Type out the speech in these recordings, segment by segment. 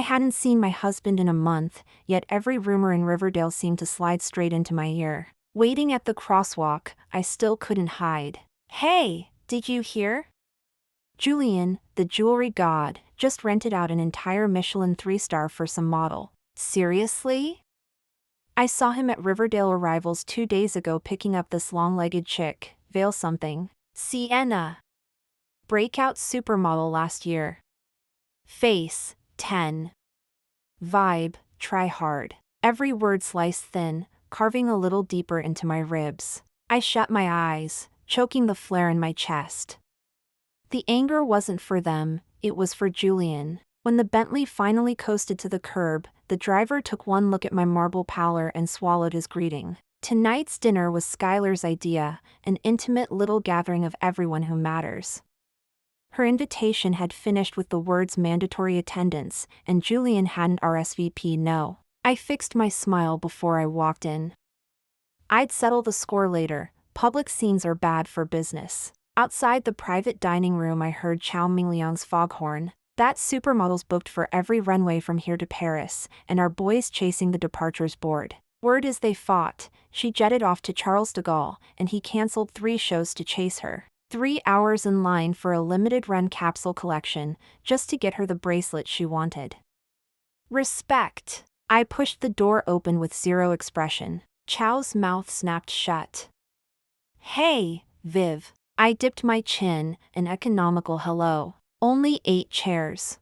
hadn't seen my husband in a month, yet every rumor in Riverdale seemed to slide straight into my ear. Waiting at the crosswalk, I still couldn't hide. "Hey, did you hear? Julian, the jewelry god, just rented out an entire Michelin 3-star for some model." "Seriously?" "I saw him at Riverdale Arrivals 2 days ago picking up this long-legged chick, Veil something. Sienna. Breakout supermodel last year. Face, 10. Vibe, try hard." Every word sliced thin, carving a little deeper into my ribs. I shut my eyes, choking the flare in my chest. The anger wasn't for them, it was for Julian. When the Bentley finally coasted to the curb, the driver took one look at my marble pallor and swallowed his greeting. Tonight's dinner was Skylar's idea, an intimate little gathering of everyone who matters. Her invitation had finished with the words mandatory attendance, and Julian hadn't RSVP'd no. I fixed my smile before I walked in. I'd settle the score later. Public scenes are bad for business. Outside the private dining room I heard Chow Mingliang's foghorn. "That supermodel's booked for every runway from here to Paris, and our boy's chasing the departures board. Word is they fought, she jetted off to Charles de Gaulle, and he cancelled 3 shows to chase her. 3 hours in line for a limited-run capsule collection, just to get her the bracelet she wanted. Respect." I pushed the door open with zero expression. Chow's mouth snapped shut. "Hey, Viv." I dipped my chin, an economical hello. "Only 8 chairs."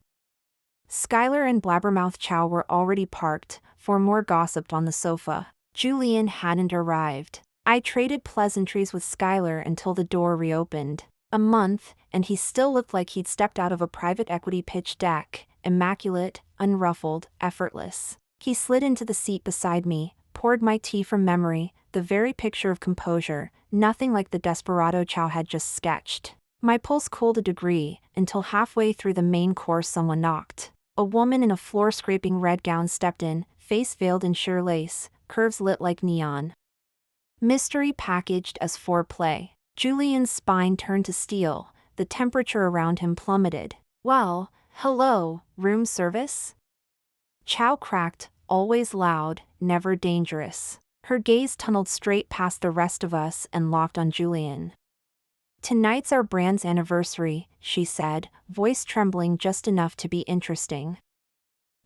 Skylar and Blabbermouth Chow were already parked, for more gossiped on the sofa. Julian hadn't arrived. I traded pleasantries with Skylar until the door reopened. A month, and he still looked like he'd stepped out of a private equity pitch deck, immaculate, unruffled, effortless. He slid into the seat beside me, poured my tea from memory, the very picture of composure, nothing like the desperado Chow had just sketched. My pulse cooled a degree, until halfway through the main course someone knocked. A woman in a floor-scraping red gown stepped in, face veiled in sheer lace, curves lit like neon. Mystery packaged as foreplay. Julian's spine turned to steel, the temperature around him plummeted. "Well, hello, room service?" Chow cracked, always loud, never dangerous. Her gaze tunneled straight past the rest of us and locked on Julian. "Tonight's our brand's anniversary," she said, voice trembling just enough to be interesting.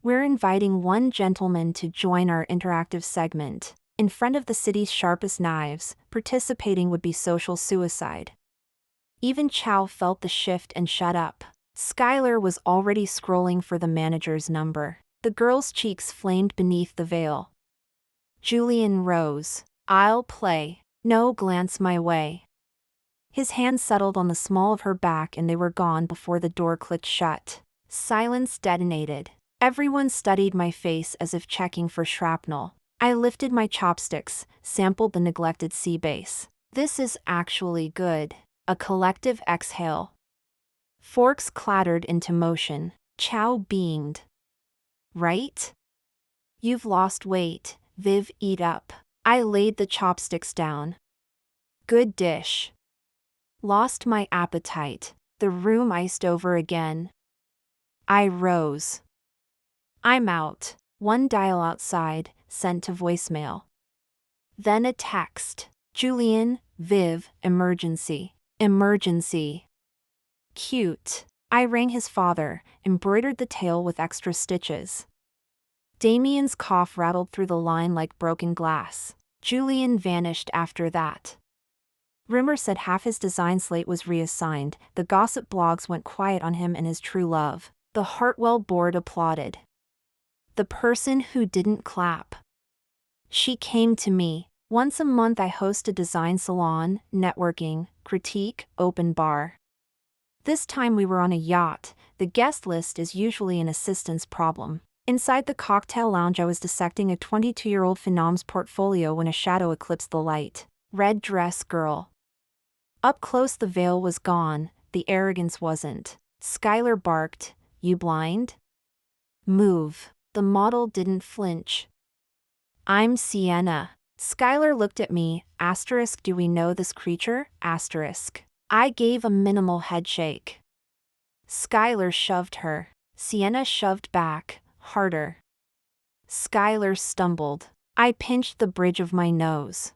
"We're inviting one gentleman to join our interactive segment. In front of the city's sharpest knives, participating would be social suicide." Even Chow felt the shift and shut up. Skylar was already scrolling for the manager's number. The girl's cheeks flamed beneath the veil. Julian rose. "I'll play." No glance my way. His hand settled on the small of her back and they were gone before the door clicked shut. Silence detonated. Everyone studied my face as if checking for shrapnel. I lifted my chopsticks, sampled the neglected sea bass. "This is actually good." A collective exhale. Forks clattered into motion. Chow beamed. "Right? You've lost weight, Viv, eat up." I laid the chopsticks down. "Good dish." Lost my appetite. The room iced over again. I rose. "I'm out." One dial outside, sent to voicemail. Then a text. "Julian, Viv, emergency. Emergency." Cute. I rang his father, embroidered the tale with extra stitches. Damien's cough rattled through the line like broken glass. Julian vanished after that. Rumor said half his design slate was reassigned, the gossip blogs went quiet on him and his true love. The Hartwell board applauded. The person who didn't clap. She came to me. Once a month I host a design salon, networking, critique, open bar. This time we were on a yacht. The guest list is usually an assistant's problem. Inside the cocktail lounge I was dissecting a 22-year-old phenom's portfolio when a shadow eclipsed the light. Red dress girl. Up close the veil was gone, the arrogance wasn't. Skylar barked, "You blind? Move." The model didn't flinch. "I'm Sienna." Skylar looked at me, asterisk, "Do we know this creature?" Asterisk. I gave a minimal headshake. Skylar shoved her. Sienna shoved back, Harder. Skylar stumbled. I pinched the bridge of my nose.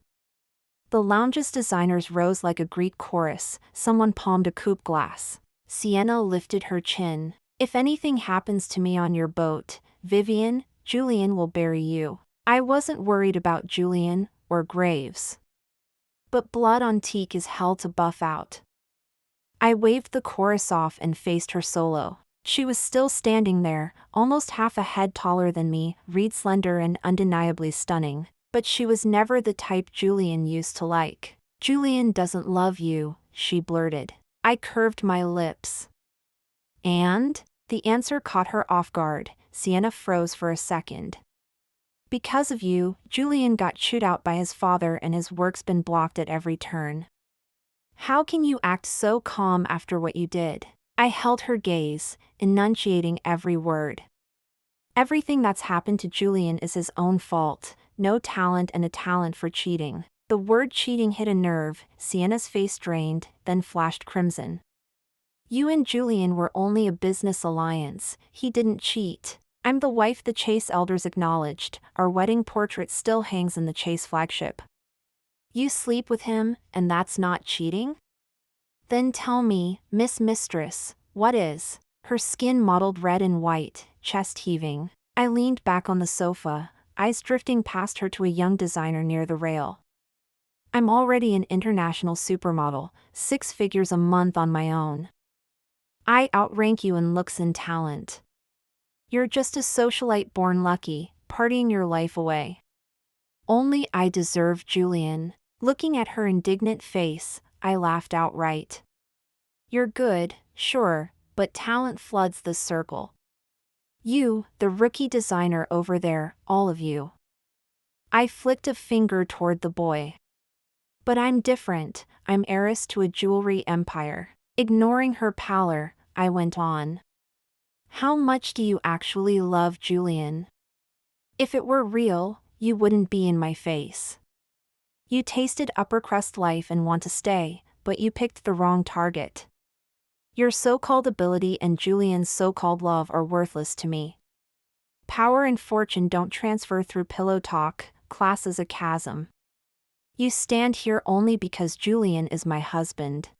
The lounge's designers rose like a Greek chorus. Someone palmed a coupe glass. Sienna lifted her chin. If anything happens to me on your boat, Vivian, Julian will bury you. I wasn't worried about Julian or Graves. But blood on teak is hell to buff out. I waved the chorus off and faced her solo. She was still standing there, almost half a head taller than me, reed slender and undeniably stunning. But she was never the type Julian used to like. Julian doesn't love you, she blurted. I curved my lips. And? The answer caught her off guard. Sienna froze for a second. Because of you, Julian got chewed out by his father and his work's been blocked at every turn. How can you act so calm after what you did? I held her gaze, enunciating every word. Everything that's happened to Julian is his own fault. No talent and a talent for cheating. The word cheating hit a nerve. Sienna's face drained, then flashed crimson. You and Julian were only a business alliance. He didn't cheat. I'm the wife the Chase elders acknowledged. Our wedding portrait still hangs in the Chase flagship. You sleep with him, and that's not cheating? Then tell me, Miss Mistress, what is? Her skin mottled red and white, chest heaving. I leaned back on the sofa, eyes drifting past her to a young designer near the rail. I'm already an international supermodel, 6 figures a month on my own. I outrank you in looks and talent. You're just a socialite born lucky, partying your life away. Only I deserve Julian. Looking at her indignant face, I laughed outright. You're good, sure, but talent floods the circle. You, the rookie designer over there, all of you. I flicked a finger toward the boy. But I'm different, I'm heiress to a jewelry empire. Ignoring her pallor, I went on. How much do you actually love Julian? If it were real, you wouldn't be in my face. You tasted upper crust life and want to stay, but you picked the wrong target. Your so-called ability and Julian's so-called love are worthless to me. Power and fortune don't transfer through pillow talk, class is a chasm. You stand here only because Julian is my husband.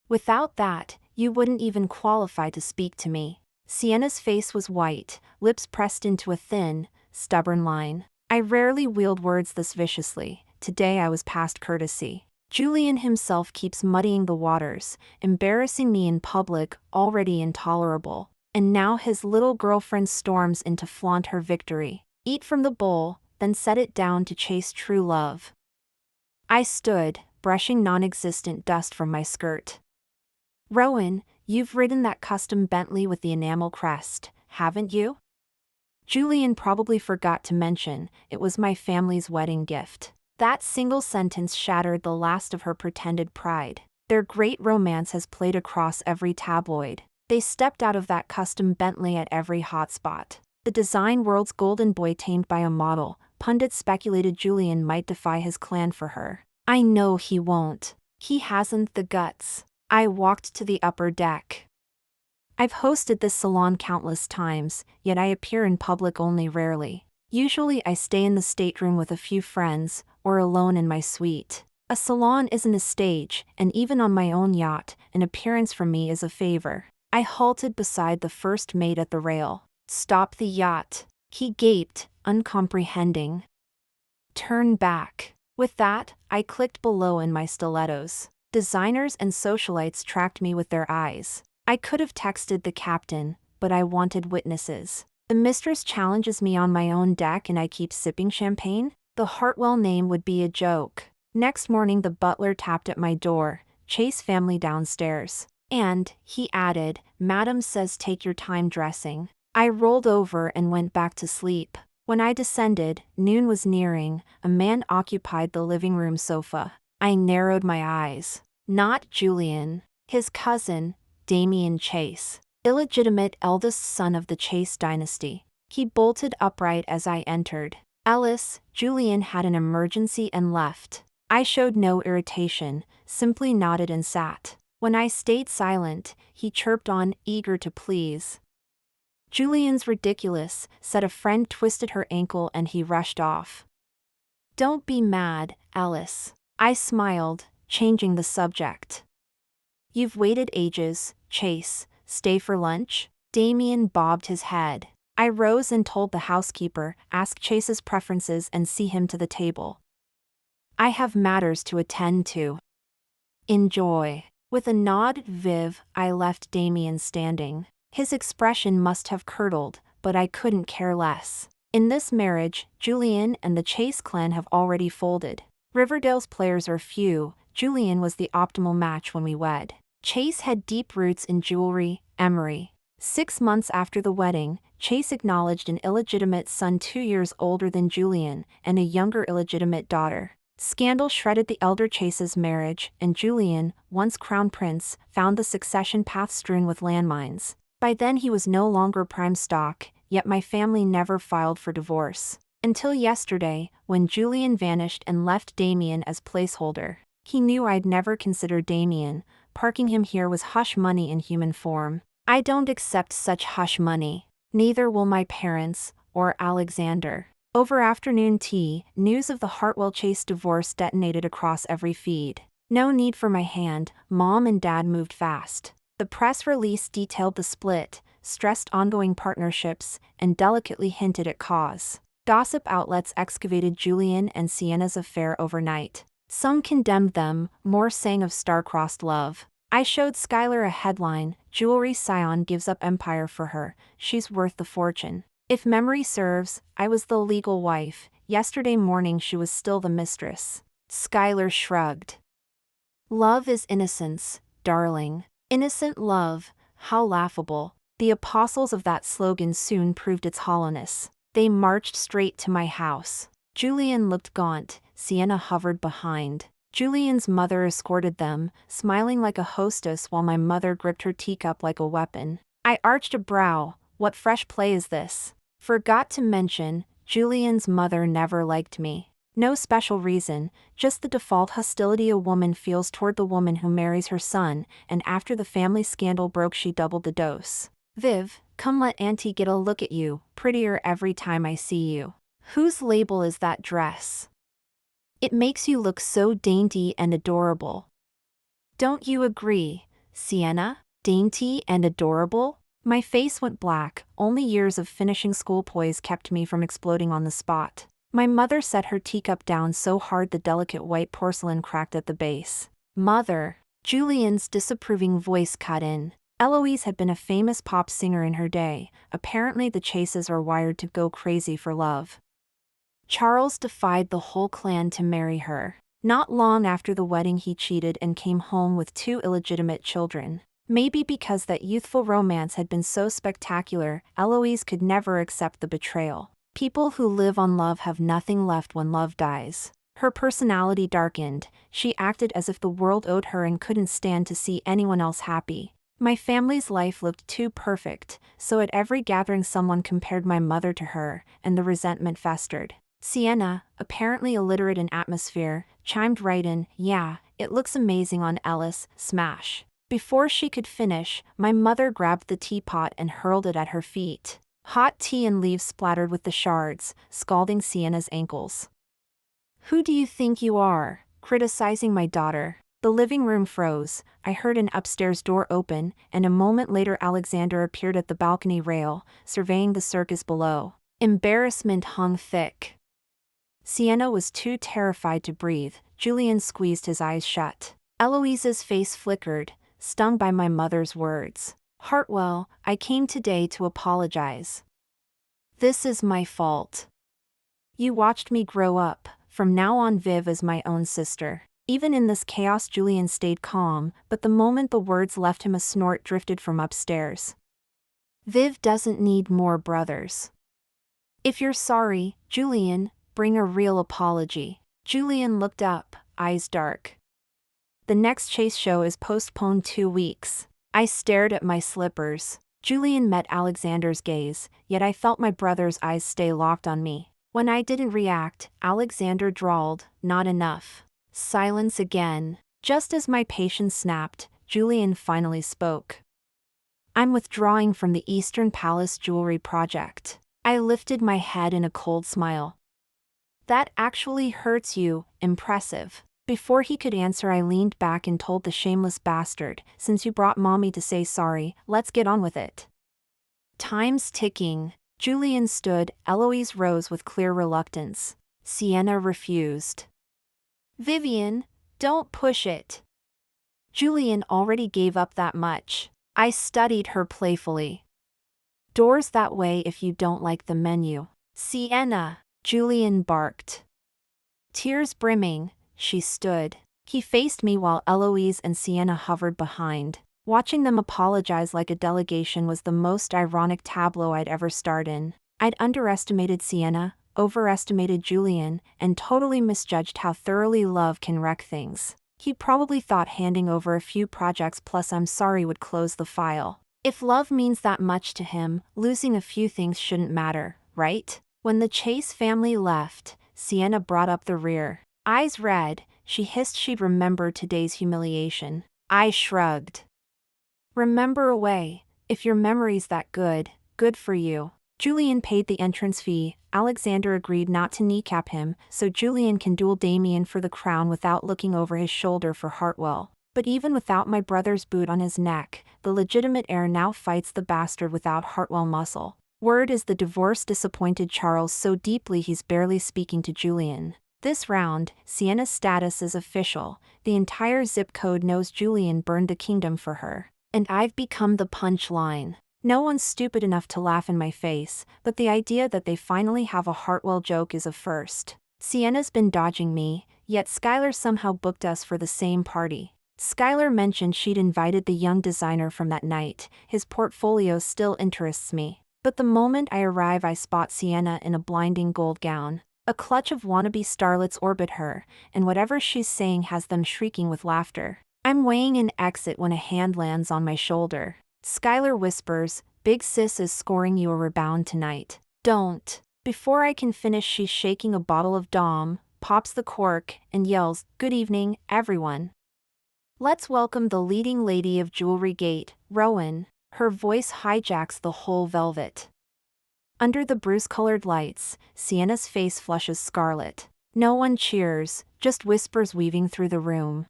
Without that, you wouldn't even qualify to speak to me. Sienna's face was white, lips pressed into a thin, stubborn line. I rarely wield words this viciously. Today I was past courtesy. Julian himself keeps muddying the waters, embarrassing me in public, already intolerable. And now his little girlfriend storms in to flaunt her victory. Eat from the bowl, then set it down to chase true love. I stood, brushing non-existent dust from my skirt. Rowan, you've ridden that custom Bentley with the enamel crest, haven't you? Julian probably forgot to mention, it was my family's wedding gift. That single sentence shattered the last of her pretended pride. Their great romance has played across every tabloid. They stepped out of that custom Bentley at every hotspot. The design world's golden boy tamed by a model, pundits speculated Julian might defy his clan for her. I know he won't. He hasn't the guts. I walked to the upper deck. I've hosted this salon countless times, yet I appear in public only rarely. Usually I stay in the stateroom with a few friends, or alone in my suite. A salon isn't a stage, and even on my own yacht, an appearance from me is a favor. I halted beside the first mate at the rail. Stop the yacht. He gaped, uncomprehending. Turn back. With that, I clicked below in my stilettos. Designers and socialites tracked me with their eyes. I could have texted the captain, but I wanted witnesses. The mistress challenges me on my own deck and I keep sipping champagne? The Hartwell name would be a joke. Next morning the butler tapped at my door, Chase family downstairs. And, he added, Madam says take your time dressing. I rolled over and went back to sleep. When I descended, noon was nearing, a man occupied the living room sofa. I narrowed my eyes. Not Julian. His cousin, Damian Chase. Illegitimate eldest son of the Chase dynasty. He bolted upright as I entered. Ellis, Julian had an emergency and left. I showed no irritation, simply nodded and sat. When I stayed silent, he chirped on, eager to please. Julian's ridiculous, said a friend twisted her ankle and he rushed off. Don't be mad, Alice. I smiled, changing the subject. You've waited ages, Chase. Stay for lunch? Damien bobbed his head. I rose and told the housekeeper, ask Chase's preferences and see him to the table. I have matters to attend to. Enjoy. With a nod, Viv, I left Damien standing. His expression must have curdled, but I couldn't care less. In this marriage, Julian and the Chase clan have already folded. Riverdale's players are few. Julian was the optimal match when we wed. Chase had deep roots in jewelry, emery. 6 months after the wedding, Chase acknowledged an illegitimate son 2 years older than Julian, and a younger illegitimate daughter. Scandal shredded the elder Chase's marriage, and Julian, once crown prince, found the succession path strewn with landmines. By then he was no longer prime stock, yet my family never filed for divorce. Until yesterday, when Julian vanished and left Damien as placeholder. He knew I'd never consider Damien. Parking him here was hush money in human form. I don't accept such hush money. Neither will my parents, or Alexander. Over afternoon tea, news of the Hartwell-Chase divorce detonated across every feed. No need for my hand, Mom and Dad moved fast. The press release detailed the split, stressed ongoing partnerships, and delicately hinted at cause. Gossip outlets excavated Julian and Sienna's affair overnight. Some condemned them, more sang of star-crossed love. I showed Skylar a headline, Jewelry Scion gives up empire for her, she's worth the fortune. If memory serves, I was the legal wife. Yesterday morning she was still the mistress. Skylar shrugged. Love is innocence, darling. Innocent love, how laughable. The apostles of that slogan soon proved its hollowness. They marched straight to my house. Julian looked gaunt, Sienna hovered behind. Julian's mother escorted them, smiling like a hostess while my mother gripped her teacup like a weapon. I arched a brow. What fresh play is this? Forgot to mention, Julian's mother never liked me. No special reason, just the default hostility a woman feels toward the woman who marries her son, and after the family scandal broke she doubled the dose. Viv, come let Auntie get a look at you, prettier every time I see you. Whose label is that dress? It makes you look so dainty and adorable. Don't you agree, Sienna? Dainty and adorable? My face went black, only years of finishing school poise kept me from exploding on the spot. My mother set her teacup down so hard the delicate white porcelain cracked at the base. Mother. Julian's disapproving voice cut in. Eloise had been a famous pop singer in her day. Apparently the Chases are wired to go crazy for love. Charles defied the whole clan to marry her. Not long after the wedding he cheated and came home with 2 illegitimate children. Maybe because that youthful romance had been so spectacular, Eloise could never accept the betrayal. People who live on love have nothing left when love dies. Her personality darkened. She acted as if the world owed her and couldn't stand to see anyone else happy. My family's life looked too perfect, so at every gathering someone compared my mother to her, and the resentment festered. Sienna, apparently illiterate in atmosphere, chimed right in, yeah, it looks amazing on Ellis, smash. Before she could finish, my mother grabbed the teapot and hurled it at her feet. Hot tea and leaves splattered with the shards, scalding Sienna's ankles. Who do you think you are, criticizing my daughter? The living room froze. I heard an upstairs door open, and a moment later Alexander appeared at the balcony rail, surveying the circus below. Embarrassment hung thick. Sienna was too terrified to breathe. Julian squeezed his eyes shut. Eloise's face flickered, stung by my mother's words. Hartwell, I came today to apologize. This is my fault. You watched me grow up. From now on Viv is my own sister. Even in this chaos Julian stayed calm, but the moment the words left him a snort drifted from upstairs. Viv doesn't need more brothers. If you're sorry, Julian, bring a real apology. Julian looked up, eyes dark. The next Chase show is postponed 2 weeks. I stared at my slippers. Julian met Alexander's gaze, yet I felt my brother's eyes stay locked on me. When I didn't react, Alexander drawled, not enough. Silence again. Just as my patience snapped, Julian finally spoke. I'm withdrawing from the Eastern Palace jewelry project. I lifted my head in a cold smile. That actually hurts you, impressive. Before he could answer, I leaned back and told the shameless bastard, since you brought mommy to say sorry, let's get on with it. Time's ticking. Julian stood, Eloise rose with clear reluctance. Sienna refused. Vivian, don't push it. Julian already gave up that much. I studied her playfully. Doors that way if you don't like the menu. Sienna, Julian barked. Tears brimming, she stood. He faced me while Eloise and Sienna hovered behind. Watching them apologize like a delegation was the most ironic tableau I'd ever starred in. I'd underestimated Sienna, overestimated Julian, and totally misjudged how thoroughly love can wreck things. He probably thought handing over a few projects plus I'm sorry would close the file. If love means that much to him, losing a few things shouldn't matter, right? When the Chase family left, Sienna brought up the rear. Eyes red, she hissed she'd remember today's humiliation. I shrugged. Remember away, if your memory's that good, good for you. Julian paid the entrance fee. Alexander agreed not to kneecap him, so Julian can duel Damien for the crown without looking over his shoulder for Hartwell. But even without my brother's boot on his neck, the legitimate heir now fights the bastard without Hartwell muscle. Word is the divorce disappointed Charles so deeply he's barely speaking to Julian. This round, Sienna's status is official. The entire zip code knows Julian burned the kingdom for her. And I've become the punchline. No one's stupid enough to laugh in my face, but the idea that they finally have a Hartwell joke is a first. Sienna's been dodging me, yet Skylar somehow booked us for the same party. Skylar mentioned she'd invited the young designer from that night. His portfolio still interests me. But the moment I arrive I spot Sienna in a blinding gold gown. A clutch of wannabe starlets orbit her, and whatever she's saying has them shrieking with laughter. I'm weighing an exit when a hand lands on my shoulder. Skylar whispers, "Big sis is scoring you a rebound tonight. Don't." Before I can finish she's shaking a bottle of Dom, pops the cork, and yells, "Good evening, everyone. Let's welcome the leading lady of Jewelry Gate, Rowan." Her voice hijacks the whole velvet. Under the bruise-colored lights, Sienna's face flushes scarlet. No one cheers, just whispers weaving through the room.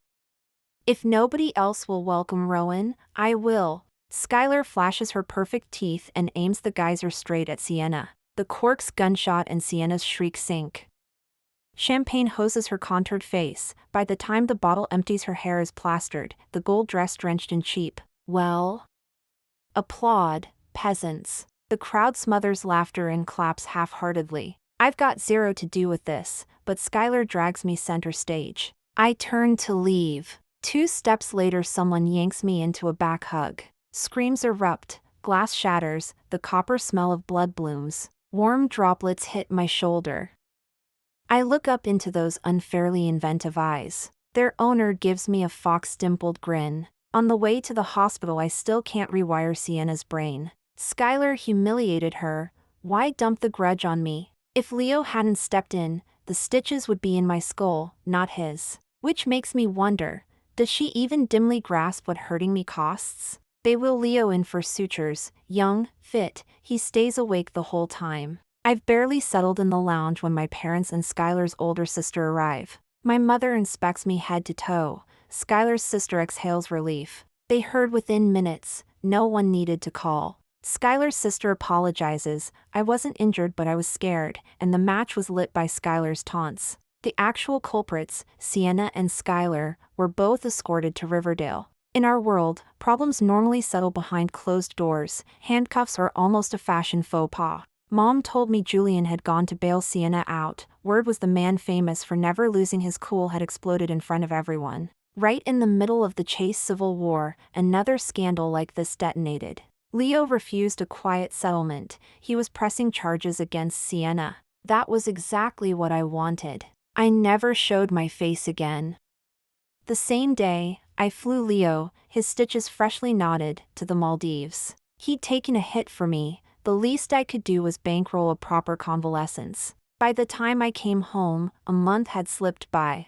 If nobody else will welcome Rowan, I will. Skylar flashes her perfect teeth and aims the geyser straight at Sienna. The cork's gunshot and Sienna's shriek sink. Champagne hoses her contoured face. By the time the bottle empties, her hair is plastered, the gold dress drenched in cheap. Well? Applaud, peasants. The crowd smothers laughter and claps half-heartedly. I've got zero to do with this, but Skylar drags me center stage. I turn to leave. 2 steps later someone yanks me into a back hug. Screams erupt, glass shatters, the copper smell of blood blooms. Warm droplets hit my shoulder. I look up into those unfairly inventive eyes. Their owner gives me a fox-dimpled grin. On the way to the hospital I still can't rewire Sienna's brain. Skylar humiliated her. Why dump the grudge on me? If Leo hadn't stepped in, the stitches would be in my skull, not his. Which makes me wonder, does she even dimly grasp what hurting me costs? They wheel Leo in for sutures. Young, fit, he stays awake the whole time. I've barely settled in the lounge when my parents and Skylar's older sister arrive. My mother inspects me head to toe. Skylar's sister exhales relief. They heard within minutes. No one needed to call. Skylar's sister apologizes. I wasn't injured but I was scared, and the match was lit by Skylar's taunts. The actual culprits, Sienna and Skylar, were both escorted to Riverdale. In our world, problems normally settle behind closed doors. Handcuffs are almost a fashion faux pas. Mom told me Julian had gone to bail Sienna out. Word was the man famous for never losing his cool had exploded in front of everyone. Right in the middle of the Chase Civil War, another scandal like this detonated. Leo refused a quiet settlement. He was pressing charges against Sienna. That was exactly what I wanted. I never showed my face again. The same day, I flew Leo, his stitches freshly knotted, to the Maldives. He'd taken a hit for me. The least I could do was bankroll a proper convalescence. By the time I came home, a month had slipped by.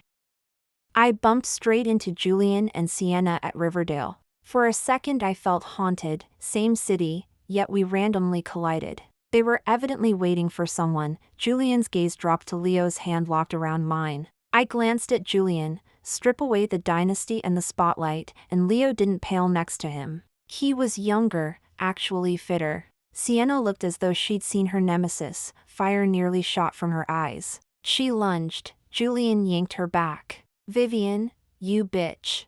I bumped straight into Julian and Sienna at Riverdale. For a second I felt haunted, same city, yet we randomly collided. They were evidently waiting for someone. Julian's gaze dropped to Leo's hand locked around mine. I glanced at Julian, strip away the dynasty and the spotlight, and Leo didn't pale next to him. He was younger, actually fitter. Sienna looked as though she'd seen her nemesis, fire nearly shot from her eyes. She lunged. Julian yanked her back. "Vivian, you bitch.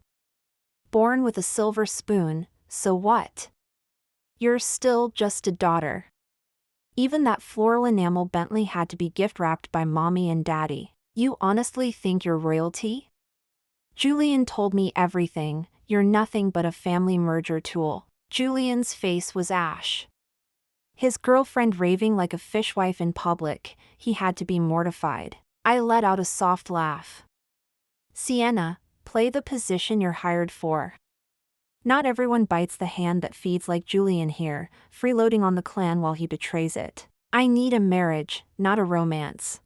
Born with a silver spoon, so what? You're still just a daughter." Even that floral enamel Bentley had to be gift-wrapped by mommy and daddy. "You honestly think you're royalty?" Julian told me everything. "You're nothing but a family merger tool." Julian's face was ash. His girlfriend raving like a fishwife in public, he had to be mortified. I let out a soft laugh. "Sienna, play the position you're hired for. Not everyone bites the hand that feeds like Julian here, freeloading on the clan while he betrays it. I need a marriage, not a romance.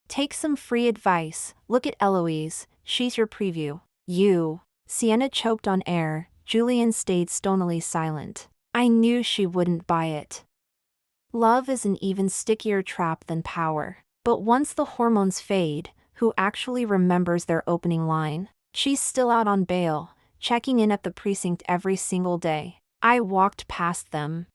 Take some free advice. Look at Eloise, she's your preview." "You." Sienna choked on air. Julian stayed stonily silent. I knew she wouldn't buy it. Love is an even stickier trap than power. But once the hormones fade, who actually remembers their opening line? She's still out on bail, checking in at the precinct every single day. I walked past them.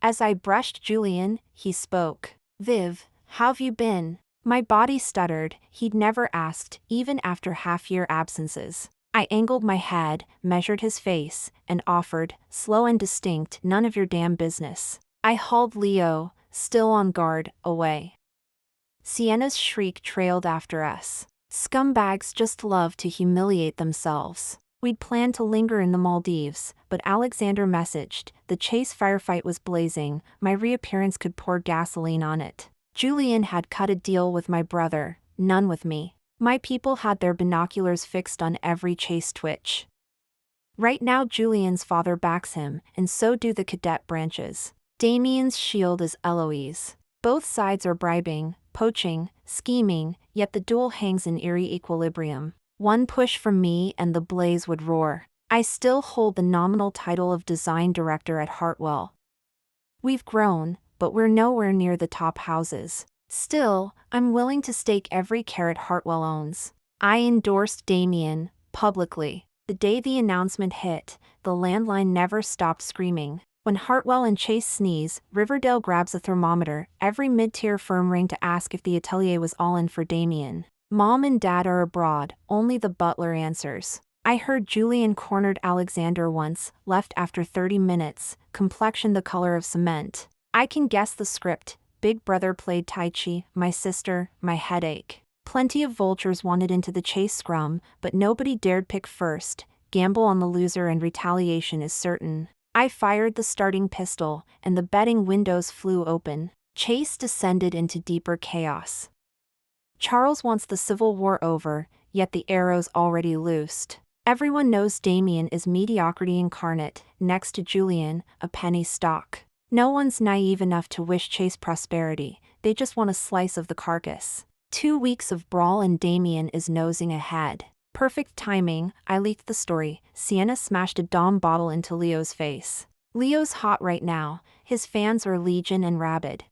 As I brushed Julian, he spoke. "Viv, how've you been?" My body stuttered. He'd never asked, even after half-year absences. I angled my head, measured his face, and offered, slow and distinct, "None of your damn business." I hauled Leo, still on guard, away. Sienna's shriek trailed after us. Scumbags just love to humiliate themselves. We'd planned to linger in the Maldives, but Alexander messaged. The chase firefight was blazing. My reappearance could pour gasoline on it. Julian had cut a deal with my brother, none with me. My people had their binoculars fixed on every chase twitch. Right now Julian's father backs him, and so do the cadet branches. Damien's shield is Eloise. Both sides are bribing, poaching, scheming, yet the duel hangs in eerie equilibrium. One push from me and the blaze would roar. I still hold the nominal title of design director at Hartwell. We've grown, but we're nowhere near the top houses. Still, I'm willing to stake every carat Hartwell owns. I endorsed Damien, publicly. The day the announcement hit, the landline never stopped screaming. When Hartwell and Chase sneeze, Riverdale grabs a thermometer. Every mid-tier firm ring to ask if the atelier was all in for Damien. Mom and Dad are abroad, only the butler answers. I heard Julian cornered Alexander once, left after 30 minutes, complexion the color of cement. I can guess the script. Big brother played Tai Chi, my sister, my headache. Plenty of vultures wanted into the chase scrum, but nobody dared pick first. Gamble on the loser and retaliation is certain. I fired the starting pistol, and the betting windows flew open. Chase descended into deeper chaos. Charles wants the Civil War over, yet the arrow's already loosed. Everyone knows Damien is mediocrity incarnate, next to Julian, a penny stock. No one's naive enough to wish Chase prosperity, they just want a slice of the carcass. 2 weeks of brawl and Damien is nosing ahead. Perfect timing, I leaked the story. Sienna smashed a Dom bottle into Leo's face. Leo's hot right now, his fans are legion and rabid.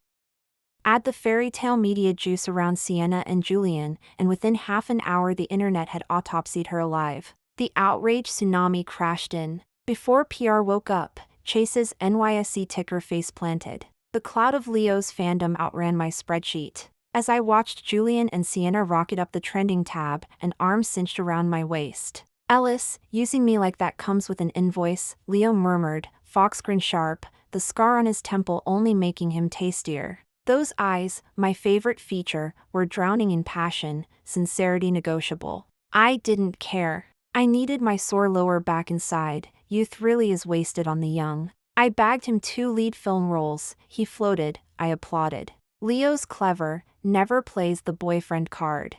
Add the fairy tale media juice around Sienna and Julian, and within half an hour the internet had autopsied her alive. The outrage tsunami crashed in. Before PR woke up, Chase's NYSE ticker face planted. The cloud of Leo's fandom outran my spreadsheet. As I watched Julian and Sienna rocket up the trending tab, an arm cinched around my waist. "Ellis, using me like that comes with an invoice," Leo murmured, fox grin sharp, the scar on his temple only making him tastier. Those eyes, my favorite feature, were drowning in passion, sincerity negotiable. I didn't care. I needed my sore lower back inside. Youth really is wasted on the young. I bagged him 2 lead film roles. He floated. I applauded. Leo's clever, never plays the boyfriend card.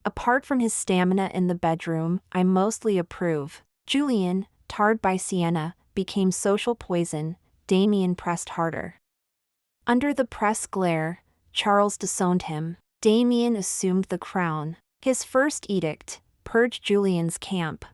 Apart from his stamina in the bedroom, I mostly approve. Julian, tarred by Sienna, became social poison. Damien pressed harder. Under the press glare, Charles disowned him. Damien assumed the crown. His first edict: purge Julian's camp.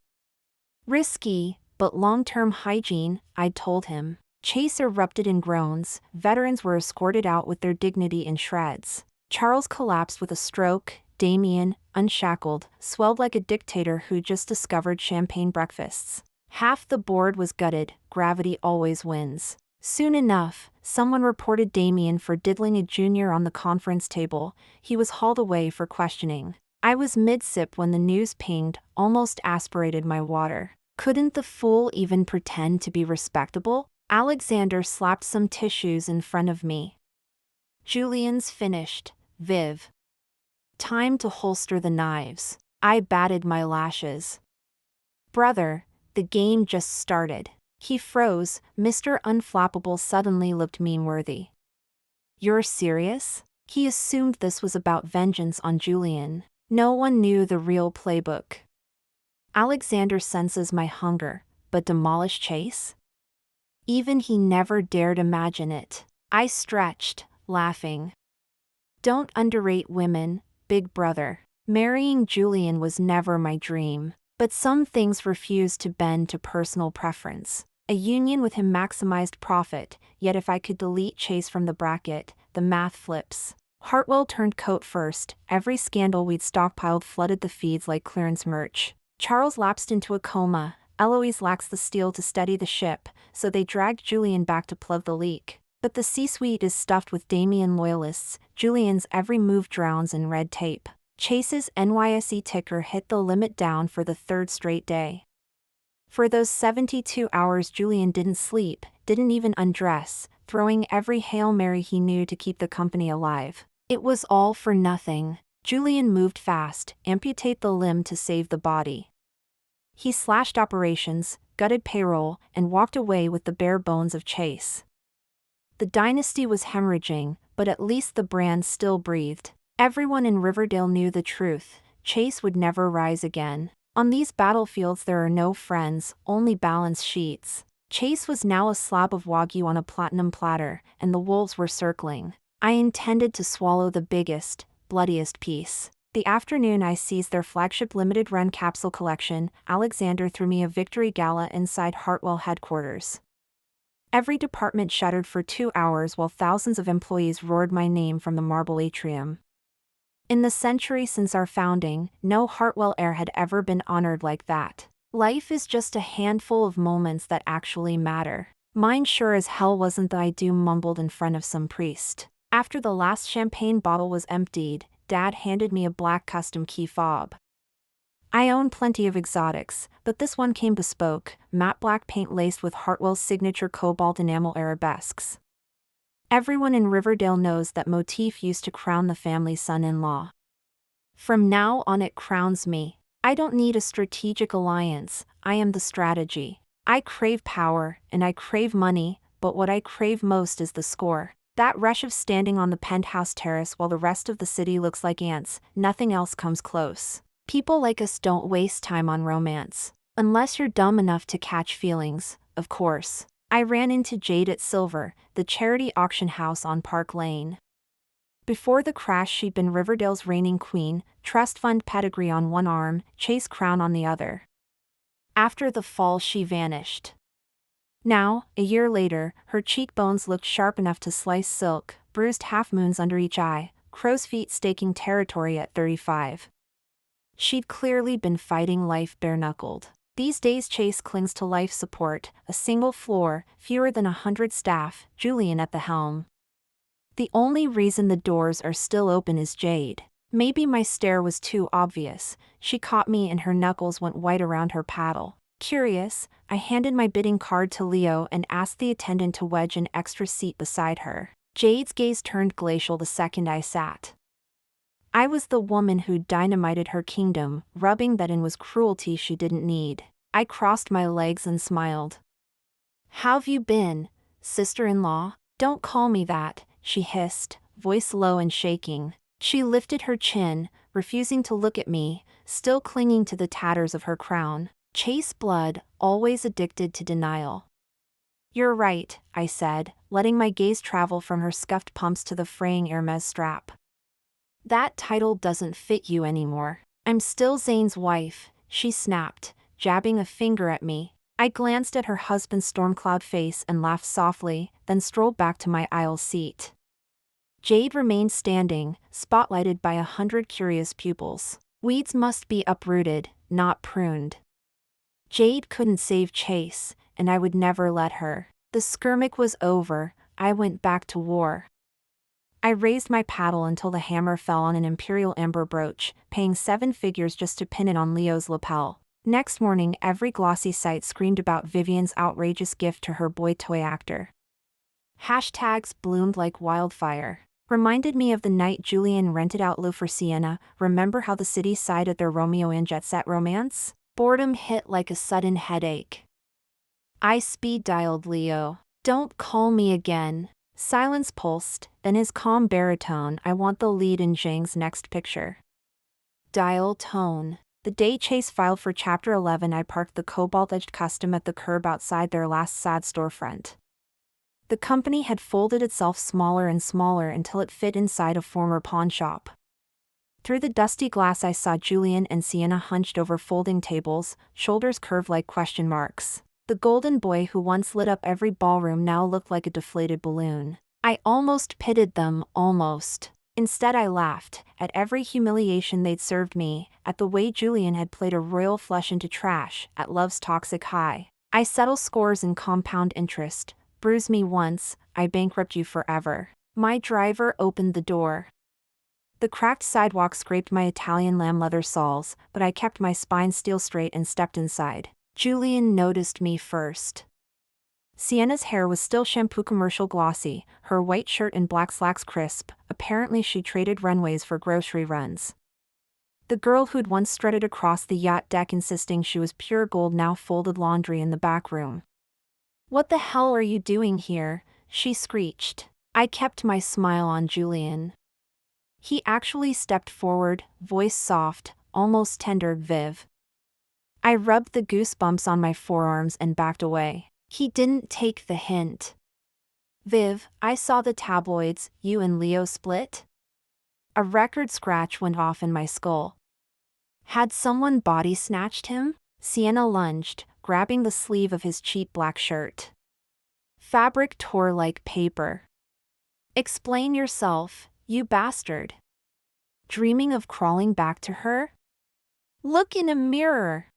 Risky, but long-term hygiene, I'd told him. Chase erupted in groans, veterans were escorted out with their dignity in shreds. Charles collapsed with a stroke, Damien, unshackled, swelled like a dictator who just discovered champagne breakfasts. Half the board was gutted, gravity always wins. Soon enough, someone reported Damien for diddling a junior on the conference table. He was hauled away for questioning. I was mid-sip when the news pinged, almost aspirated my water. Couldn't the fool even pretend to be respectable? Alexander slapped some tissues in front of me. Julian's finished, Viv. Time to holster the knives. I batted my lashes. Brother, the game just started. He froze. Mr. Unflappable suddenly looked meme-worthy. You're serious? He assumed this was about vengeance on Julian. No one knew the real playbook. Alexander senses my hunger, but demolish Chase? Even he never dared imagine it. I stretched, laughing. Don't underrate women, big brother. Marrying Julian was never my dream, but some things refused to bend to personal preference. A union with him maximized profit, yet if I could delete Chase from the bracket, the math flips. Hartwell turned coat first. Every scandal we'd stockpiled flooded the feeds like clearance merch. Charles lapsed into a coma. Eloise lacks the steel to steady the ship, so they dragged Julian back to plug the leak. But the C-suite is stuffed with Damien loyalists. Julian's every move drowns in red tape. Chase's NYSE ticker hit the limit down for the third straight day. For those 72 hours Julian didn't sleep, didn't even undress, throwing every Hail Mary he knew to keep the company alive. It was all for nothing. Julian moved fast, amputate the limb to save the body. He slashed operations, gutted payroll, and walked away with the bare bones of Chase. The dynasty was hemorrhaging, but at least the brand still breathed. Everyone in Riverdale knew the truth. Chase would never rise again. On these battlefields there are no friends, only balance sheets. Chase was now a slab of Wagyu on a platinum platter, and the wolves were circling. I intended to swallow the biggest, bloodiest piece. The afternoon I seized their flagship limited-run capsule collection, Alexander threw me a victory gala inside Hartwell headquarters. Every department shuttered for 2 hours while thousands of employees roared my name from the marble atrium. In the century since our founding, no Hartwell heir had ever been honored like that. Life is just a handful of moments that actually matter. Mine sure as hell wasn't the I do mumbled in front of some priest. After the last champagne bottle was emptied, Dad handed me a black custom key fob. I own plenty of exotics, but this one came bespoke, matte black paint laced with Hartwell's signature cobalt enamel arabesques. Everyone in Riverdale knows that motif used to crown the family's son-in-law. From now on it crowns me. I don't need a strategic alliance, I am the strategy. I crave power, and I crave money, but what I crave most is the score. That rush of standing on the penthouse terrace while the rest of the city looks like ants, nothing else comes close. People like us don't waste time on romance. Unless you're dumb enough to catch feelings, of course. I ran into Jade at Silver, the charity auction house on Park Lane. Before the crash she'd been Riverdale's reigning queen, trust fund pedigree on one arm, Chase crown on the other. After the fall she vanished. Now, a year later, her cheekbones looked sharp enough to slice silk, bruised half-moons under each eye, crow's feet staking territory at 35. She'd clearly been fighting life bare-knuckled. These days Chase clings to life support, a single floor, fewer than 100 staff, Julian at the helm. The only reason the doors are still open is Jade. Maybe my stare was too obvious. She caught me and her knuckles went white around her paddle. Curious, I handed my bidding card to Leo and asked the attendant to wedge an extra seat beside her. Jade's gaze turned glacial the second I sat. I was the woman who dynamited her kingdom, rubbing that in was cruelty she didn't need. I crossed my legs and smiled. "How've you been, sister-in-law?" "Don't call me that," she hissed, voice low and shaking. She lifted her chin, refusing to look at me, still clinging to the tatters of her crown. Chase blood, always addicted to denial. "You're right," I said, letting my gaze travel from her scuffed pumps to the fraying Hermes strap. "That title doesn't fit you anymore. I'm still Zane's wife," she snapped, jabbing a finger at me. I glanced at her husband's stormcloud face and laughed softly, then strolled back to my aisle seat. Jade remained standing, spotlighted by 100 curious pupils. Weeds must be uprooted, not pruned. Jade couldn't save Chase, and I would never let her. The skirmish was over. I went back to war. I raised my paddle until the hammer fell on an imperial amber brooch, paying 7 figures just to pin it on Leo's lapel. Next morning, every glossy site screamed about Vivian's outrageous gift to her boy toy actor. Hashtags bloomed like wildfire. Reminded me of the night Julian rented out Lou for Sienna. Remember how the city sided their Romeo and Jet Set romance? Boredom hit like a sudden headache. I speed-dialed Leo. "Don't call me again." Silence pulsed, then his calm baritone, "I want the lead in Zhang's next picture." Dial tone. The day Chase filed for Chapter 11, I parked the cobalt-edged custom at the curb outside their last sad storefront. The company had folded itself smaller and smaller until it fit inside a former pawn shop. Through the dusty glass I saw Julian and Sienna hunched over folding tables, shoulders curved like question marks. The golden boy who once lit up every ballroom now looked like a deflated balloon. I almost pitied them, almost. Instead I laughed, at every humiliation they'd served me, at the way Julian had played a royal flush into trash, at love's toxic high. I settle scores in compound interest. Bruise me once, I bankrupt you forever. My driver opened the door. The cracked sidewalk scraped my Italian lamb leather soles, but I kept my spine steel straight and stepped inside. Julian noticed me first. Sienna's hair was still shampoo commercial glossy, her white shirt and black slacks crisp. Apparently she traded runways for grocery runs. The girl who'd once strutted across the yacht deck insisting she was pure gold now folded laundry in the back room. "What the hell are you doing here?" she screeched. I kept my smile on Julian. He actually stepped forward, voice soft, almost tender. "Viv." I rubbed the goosebumps on my forearms and backed away. He didn't take the hint. "Viv, I saw the tabloids, you and Leo split?" A record scratch went off in my skull. Had someone body snatched him? Sienna lunged, grabbing the sleeve of his cheap black shirt. Fabric tore like paper. "Explain yourself, you bastard." Dreaming of crawling back to her? Look in a mirror.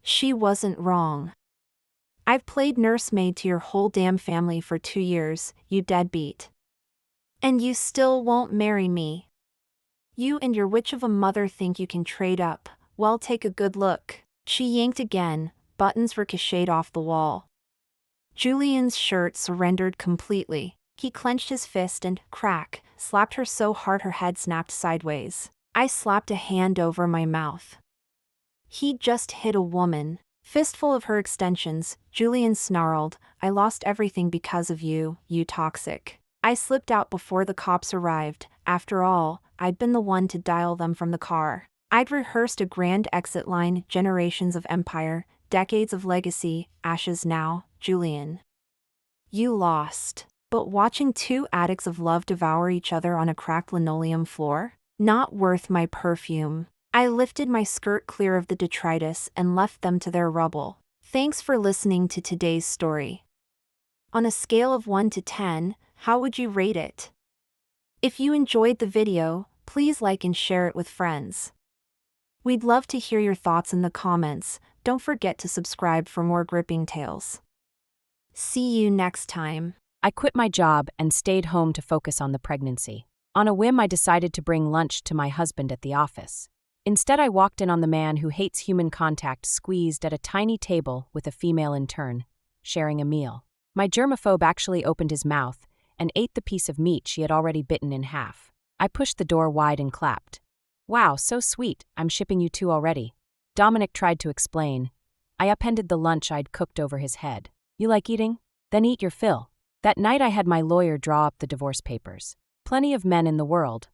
She wasn't wrong. "I've played nursemaid to your whole damn family for 2 years, you deadbeat. And you still won't marry me. You and your witch of a mother think you can trade up. Well, take a good look." She yanked again, buttons ricocheted off the wall. Julian's shirt surrendered completely. He clenched his fist and, crack, slapped her so hard her head snapped sideways. I slapped a hand over my mouth. He'd just hit a woman. Fistful of her extensions, Julian snarled, "I lost everything because of you, you toxic." I slipped out before the cops arrived. After all, I'd been the one to dial them from the car. I'd rehearsed a grand exit line, generations of empire, decades of legacy, ashes now, Julian. You lost. But watching 2 addicts of love devour each other on a cracked linoleum floor? Not worth my perfume. I lifted my skirt clear of the detritus and left them to their rubble. Thanks for listening to today's story. On a scale of 1 to 10, how would you rate it? If you enjoyed the video, please like and share it with friends. We'd love to hear your thoughts in the comments. Don't forget to subscribe for more gripping tales. See you next time. I quit my job and stayed home to focus on the pregnancy. On a whim, I decided to bring lunch to my husband at the office. Instead, I walked in on the man who hates human contact squeezed at a tiny table with a female intern, sharing a meal. My germaphobe actually opened his mouth and ate the piece of meat she had already bitten in half. I pushed the door wide and clapped. "Wow, so sweet, I'm shipping you 2 already." Dominic tried to explain. I upended the lunch I'd cooked over his head. "You like eating? Then eat your fill." That night I had my lawyer draw up the divorce papers. Plenty of men in the world.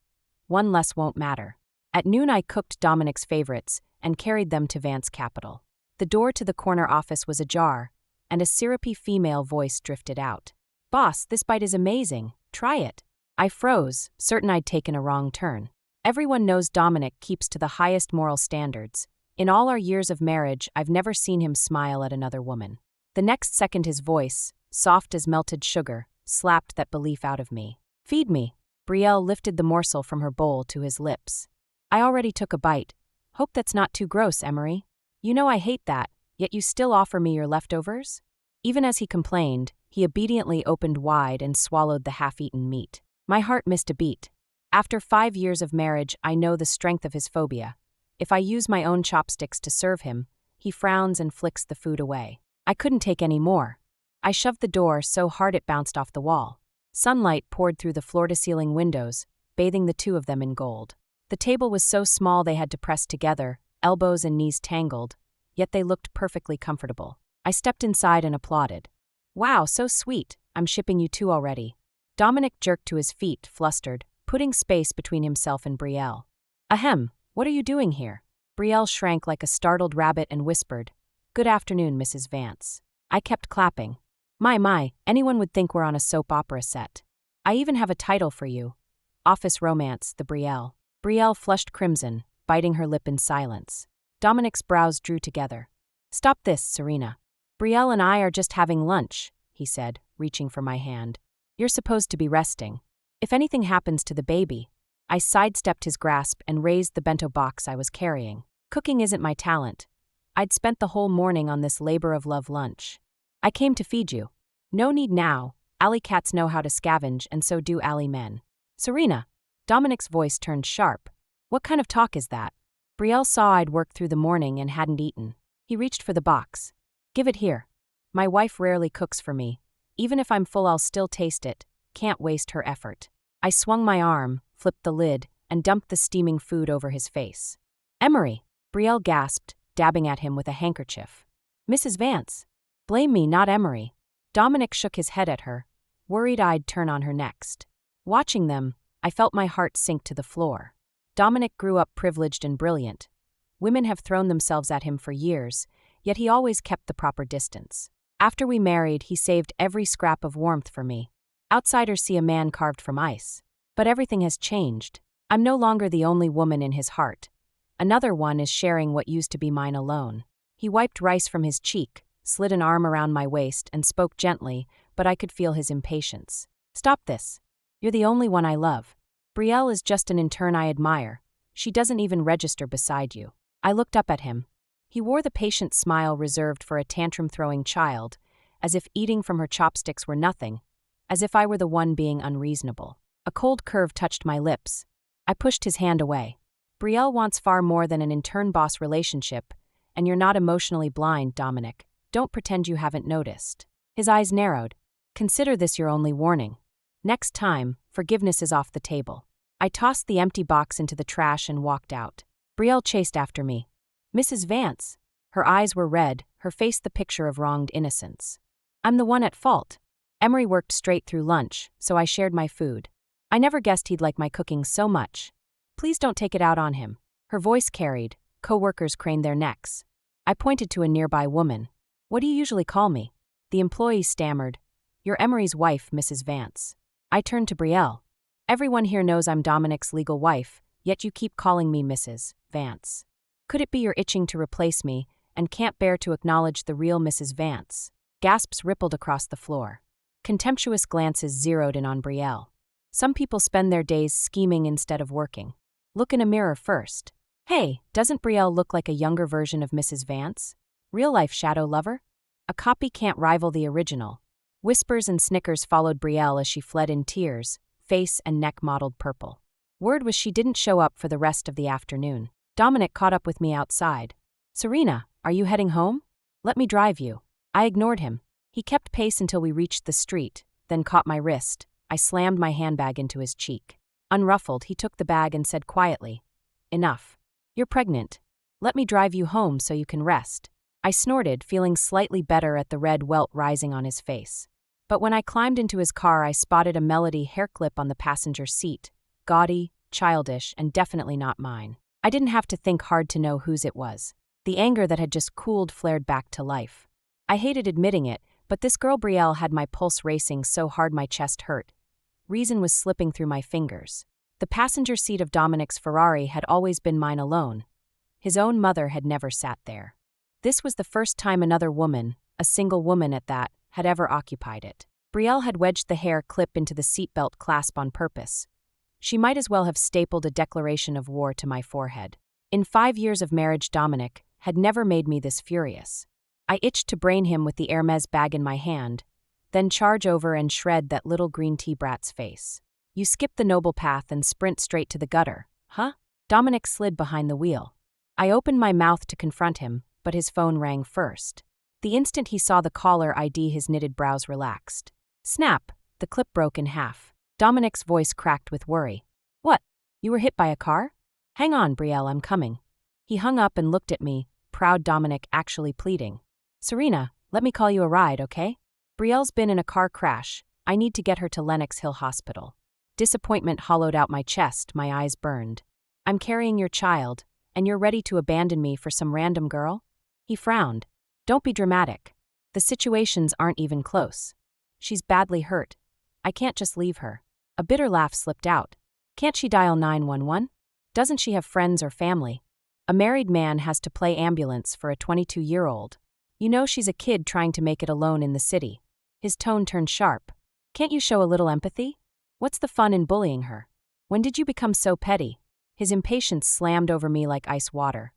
One less won't matter. At noon I cooked Dominic's favorites and carried them to Vance Capital. The door to the corner office was ajar, and a syrupy female voice drifted out. "Boss, this bite is amazing. Try it." I froze, certain I'd taken a wrong turn. Everyone knows Dominic keeps to the highest moral standards, In all our years of marriage, I've never seen him smile at another woman. The next second his voice, soft as melted sugar, slapped that belief out of me. "Feed me." Brielle lifted the morsel from her bowl to his lips. I already took a bite. "Hope that's not too gross, Emery. You know I hate that, yet you still offer me your leftovers?" Even as he complained, he obediently opened wide and swallowed the half-eaten meat. My heart missed a beat. After 5 years of marriage, I know the strength of his phobia. If I use my own chopsticks to serve him, he frowns and flicks the food away. I couldn't take any more. I shoved the door so hard it bounced off the wall. Sunlight poured through the floor-to-ceiling windows, bathing the two of them in gold. The table was so small they had to press together, elbows and knees tangled, yet they looked perfectly comfortable. I stepped inside and applauded. "Wow, so sweet. I'm shipping you 2 already." Dominic jerked to his feet, flustered, putting space between himself and Brielle. "Ahem, what are you doing here?" Brielle shrank like a startled rabbit and whispered, "Good afternoon, Mrs. Vance." I kept clapping. My, anyone would think we're on a soap opera set. "I even have a title for you. Office Romance, the Brielle." Brielle flushed crimson, biting her lip in silence. Dominic's brows drew together. "Stop this, Serena. Brielle and I are just having lunch," he said, reaching for my hand. "You're supposed to be resting. If anything happens to the baby." I sidestepped his grasp and raised the bento box I was carrying. "Cooking isn't my talent. I'd spent the whole morning on this labor of love lunch. I came to feed you." "No need now. Alley cats know how to scavenge, and so do alley men." "Serena." Dominic's voice turned sharp. "What kind of talk is that?" Brielle saw I'd worked through the morning and hadn't eaten. He reached for the box. "Give it here. My wife rarely cooks for me. Even if I'm full, I'll still taste it. Can't waste her effort." I swung my arm, flipped the lid, and dumped the steaming food over his face. "Emery," Brielle gasped, dabbing at him with a handkerchief. "Mrs. Vance." "Blame me, not Emery." Dominic shook his head at her, worried I'd turn on her next. Watching them, I felt my heart sink to the floor. Dominic grew up privileged and brilliant. Women have thrown themselves at him for years, yet he always kept the proper distance. After we married, he saved every scrap of warmth for me. Outsiders see a man carved from ice. But everything has changed. I'm no longer the only woman in his heart. Another one is sharing what used to be mine alone. He wiped rice from his cheek, slid an arm around my waist, and spoke gently, but I could feel his impatience. "Stop this. You're the only one I love. Brielle is just an intern I admire. She doesn't even register beside you." I looked up at him. He wore the patient smile reserved for a tantrum-throwing child, as if eating from her chopsticks were nothing, as if I were the one being unreasonable. A cold curve touched my lips. I pushed his hand away. "Brielle wants far more than an intern-boss relationship, and you're not emotionally blind, Dominic. Don't pretend you haven't noticed." His eyes narrowed. "Consider this your only warning. Next time, forgiveness is off the table." I tossed the empty box into the trash and walked out. Brielle chased after me. "Mrs. Vance." Her eyes were red, her face the picture of wronged innocence. "I'm the one at fault. Emery worked straight through lunch, so I shared my food. I never guessed he'd like my cooking so much. Please don't take it out on him." Her voice carried. Co-workers craned their necks. I pointed to a nearby woman. "What do you usually call me?" The employee stammered. "You're Emery's wife, Mrs. Vance." I turned to Brielle. "Everyone here knows I'm Dominic's legal wife, yet you keep calling me Mrs. Vance. Could it be you're itching to replace me and can't bear to acknowledge the real Mrs. Vance?" Gasps rippled across the floor. Contemptuous glances zeroed in on Brielle. "Some people spend their days scheming instead of working. Look in a mirror first." "Hey, doesn't Brielle look like a younger version of Mrs. Vance? Real-life shadow lover? A copy can't rival the original." Whispers and snickers followed Brielle as she fled in tears, face and neck mottled purple. Word was she didn't show up for the rest of the afternoon. Dominic caught up with me outside. "Serena, are you heading home? Let me drive you." I ignored him. He kept pace until we reached the street, then caught my wrist. I slammed my handbag into his cheek. Unruffled, he took the bag and said quietly, "Enough. You're pregnant. Let me drive you home so you can rest." I snorted, feeling slightly better at the red welt rising on his face. But when I climbed into his car, I spotted a Melody hair clip on the passenger seat. Gaudy, childish, and definitely not mine. I didn't have to think hard to know whose it was. The anger that had just cooled flared back to life. I hated admitting it, but this girl Brielle had my pulse racing so hard my chest hurt. Reason was slipping through my fingers. The passenger seat of Dominic's Ferrari had always been mine alone. His own mother had never sat there. This was the first time another woman, a single woman at that, had ever occupied it. Brielle had wedged the hair clip into the seatbelt clasp on purpose. She might as well have stapled a declaration of war to my forehead. In 5 years of marriage, Dominic had never made me this furious. I itched to brain him with the Hermes bag in my hand, then charge over and shred that little green tea brat's face. You skip the noble path and sprint straight to the gutter, huh? Dominic slid behind the wheel. I opened my mouth to confront him, but his phone rang first. The instant he saw the caller ID, his knitted brows relaxed. Snap! The clip broke in half. Dominic's voice cracked with worry. What? You were hit by a car? Hang on, Brielle, I'm coming. He hung up and looked at me, proud Dominic actually pleading. Serena, let me call you a ride, okay? Brielle's been in a car crash. I need to get her to Lenox Hill Hospital. Disappointment hollowed out my chest, my eyes burned. I'm carrying your child, and you're ready to abandon me for some random girl? He frowned. Don't be dramatic. The situations aren't even close. She's badly hurt. I can't just leave her. A bitter laugh slipped out. Can't she dial 911? Doesn't she have friends or family? A married man has to play ambulance for a 22-year-old. You know she's a kid trying to make it alone in the city. His tone turned sharp. Can't you show a little empathy? What's the fun in bullying her? When did you become so petty? His impatience slammed over me like ice water.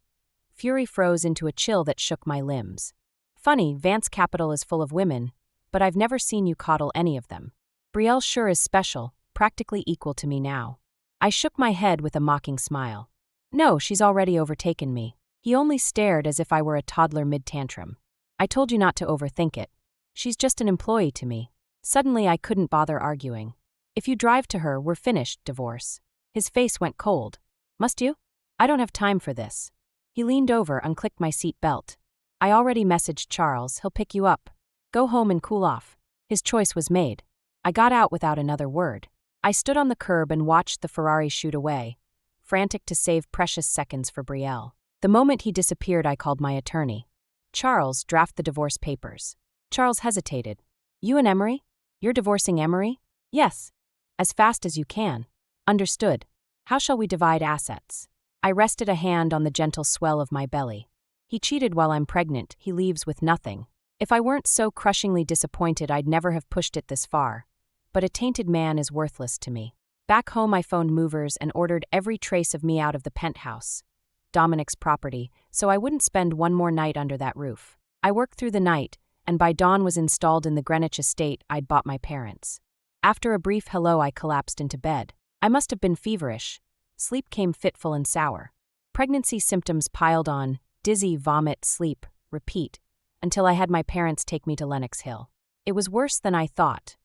Fury froze into a chill that shook my limbs. Funny, Vance Capital is full of women, but I've never seen you coddle any of them. Brielle sure is special, practically equal to me now. I shook my head with a mocking smile. No, she's already overtaken me. He only stared as if I were a toddler mid-tantrum. I told you not to overthink it. She's just an employee to me. Suddenly I couldn't bother arguing. If you drive to her, we're finished, divorce. His face went cold. Must you? I don't have time for this. He leaned over, unclicked my seat belt. I already messaged Charles, he'll pick you up. Go home and cool off. His choice was made. I got out without another word. I stood on the curb and watched the Ferrari shoot away, frantic to save precious seconds for Brielle. The moment he disappeared, I called my attorney. Charles, draft the divorce papers. Charles hesitated. You and Emery? You're divorcing Emery? Yes. As fast as you can. Understood. How shall we divide assets? I rested a hand on the gentle swell of my belly. He cheated while I'm pregnant, he leaves with nothing. If I weren't so crushingly disappointed, I'd never have pushed it this far. But a tainted man is worthless to me. Back home, I phoned movers and ordered every trace of me out of the penthouse, Dominic's property, so I wouldn't spend one more night under that roof. I worked through the night, and by dawn was installed in the Greenwich estate I'd bought my parents. After a brief hello, I collapsed into bed. I must have been feverish. Sleep came fitful and sour. Pregnancy symptoms piled on, dizzy, vomit, sleep, repeat, until I had my parents take me to Lenox Hill. It was worse than I thought.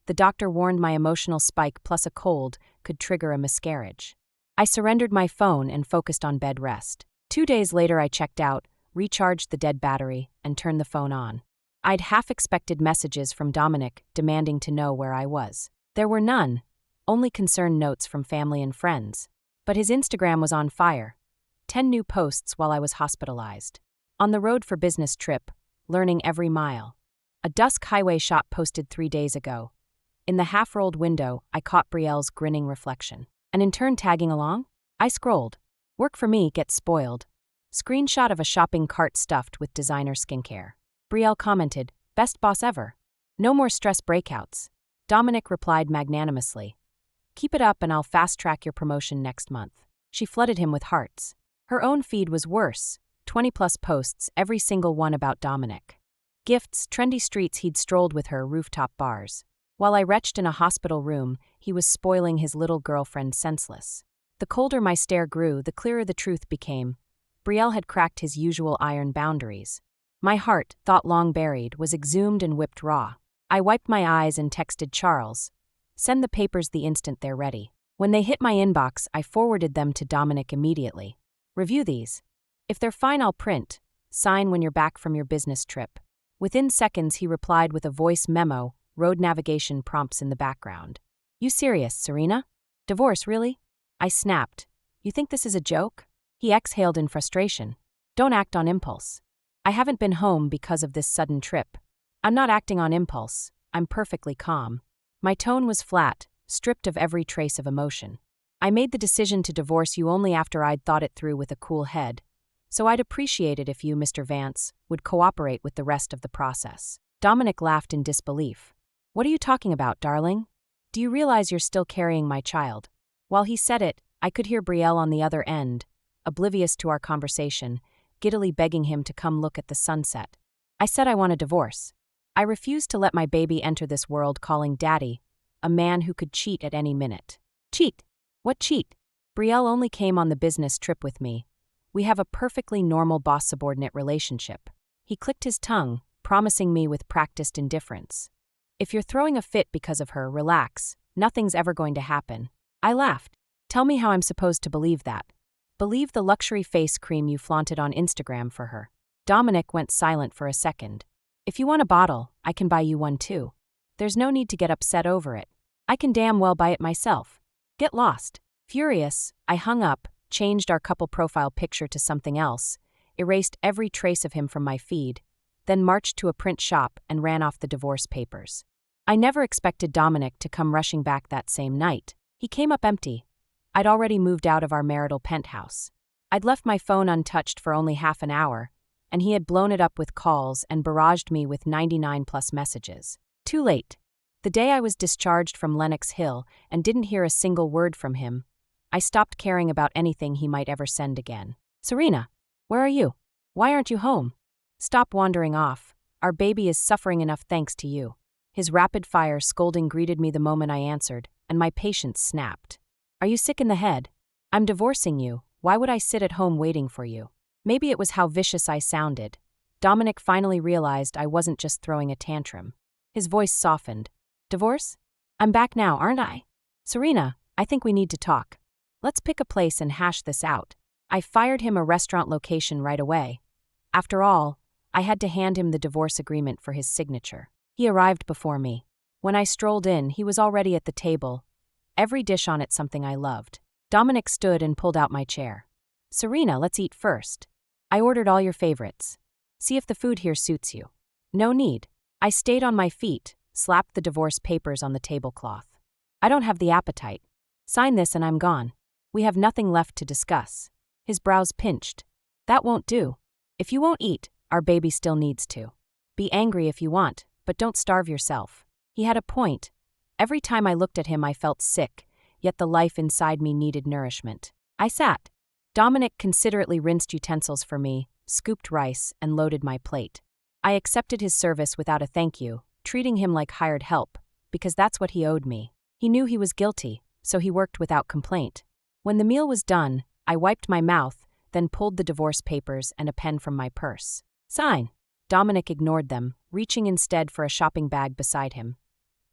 The doctor warned my emotional spike plus a cold could trigger a miscarriage. I surrendered my phone and focused on bed rest. 2 days later, I checked out, recharged the dead battery, and turned the phone on. I'd half-expected messages from Dominic demanding to know where I was. There were none, only concerned notes from family and friends. But his Instagram was on fire. 10 new posts while I was hospitalized. On the road for business trip, learning every mile. A dusk highway shot posted 3 days ago. In the half-rolled window, I caught Brielle's grinning reflection. And in turn tagging along? I scrolled. Work for me gets spoiled. Screenshot of a shopping cart stuffed with designer skincare. Brielle commented, best boss ever. No more stress breakouts. Dominic replied magnanimously. Keep it up and I'll fast-track your promotion next month. She flooded him with hearts. Her own feed was worse. 20-plus posts, every single one about Dominic. Gifts, trendy streets he'd strolled with her, rooftop bars. While I retched in a hospital room, he was spoiling his little girlfriend senseless. The colder my stare grew, the clearer the truth became. Brielle had cracked his usual iron boundaries. My heart, thought long buried, was exhumed and whipped raw. I wiped my eyes and texted Charles. Send the papers the instant they're ready. When they hit my inbox, I forwarded them to Dominic immediately. Review these. If they're fine, I'll print. Sign when you're back from your business trip. Within seconds, he replied with a voice memo, road navigation prompts in the background. You serious, Serena? Divorce, really? I snapped. You think this is a joke? He exhaled in frustration. Don't act on impulse. I haven't been home because of this sudden trip. I'm not acting on impulse. I'm perfectly calm. My tone was flat, stripped of every trace of emotion. I made the decision to divorce you only after I'd thought it through with a cool head, So I'd appreciate it if you, Mr. Vance, would cooperate with the rest of the process. Dominic laughed in disbelief. What are you talking about, darling? Do you realize you're still carrying my child? While he said it, I could hear Brielle on the other end, oblivious to our conversation, giddily begging him to come look at the sunset. I said I want a divorce. I refused to let my baby enter this world calling Daddy a man who could cheat at any minute. Cheat? What cheat? Brielle only came on the business trip with me. We have a perfectly normal boss-subordinate relationship. He clicked his tongue, promising me with practiced indifference. If you're throwing a fit because of her, relax. Nothing's ever going to happen. I laughed. Tell me how I'm supposed to believe that. Believe the luxury face cream you flaunted on Instagram for her. Dominic went silent for a second. If you want a bottle, I can buy you one too. There's no need to get upset over it. I can damn well buy it myself. Get lost. Furious, I hung up, changed our couple profile picture to something else, erased every trace of him from my feed, then marched to a print shop and ran off the divorce papers. I never expected Dominic to come rushing back that same night. He came up empty. I'd already moved out of our marital penthouse. I'd left my phone untouched for only half an hour, and he had blown it up with calls and barraged me with 99+ messages. Too late. The day I was discharged from Lenox Hill and didn't hear a single word from him, I stopped caring about anything he might ever send again. Serena, where are you? Why aren't you home? Stop wandering off. Our baby is suffering enough thanks to you. His rapid-fire scolding greeted me the moment I answered, and my patience snapped. Are you sick in the head? I'm divorcing you. Why would I sit at home waiting for you? Maybe it was how vicious I sounded. Dominic finally realized I wasn't just throwing a tantrum. His voice softened. Divorce? I'm back now, aren't I? Serena, I think we need to talk. Let's pick a place and hash this out. I fired him a restaurant location right away. After all, I had to hand him the divorce agreement for his signature. He arrived before me. When I strolled in, he was already at the table, every dish on it something I loved. Dominic stood and pulled out my chair. Serena, let's eat first. I ordered all your favorites. See if the food here suits you. No need. I stayed on my feet, slapped the divorce papers on the tablecloth. I don't have the appetite. Sign this and I'm gone. We have nothing left to discuss. His brows pinched. That won't do. If you won't eat, our baby still needs to. Be angry if you want, but don't starve yourself. He had a point. Every time I looked at him, I felt sick, yet the life inside me needed nourishment. I sat. Dominic considerately rinsed utensils for me, scooped rice, and loaded my plate. I accepted his service without a thank you, treating him like hired help, because that's what he owed me. He knew he was guilty, so he worked without complaint. When the meal was done, I wiped my mouth, then pulled the divorce papers and a pen from my purse. Sign. Dominic ignored them, reaching instead for a shopping bag beside him.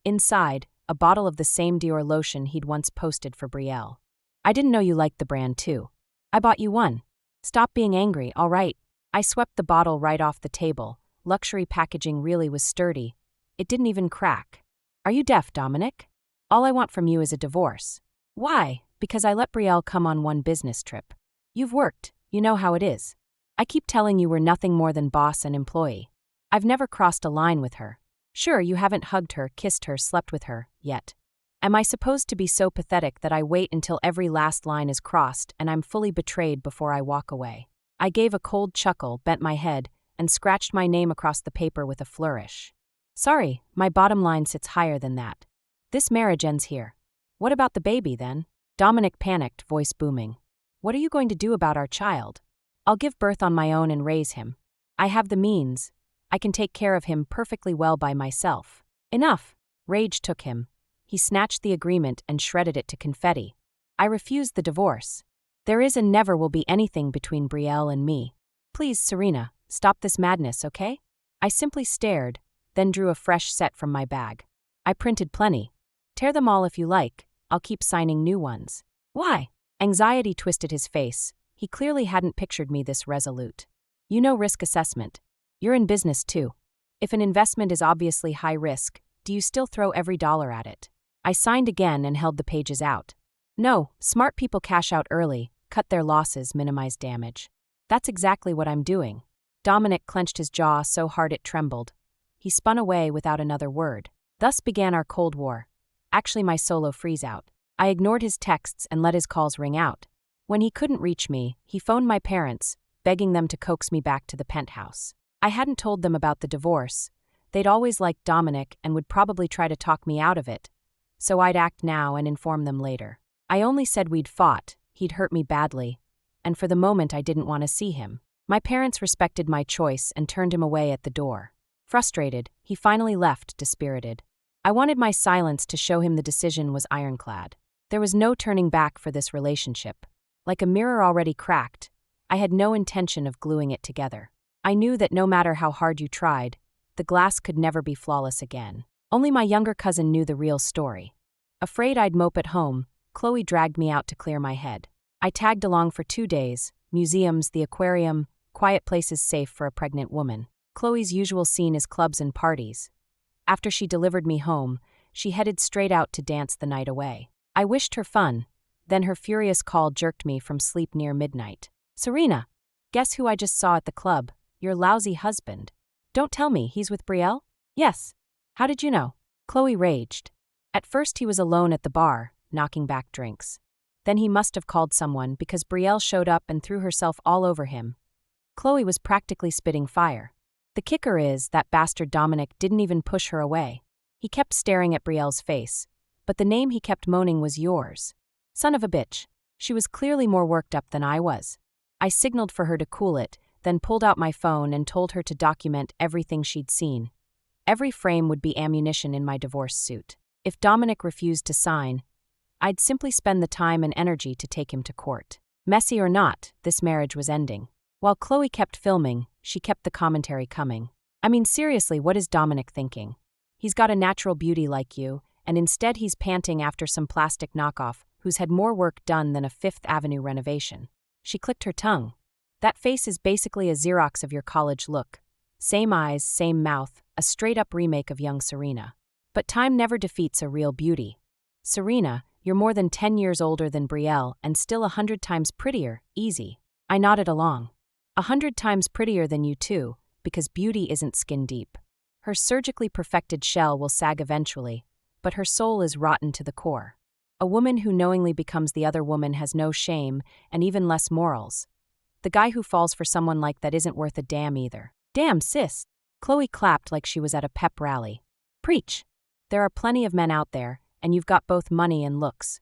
Inside, a bottle of the same Dior lotion he'd once posted for Brielle. I didn't know you liked the brand too. I bought you one. Stop being angry, all right. I swept the bottle right off the table. Luxury packaging really was sturdy. It didn't even crack. Are you deaf, Dominic? All I want from you is a divorce. Why? Because I let Brielle come on one business trip. You've worked. You know how it is. I keep telling you we're nothing more than boss and employee. I've never crossed a line with her. Sure, you haven't hugged her, kissed her, slept with her, yet. Am I supposed to be so pathetic that I wait until every last line is crossed and I'm fully betrayed before I walk away? I gave a cold chuckle, bent my head, and scratched my name across the paper with a flourish. Sorry, my bottom line sits higher than that. This marriage ends here. What about the baby, then? Dominic panicked, voice booming. What are you going to do about our child? I'll give birth on my own and raise him. I have the means. I can take care of him perfectly well by myself. Enough. Rage took him. He snatched the agreement and shredded it to confetti. I refused the divorce. There is and never will be anything between Brielle and me. Please, Serena, stop this madness, okay? I simply stared, then drew a fresh set from my bag. I printed plenty. Tear them all if you like. I'll keep signing new ones. Why? Anxiety twisted his face. He clearly hadn't pictured me this resolute. You know risk assessment. You're in business too. If an investment is obviously high risk, do you still throw every dollar at it? I signed again and held the pages out. No, smart people cash out early, cut their losses, minimize damage. That's exactly what I'm doing. Dominic clenched his jaw so hard it trembled. He spun away without another word. Thus began our Cold War. Actually, my solo freeze-out. I ignored his texts and let his calls ring out. When he couldn't reach me, he phoned my parents, begging them to coax me back to the penthouse. I hadn't told them about the divorce. They'd always liked Dominic and would probably try to talk me out of it, so I'd act now and inform them later. I only said we'd fought, he'd hurt me badly, and for the moment I didn't want to see him. My parents respected my choice and turned him away at the door. Frustrated, he finally left, dispirited. I wanted my silence to show him the decision was ironclad. There was no turning back for this relationship. Like a mirror already cracked, I had no intention of gluing it together. I knew that no matter how hard you tried, the glass could never be flawless again. Only my younger cousin knew the real story. Afraid I'd mope at home, Chloe dragged me out to clear my head. I tagged along for 2 days, museums, the aquarium, quiet places safe for a pregnant woman. Chloe's usual scene is clubs and parties. After she delivered me home, she headed straight out to dance the night away. I wished her fun, then her furious call jerked me from sleep near midnight. "Serena, guess who I just saw at the club? Your lousy husband." "Don't tell me, he's with Brielle?" "Yes. How did you know?" Chloe raged. At first he was alone at the bar, knocking back drinks. Then he must have called someone because Brielle showed up and threw herself all over him. Chloe was practically spitting fire. The kicker is that bastard Dominic didn't even push her away. He kept staring at Brielle's face, but the name he kept moaning was yours. Son of a bitch. She was clearly more worked up than I was. I signaled for her to cool it, then pulled out my phone and told her to document everything she'd seen. Every frame would be ammunition in my divorce suit. If Dominic refused to sign, I'd simply spend the time and energy to take him to court. Messy or not, this marriage was ending. While Chloe kept filming, she kept the commentary coming. I mean, seriously, what is Dominic thinking? He's got a natural beauty like you, and instead he's panting after some plastic knockoff who's had more work done than a Fifth Avenue renovation. She clicked her tongue. That face is basically a Xerox of your college look. Same eyes, same mouth, a straight-up remake of young Serena. But time never defeats a real beauty. Serena, you're more than 10 years older than Brielle and still 100 times prettier, easy. I nodded along. 100 times prettier than you too, because beauty isn't skin deep. Her surgically perfected shell will sag eventually, but her soul is rotten to the core. A woman who knowingly becomes the other woman has no shame and even less morals. The guy who falls for someone like that isn't worth a damn either. Damn, sis. Chloe clapped like she was at a pep rally. Preach. There are plenty of men out there, and you've got both money and looks.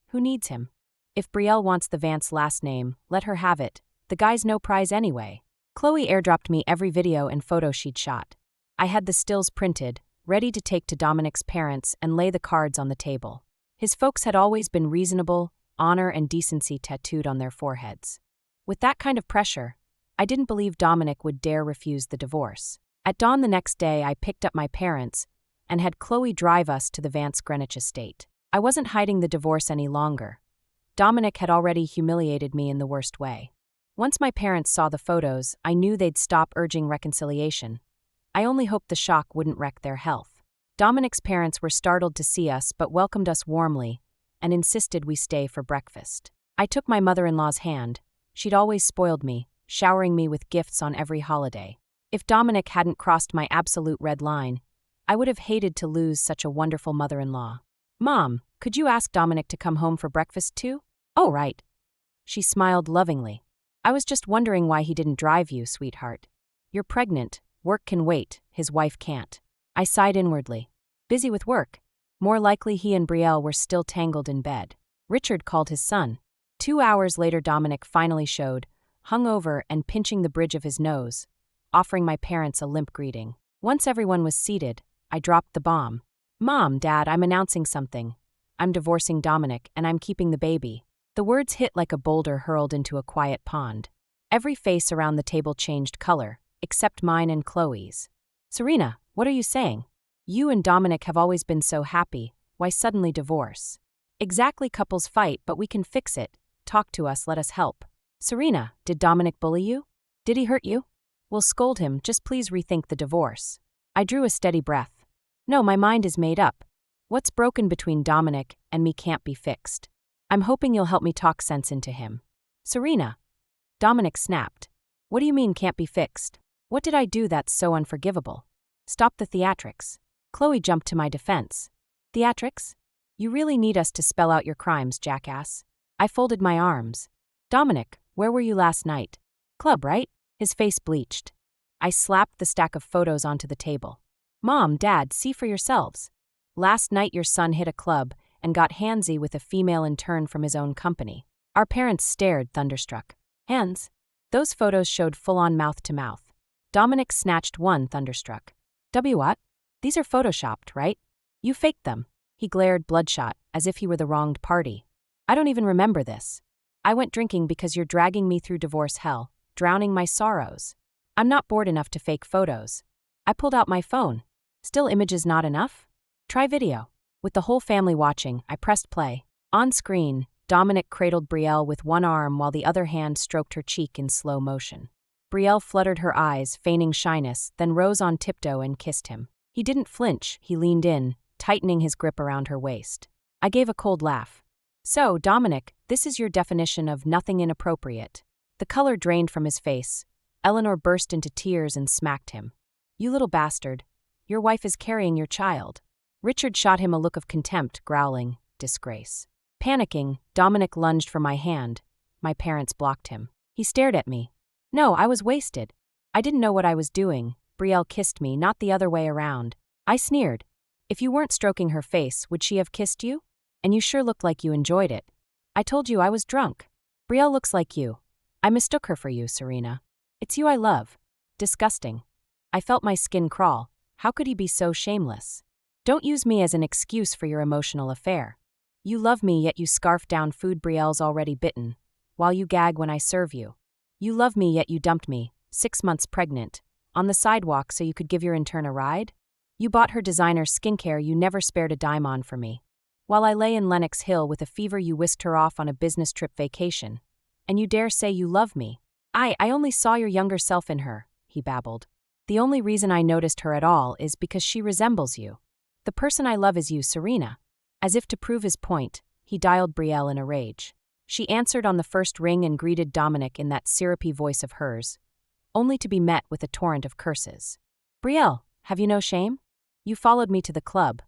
Who needs him? If Brielle wants the Vance last name, let her have it. The guy's no prize anyway. Chloe airdropped me every video and photo she'd shot. I had the stills printed, ready to take to Dominic's parents and lay the cards on the table. His folks had always been reasonable, honor and decency tattooed on their foreheads. With that kind of pressure, I didn't believe Dominic would dare refuse the divorce. At dawn the next day, I picked up my parents and had Chloe drive us to the Vance Greenwich estate. I wasn't hiding the divorce any longer. Dominic had already humiliated me in the worst way. Once my parents saw the photos, I knew they'd stop urging reconciliation. I only hoped the shock wouldn't wreck their health. Dominic's parents were startled to see us but welcomed us warmly and insisted we stay for breakfast. I took my mother-in-law's hand. She'd always spoiled me, showering me with gifts on every holiday. If Dominic hadn't crossed my absolute red line, I would have hated to lose such a wonderful mother-in-law. "Mom, could you ask Dominic to come home for breakfast too?" "Oh, right." She smiled lovingly. "I was just wondering why he didn't drive you, sweetheart. You're pregnant, work can wait, his wife can't." I sighed inwardly. Busy with work. More likely he and Brielle were still tangled in bed. Richard called his son. 2 hours later Dominic finally showed, hungover and pinching the bridge of his nose, offering my parents a limp greeting. Once everyone was seated, I dropped the bomb. "Mom, Dad, I'm announcing something. I'm divorcing Dominic and I'm keeping the baby." The words hit like a boulder hurled into a quiet pond. Every face around the table changed color, except mine and Chloe's. "Serena, what are you saying? You and Dominic have always been so happy, why suddenly divorce?" "Exactly, couples fight, but we can fix it. Talk to us, let us help." "Serena, did Dominic bully you? Did he hurt you?" "We'll scold him, just please rethink the divorce." I drew a steady breath. "No, my mind is made up. What's broken between Dominic and me can't be fixed. I'm hoping you'll help me talk sense into him." "Serena." Dominic snapped. "What do you mean can't be fixed? What did I do that's so unforgivable? Stop the theatrics." Chloe jumped to my defense. "Theatrics? You really need us to spell out your crimes, jackass." I folded my arms. "Dominic, where were you last night? Club, right? His face bleached. I slapped the stack of photos onto the table. Mom, Dad, see for yourselves. Last night your son hit a club and got handsy with a female intern from his own company. Our parents stared, thunderstruck. Hands? Those photos showed full-on mouth-to-mouth. Dominic snatched one, thunderstruck. What? These are photoshopped, right? You faked them. He glared bloodshot, as if he were the wronged party. I don't even remember this. I went drinking because you're dragging me through divorce hell, drowning my sorrows. I'm not bored enough to fake photos. I pulled out my phone. Still images not enough? Try video. With the whole family watching, I pressed play. On screen, Dominic cradled Brielle with one arm while the other hand stroked her cheek in slow motion. Brielle fluttered her eyes, feigning shyness, then rose on tiptoe and kissed him. He didn't flinch, he leaned in, tightening his grip around her waist. I gave a cold laugh. So, Dominic, this is your definition of nothing inappropriate. The color drained from his face. Eleanor burst into tears and smacked him. You little bastard. Your wife is carrying your child. Richard shot him a look of contempt, growling, disgrace. Panicking, Dominic lunged for my hand. My parents blocked him. He stared at me. No, I was wasted. I didn't know what I was doing. Brielle kissed me, not the other way around. I sneered. If you weren't stroking her face, would she have kissed you? And you sure looked like you enjoyed it. I told you I was drunk. Brielle looks like you. I mistook her for you, Serena. It's you I love. Disgusting. I felt my skin crawl. How could he be so shameless? Don't use me as an excuse for your emotional affair. You love me, yet you scarf down food Brielle's already bitten, while you gag when I serve you. You love me, yet you dumped me, 6 months pregnant, on the sidewalk so you could give your intern a ride? You bought her designer skincare you never spared a dime on for me. While I lay in Lenox Hill with a fever you whisked her off on a business trip vacation. And you dare say you love me? I only saw your younger self in her, he babbled. The only reason I noticed her at all is because she resembles you. The person I love is you, Serena. As if to prove his point, he dialed Brielle in a rage. She answered on the first ring and greeted Dominic in that syrupy voice of hers, only to be met with a torrent of curses. Brielle, have you no shame? You followed me to the club.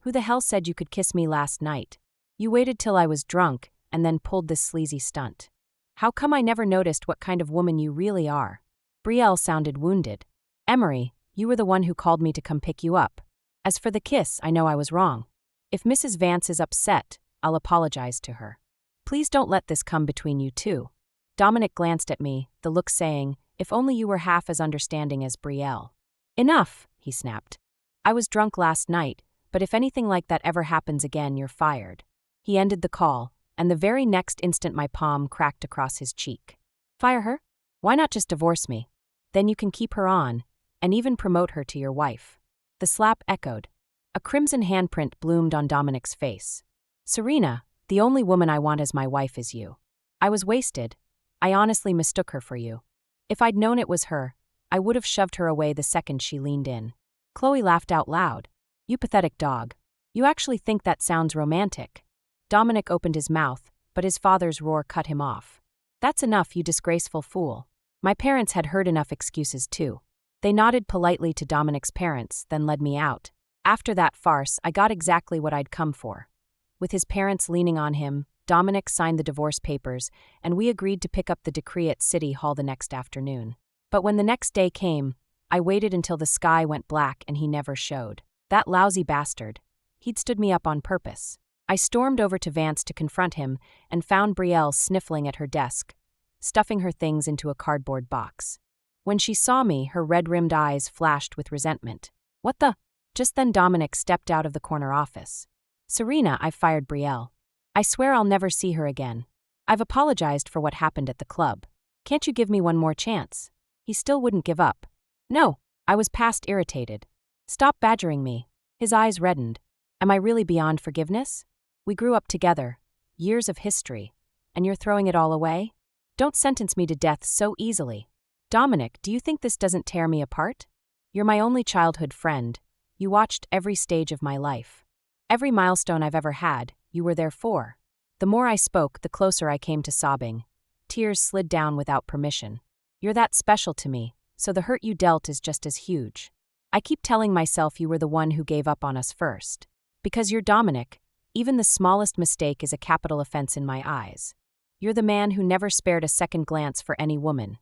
Who the hell said you could kiss me last night? You waited till I was drunk and then pulled this sleazy stunt. How come I never noticed what kind of woman you really are? Brielle sounded wounded. Emery, you were the one who called me to come pick you up. As for the kiss, I know I was wrong. If Mrs. Vance is upset, I'll apologize to her. Please don't let this come between you two. Dominic glanced at me, the look saying, if only you were half as understanding as Brielle. Enough, he snapped. I was drunk last night, but if anything like that ever happens again, you're fired. He ended the call, and the very next instant my palm cracked across his cheek. Fire her? Why not just divorce me? Then you can keep her on, and even promote her to your wife. The slap echoed. A crimson handprint bloomed on Dominic's face. Serena, the only woman I want as my wife is you. I was wasted. I honestly mistook her for you. If I'd known it was her, I would have shoved her away the second she leaned in. Chloe laughed out loud. You pathetic dog. You actually think that sounds romantic. Dominic opened his mouth, but his father's roar cut him off. That's enough, you disgraceful fool. My parents had heard enough excuses too. They nodded politely to Dominic's parents, then led me out. After that farce, I got exactly what I'd come for. With his parents leaning on him, Dominic signed the divorce papers, and we agreed to pick up the decree at City Hall the next afternoon. But when the next day came, I waited until the sky went black and he never showed. That lousy bastard. He'd stood me up on purpose. I stormed over to Vance to confront him and found Brielle sniffling at her desk, stuffing her things into a cardboard box. When she saw me, her red-rimmed eyes flashed with resentment. What the? Just then Dominic stepped out of the corner office. Serena, I fired Brielle. I swear I'll never see her again. I've apologized for what happened at the club. Can't you give me one more chance? He still wouldn't give up. No, I was past irritated. Stop badgering me. His eyes reddened. Am I really beyond forgiveness? We grew up together. Years of history. And you're throwing it all away? Don't sentence me to death so easily. Dominic, do you think this doesn't tear me apart? You're my only childhood friend. You watched every stage of my life. Every milestone I've ever had, you were there for. The more I spoke, the closer I came to sobbing. Tears slid down without permission. You're that special to me, so the hurt you dealt is just as huge. I keep telling myself you were the one who gave up on us first. Because you're Dominic, even the smallest mistake is a capital offense in my eyes. You're the man who never spared a second glance for any woman.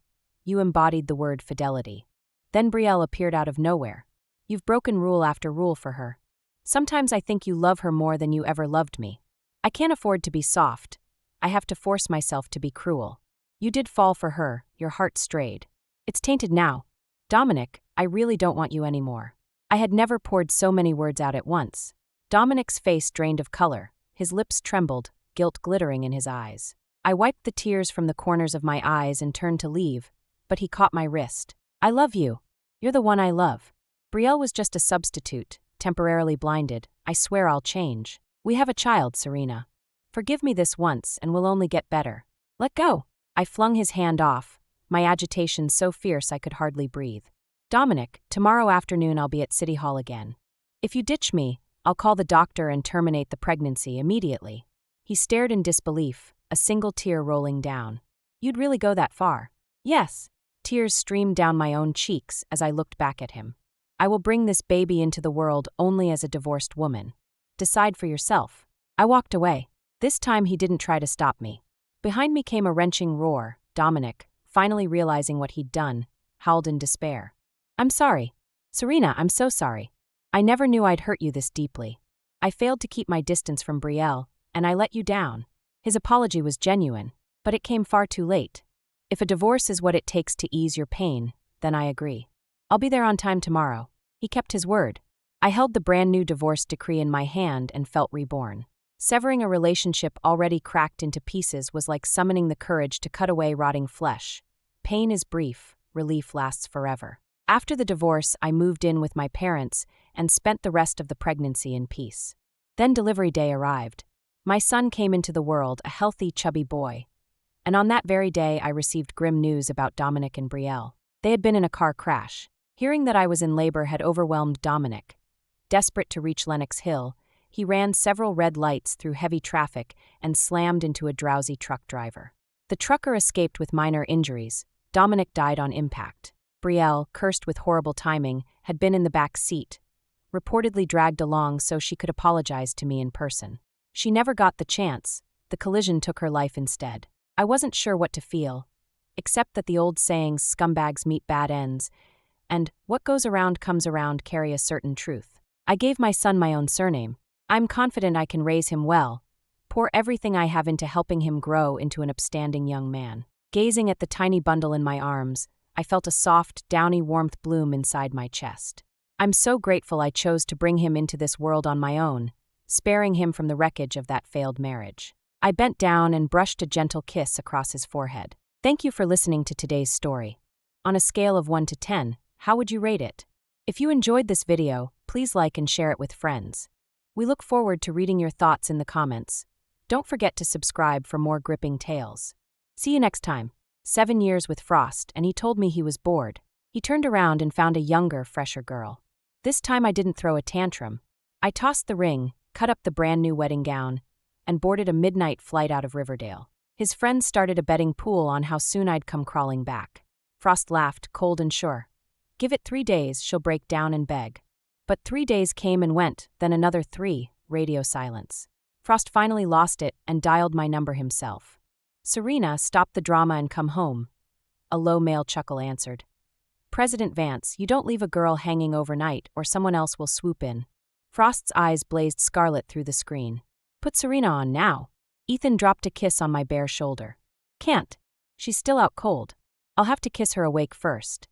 You embodied the word fidelity. Then Brielle appeared out of nowhere. You've broken rule after rule for her. Sometimes I think you love her more than you ever loved me. I can't afford to be soft. I have to force myself to be cruel. You did fall for her, your heart strayed. It's tainted now. Dominic, I really don't want you anymore. I had never poured so many words out at once. Dominic's face drained of color. His lips trembled, guilt glittering in his eyes. I wiped the tears from the corners of my eyes and turned to leave, but he caught my wrist. I love you. You're the one I love. Brielle was just a substitute, temporarily blinded. I swear I'll change. We have a child, Serena. Forgive me this once and we'll only get better. Let go. I flung his hand off, my agitation so fierce I could hardly breathe. Dominic, tomorrow afternoon I'll be at City Hall again. If you ditch me, I'll call the doctor and terminate the pregnancy immediately. He stared in disbelief, a single tear rolling down. You'd really go that far? Yes. Tears streamed down my own cheeks as I looked back at him. I will bring this baby into the world only as a divorced woman. Decide for yourself. I walked away. This time he didn't try to stop me. Behind me came a wrenching roar. Dominic, finally realizing what he'd done, howled in despair. I'm sorry. Serena, I'm so sorry. I never knew I'd hurt you this deeply. I failed to keep my distance from Brielle, and I let you down. His apology was genuine, but it came far too late. If a divorce is what it takes to ease your pain, then I agree. I'll be there on time tomorrow. He kept his word. I held the brand new divorce decree in my hand and felt reborn. Severing a relationship already cracked into pieces was like summoning the courage to cut away rotting flesh. Pain is brief, relief lasts forever. After the divorce, I moved in with my parents and spent the rest of the pregnancy in peace. Then delivery day arrived. My son came into the world, a healthy, chubby boy. And on that very day, I received grim news about Dominic and Brielle. They had been in a car crash. Hearing that I was in labor had overwhelmed Dominic. Desperate to reach Lenox Hill, he ran several red lights through heavy traffic and slammed into a drowsy truck driver. The trucker escaped with minor injuries. Dominic died on impact. Brielle, cursed with horrible timing, had been in the back seat, reportedly dragged along so she could apologize to me in person. She never got the chance. The collision took her life instead. I wasn't sure what to feel, except that the old sayings, scumbags meet bad ends, and what goes around comes around carry a certain truth. I gave my son my own surname. I'm confident I can raise him well, pour everything I have into helping him grow into an upstanding young man. Gazing at the tiny bundle in my arms, I felt a soft, downy warmth bloom inside my chest. I'm so grateful I chose to bring him into this world on my own, sparing him from the wreckage of that failed marriage. I bent down and brushed a gentle kiss across his forehead. Thank you for listening to today's story. On a scale of 1 to 10, how would you rate it? If you enjoyed this video, please like and share it with friends. We look forward to reading your thoughts in the comments. Don't forget to subscribe for more gripping tales. See you next time. 7 years with Frost, and he told me he was bored. He turned around and found a younger, fresher girl. This time I didn't throw a tantrum. I tossed the ring, cut up the brand new wedding gown, and boarded a midnight flight out of Riverdale. His friends started a betting pool on how soon I'd come crawling back. Frost laughed, cold and sure. Give it 3 days, she'll break down and beg. But 3 days came and went, then another 3, radio silence. Frost finally lost it and dialed my number himself. Serena, stop the drama and come home. A low male chuckle answered. President Vance, you don't leave a girl hanging overnight or someone else will swoop in. Frost's eyes blazed scarlet through the screen. Put Serena on now. Ethan dropped a kiss on my bare shoulder. Can't. She's still out cold. I'll have to kiss her awake first.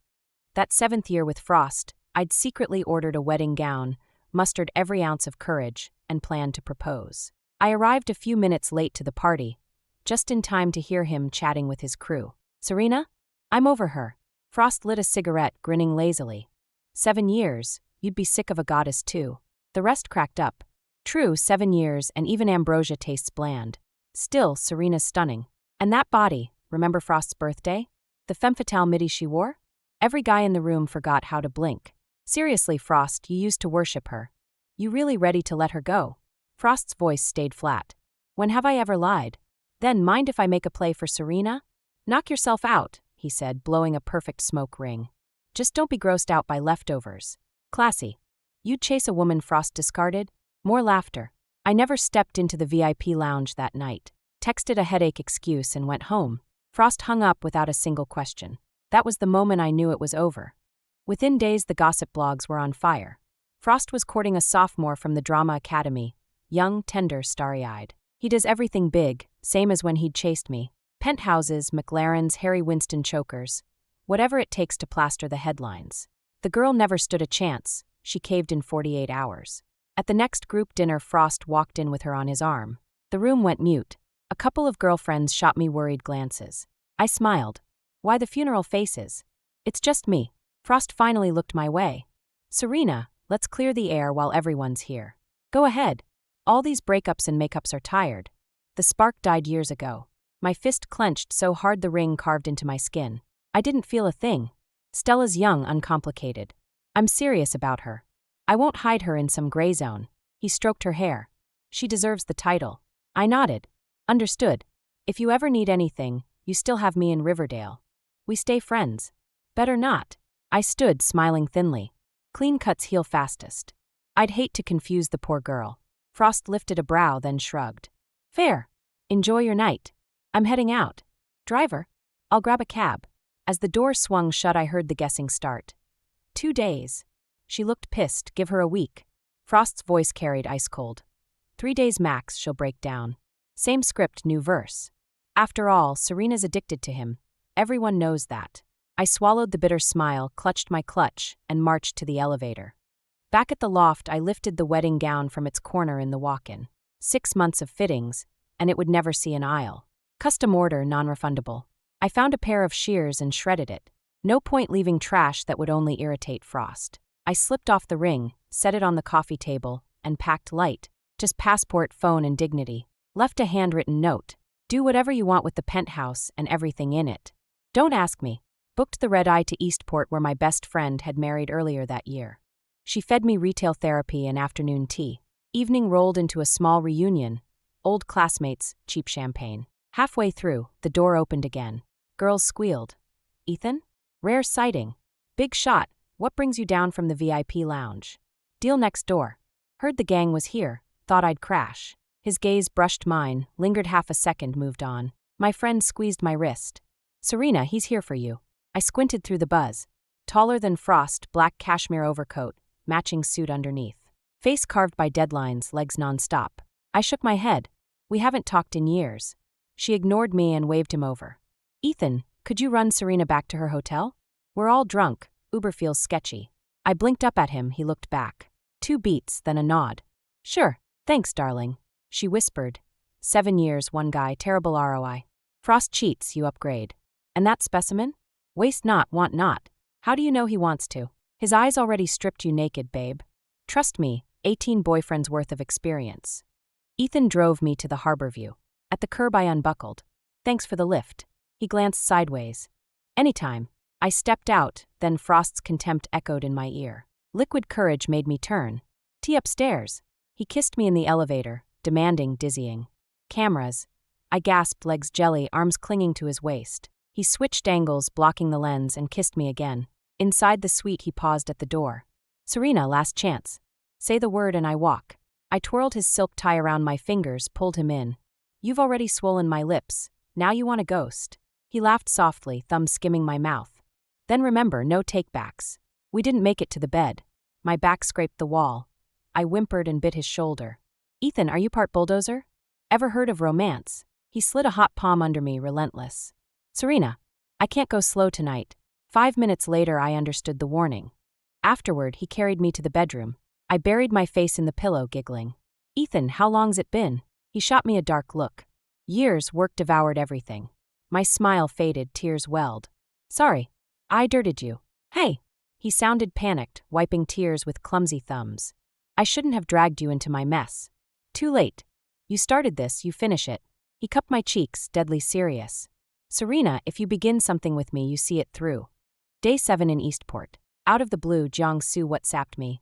That 7th year with Frost, I'd secretly ordered a wedding gown, mustered every ounce of courage, and planned to propose. I arrived a few minutes late to the party, just in time to hear him chatting with his crew. Serena? I'm over her. Frost lit a cigarette, grinning lazily. 7 years, you'd be sick of a goddess too. The rest cracked up. True, 7 years, and even ambrosia tastes bland. Still, Serena's stunning. And that body, remember Frost's birthday? The femme fatale midi she wore? Every guy in the room forgot how to blink. Seriously, Frost, you used to worship her. You really ready to let her go? Frost's voice stayed flat. When have I ever lied? Then mind if I make a play for Serena? Knock yourself out, he said, blowing a perfect smoke ring. Just don't be grossed out by leftovers. Classy. You'd chase a woman Frost discarded? More laughter. I never stepped into the VIP lounge that night. Texted a headache excuse and went home. Frost hung up without a single question. That was the moment I knew it was over. Within days, the gossip blogs were on fire. Frost was courting a sophomore from the drama academy, young, tender, starry-eyed. He does everything big, same as when he'd chased me. Penthouses, McLarens, Harry Winston chokers. Whatever it takes to plaster the headlines. The girl never stood a chance. She caved in 48 hours. At the next group dinner, Frost walked in with her on his arm. The room went mute. A couple of girlfriends shot me worried glances. I smiled. Why the funeral faces? It's just me. Frost finally looked my way. Serena, let's clear the air while everyone's here. Go ahead. All these breakups and makeups are tired. The spark died years ago. My fist clenched so hard the ring carved into my skin. I didn't feel a thing. Stella's young, uncomplicated. I'm serious about her. I won't hide her in some gray zone. He stroked her hair. She deserves the title. I nodded. Understood. If you ever need anything, you still have me in Riverdale. We stay friends. Better not. I stood, smiling thinly. Clean cuts heal fastest. I'd hate to confuse the poor girl. Frost lifted a brow, then shrugged. Fair. Enjoy your night. I'm heading out. Driver? I'll grab a cab. As the door swung shut, I heard the guessing start. 2 days. She looked pissed. Give her a week. Frost's voice carried ice cold. 3 days max, she'll break down. Same script, new verse. After all, Serena's addicted to him. Everyone knows that. I swallowed the bitter smile, clutched my clutch, and marched to the elevator. Back at the loft, I lifted the wedding gown from its corner in the walk-in. 6 months of fittings, and it would never see an aisle. Custom order, non-refundable. I found a pair of shears and shredded it. No point leaving trash that would only irritate Frost. I slipped off the ring, set it on the coffee table, and packed light. Just passport, phone, and dignity. Left a handwritten note. Do whatever you want with the penthouse and everything in it. Don't ask me. Booked the red-eye to Eastport where my best friend had married earlier that year. She fed me retail therapy and afternoon tea. Evening rolled into a small reunion. Old classmates, cheap champagne. Halfway through, the door opened again. Girls squealed. Ethan? Rare sighting. Big shot. What brings you down from the VIP lounge? Deal next door. Heard the gang was here. Thought I'd crash. His gaze brushed mine, lingered half a second, moved on. My friend squeezed my wrist. Serena, he's here for you. I squinted through the buzz. Taller than Frost, black cashmere overcoat, matching suit underneath. Face carved by deadlines, legs non-stop. I shook my head. We haven't talked in years. She ignored me and waved him over. Ethan, could you run Serena back to her hotel? We're all drunk. Uber feels sketchy. I blinked up at him, he looked back. 2 beats, then a nod. Sure, thanks, darling. She whispered. 7 years, 1 guy, terrible ROI. Frost cheats, you upgrade. And that specimen? Waste not, want not. How do you know he wants to? His eyes already stripped you naked, babe. Trust me, 18 boyfriends worth of experience. Ethan drove me to the harbor view. At the curb I unbuckled. Thanks for the lift. He glanced sideways. Anytime. I stepped out, then Frost's contempt echoed in my ear. Liquid courage made me turn. Tea upstairs. He kissed me in the elevator, demanding, dizzying. Cameras. I gasped, legs jelly, arms clinging to his waist. He switched angles, blocking the lens, and kissed me again. Inside the suite, he paused at the door. Serena, last chance. Say the word and I walk. I twirled his silk tie around my fingers, pulled him in. You've already swollen my lips. Now you want a ghost. He laughed softly, thumb skimming my mouth. Then remember, no takebacks. We didn't make it to the bed. My back scraped the wall. I whimpered and bit his shoulder. Ethan, are you part bulldozer? Ever heard of romance? He slid a hot palm under me, relentless. Serena, I can't go slow tonight. 5 minutes later, I understood the warning. Afterward, he carried me to the bedroom. I buried my face in the pillow, giggling. Ethan, how long's it been? He shot me a dark look. Years, work devoured everything. My smile faded, tears welled. Sorry, I dirted you. Hey! He sounded panicked, wiping tears with clumsy thumbs. I shouldn't have dragged you into my mess. Too late. You started this, you finish it. He cupped my cheeks, deadly serious. Serena, if you begin something with me, you see it through. Day 7 in Eastport. Out of the blue, Jiangsu WhatsApped me.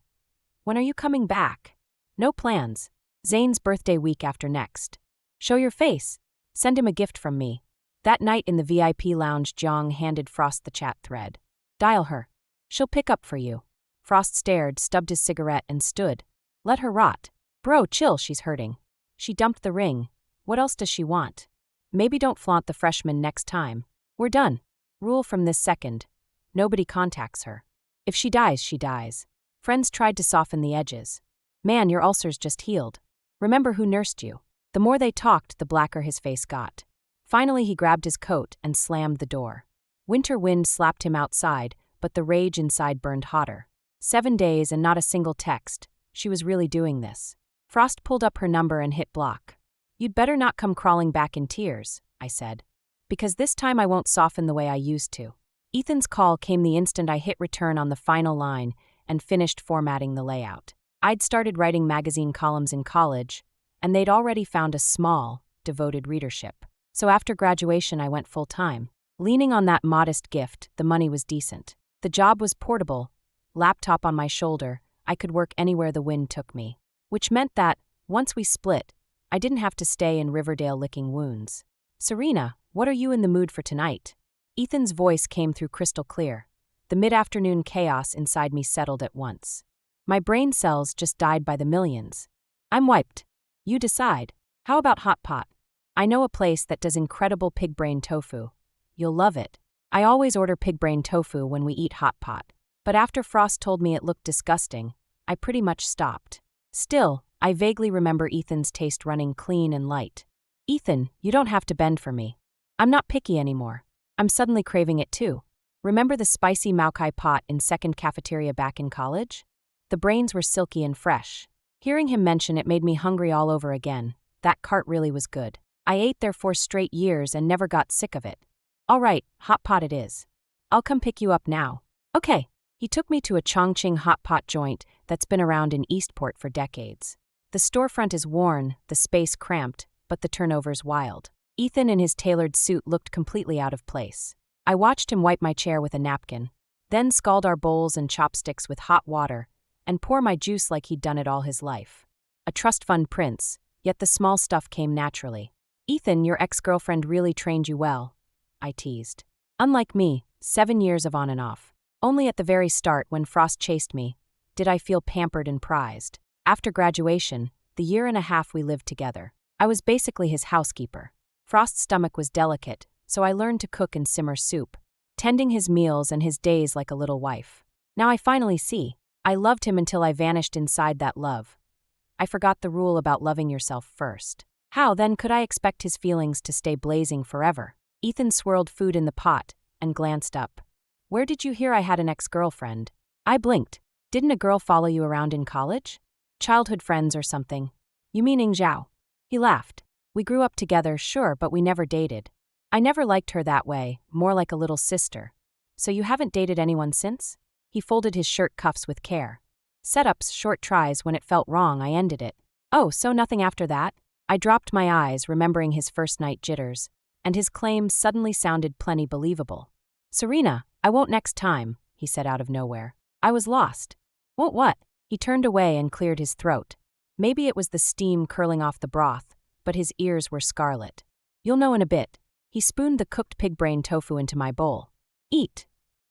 When are you coming back? No plans. Zane's birthday week after next. Show your face. Send him a gift from me. That night in the VIP lounge, Jiang handed Frost the chat thread. Dial her. She'll pick up for you. Frost stared, stubbed his cigarette, and stood. Let her rot. Bro, chill, she's hurting. She dumped the ring. What else does she want? Maybe don't flaunt the freshman next time. We're done. Rule from this second. Nobody contacts her. If she dies, she dies. Friends tried to soften the edges. Man, your ulcer's just healed. Remember who nursed you. The more they talked, the blacker his face got. Finally, he grabbed his coat and slammed the door. Winter wind slapped him outside, but the rage inside burned hotter. 7 days and not a single text. She was really doing this. Frost pulled up her number and hit block. You'd better not come crawling back in tears, I said. Because this time I won't soften the way I used to. Ethan's call came the instant I hit return on the final line and finished formatting the layout. I'd started writing magazine columns in college, and they'd already found a small, devoted readership. So after graduation I went full-time. Leaning on that modest gift, the money was decent. The job was portable, laptop on my shoulder, I could work anywhere the wind took me. Which meant that, once we split, I didn't have to stay in Riverdale licking wounds. Serena, what are you in the mood for tonight? Ethan's voice came through crystal clear. The mid-afternoon chaos inside me settled at once. My brain cells just died by the millions. I'm wiped. You decide. How about hot pot? I know a place that does incredible pig brain tofu. You'll love it. I always order pig brain tofu when we eat hot pot. But after Frost told me it looked disgusting, I pretty much stopped. Still, I vaguely remember Ethan's taste running clean and light. Ethan, you don't have to bend for me. I'm not picky anymore. I'm suddenly craving it too. Remember the spicy Maokai pot in second cafeteria back in college? The brains were silky and fresh. Hearing him mention it made me hungry all over again. That cart really was good. I ate there 4 straight years and never got sick of it. All right, hot pot it is. I'll come pick you up now. Okay. He took me to a Chongqing hot pot joint that's been around in Eastport for decades. The storefront is worn, the space cramped, but the turnover's wild. Ethan in his tailored suit looked completely out of place. I watched him wipe my chair with a napkin, then scald our bowls and chopsticks with hot water, and pour my juice like he'd done it all his life. A trust fund prince, yet the small stuff came naturally. Ethan, your ex-girlfriend really trained you well, I teased. Unlike me, 7 years of on and off. Only at the very start, when Frost chased me, did I feel pampered and prized. After graduation, the 1.5 years we lived together, I was basically his housekeeper. Frost's stomach was delicate, so I learned to cook and simmer soup, tending his meals and his days like a little wife. Now I finally see. I loved him until I vanished inside that love. I forgot the rule about loving yourself first. How, then, could I expect his feelings to stay blazing forever? Ethan swirled food in the pot and glanced up. Where did you hear I had an ex-girlfriend? I blinked. Didn't a girl follow you around in college? Childhood friends or something. You mean Ing Zhao? He laughed. We grew up together, sure, but we never dated. I never liked her that way, more like a little sister. So you haven't dated anyone since? He folded his shirt cuffs with care. Setups, short tries, when it felt wrong, I ended it. Oh, so nothing after that? I dropped my eyes, remembering his first night jitters, and his claims suddenly sounded plenty believable. Serena, I won't next time, he said out of nowhere. I was lost. Won't what? He turned away and cleared his throat. Maybe it was the steam curling off the broth, but his ears were scarlet. You'll know in a bit. He spooned the cooked pig brain tofu into my bowl. Eat.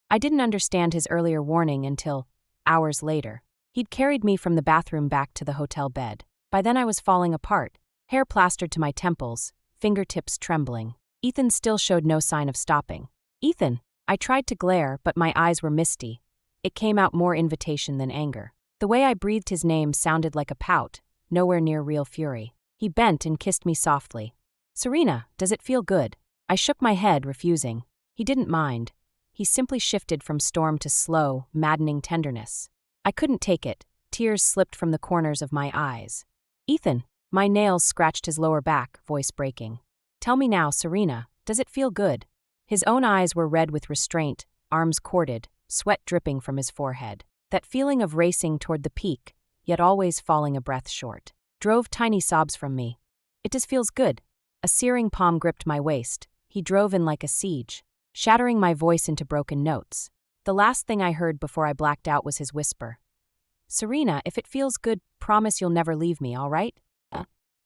I didn't understand his earlier warning until, hours later, he'd carried me from the bathroom back to the hotel bed. By then I was falling apart, hair plastered to my temples, fingertips trembling. Ethan still showed no sign of stopping. Ethan! I tried to glare, but my eyes were misty. It came out more invitation than anger. The way I breathed his name sounded like a pout, nowhere near real fury. He bent and kissed me softly. Serena, does it feel good? I shook my head, refusing. He didn't mind. He simply shifted from storm to slow, maddening tenderness. I couldn't take it. Tears slipped from the corners of my eyes. Ethan, my nails scratched his lower back, voice breaking. Tell me now, Serena, does it feel good? His own eyes were red with restraint, arms corded, sweat dripping from his forehead. That feeling of racing toward the peak, yet always falling a breath short, drove tiny sobs from me. It just feels good. A searing palm gripped my waist. He drove in like a siege, shattering my voice into broken notes. The last thing I heard before I blacked out was his whisper. Serena, if it feels good, promise you'll never leave me, all right?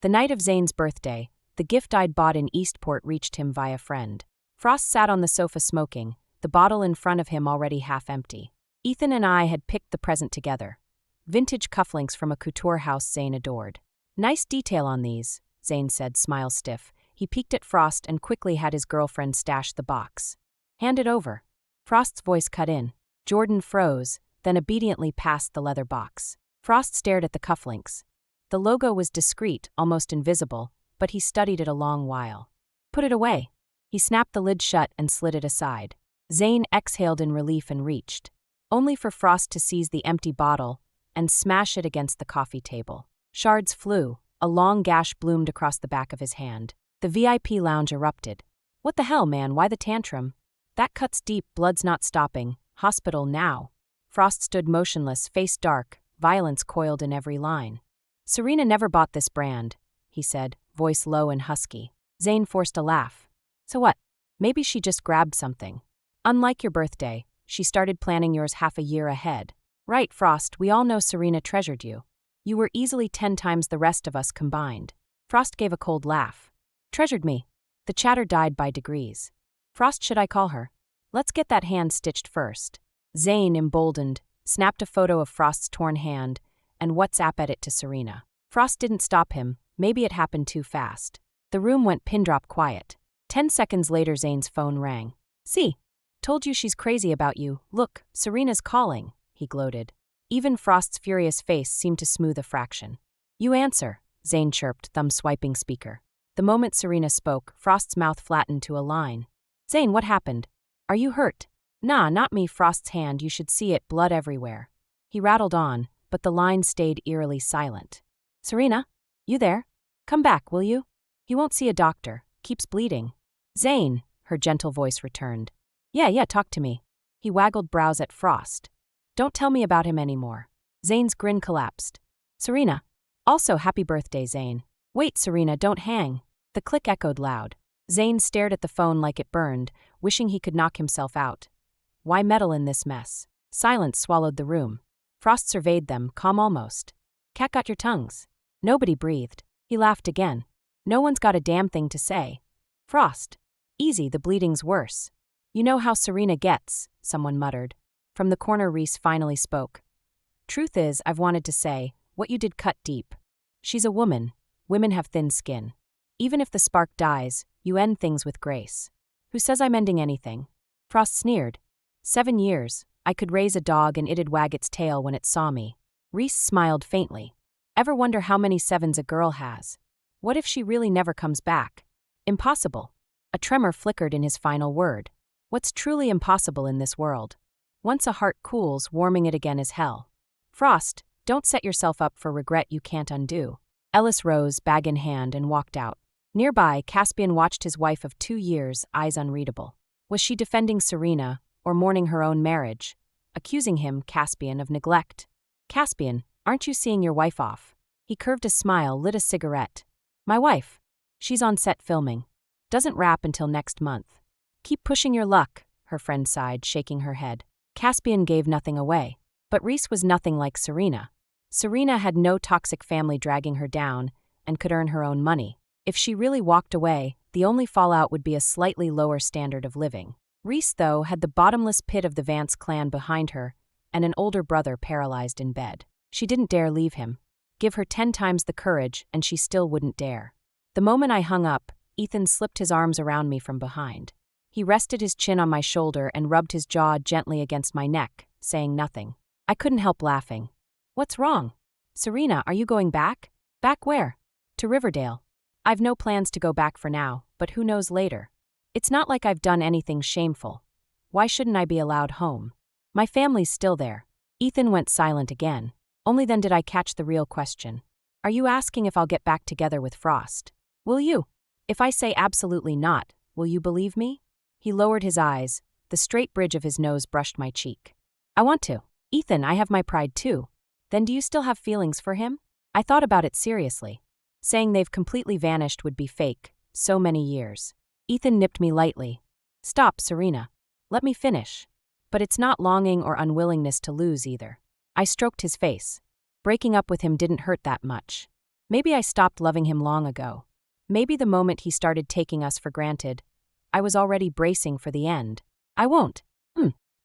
The night of Zane's birthday, the gift I'd bought in Eastport reached him via friend. Frost sat on the sofa smoking, the bottle in front of him already half empty. Ethan and I had picked the present together. Vintage cufflinks from a couture house Zane adored. Nice detail on these, Zane said, smile stiff. He peeked at Frost and quickly had his girlfriend stash the box. Hand it over. Frost's voice cut in. Jordan froze, then obediently passed the leather box. Frost stared at the cufflinks. The logo was discreet, almost invisible, but he studied it a long while. Put it away. He snapped the lid shut and slid it aside. Zane exhaled in relief and reached, only for Frost to seize the empty bottle and smash it against the coffee table. Shards flew. A long gash bloomed across the back of his hand. The VIP lounge erupted. What the hell, man, why the tantrum? That cuts deep, blood's not stopping. Hospital now. Frost stood motionless, face dark, violence coiled in every line. Serena never bought this brand, he said, voice low and husky. Zane forced a laugh. So what? Maybe she just grabbed something. Unlike your birthday, she started planning yours half a year ahead. Right, Frost, we all know Serena treasured you. You were easily 10 times the rest of us combined. Frost gave a cold laugh. Treasured me. The chatter died by degrees. Frost, should I call her? Let's get that hand stitched first. Zane, emboldened, snapped a photo of Frost's torn hand and WhatsApped it to Serena. Frost didn't stop him. Maybe it happened too fast. The room went pin-drop quiet. 10 seconds later, Zane's phone rang. See? Told you she's crazy about you. Look, Serena's calling, he gloated. Even Frost's furious face seemed to smooth a fraction. You answer, Zane chirped, thumb swiping speaker. The moment Serena spoke, Frost's mouth flattened to a line. Zane, what happened? Are you hurt? Nah, not me. Frost's hand, you should see it, blood everywhere. He rattled on, but the line stayed eerily silent. Serena? You there? Come back, will you? He won't see a doctor. Keeps bleeding. Zane, her gentle voice returned. Yeah, talk to me. He waggled brows at Frost. Don't tell me about him anymore. Zane's grin collapsed. Serena. Also, happy birthday, Zane. Wait, Serena, don't hang. The click echoed loud. Zane stared at the phone like it burned, wishing he could knock himself out. Why meddle in this mess? Silence swallowed the room. Frost surveyed them, calm almost. Cat got your tongues. Nobody breathed. He laughed again. No one's got a damn thing to say. Frost. Easy, the bleeding's worse. You know how Serena gets, someone muttered. From the corner, Reese finally spoke. Truth is, I've wanted to say, what you did cut deep. She's a woman. Women have thin skin. Even if the spark dies, you end things with grace. Who says I'm ending anything? Frost sneered. 7 years. I could raise a dog and it'd wag its tail when it saw me. Reese smiled faintly. Ever wonder how many sevens a girl has? What if she really never comes back? Impossible. A tremor flickered in his final word. What's truly impossible in this world? Once a heart cools, warming it again is hell. Frost, don't set yourself up for regret you can't undo. Ellis rose, bag in hand, and walked out. Nearby, Caspian watched his wife of 2 years, eyes unreadable. Was she defending Serena, or mourning her own marriage? Accusing him, Caspian, of neglect. Caspian, aren't you seeing your wife off? He curved a smile, lit a cigarette. My wife. She's on set filming. Doesn't wrap until next month. Keep pushing your luck, her friend sighed, shaking her head. Caspian gave nothing away. But Reese was nothing like Serena. Serena had no toxic family dragging her down and could earn her own money. If she really walked away, the only fallout would be a slightly lower standard of living. Reese, though, had the bottomless pit of the Vance clan behind her and an older brother paralyzed in bed. She didn't dare leave him. Give her 10 times the courage and she still wouldn't dare. The moment I hung up, Ethan slipped his arms around me from behind. He rested his chin on my shoulder and rubbed his jaw gently against my neck, saying nothing. I couldn't help laughing. What's wrong? Serena, are you going back? Back where? To Riverdale. I've no plans to go back for now, but who knows later. It's not like I've done anything shameful. Why shouldn't I be allowed home? My family's still there. Ethan went silent again. Only then did I catch the real question. Are you asking if I'll get back together with Frost? Will you? If I say absolutely not, will you believe me? He lowered his eyes. The straight bridge of his nose brushed my cheek. I want to. Ethan, I have my pride too. Then do you still have feelings for him? I thought about it seriously. Saying they've completely vanished would be fake. So many years. Ethan nipped me lightly. Stop, Serena. Let me finish. But it's not longing or unwillingness to lose either. I stroked his face. Breaking up with him didn't hurt that much. Maybe I stopped loving him long ago. Maybe the moment he started taking us for granted, I was already bracing for the end. I won't.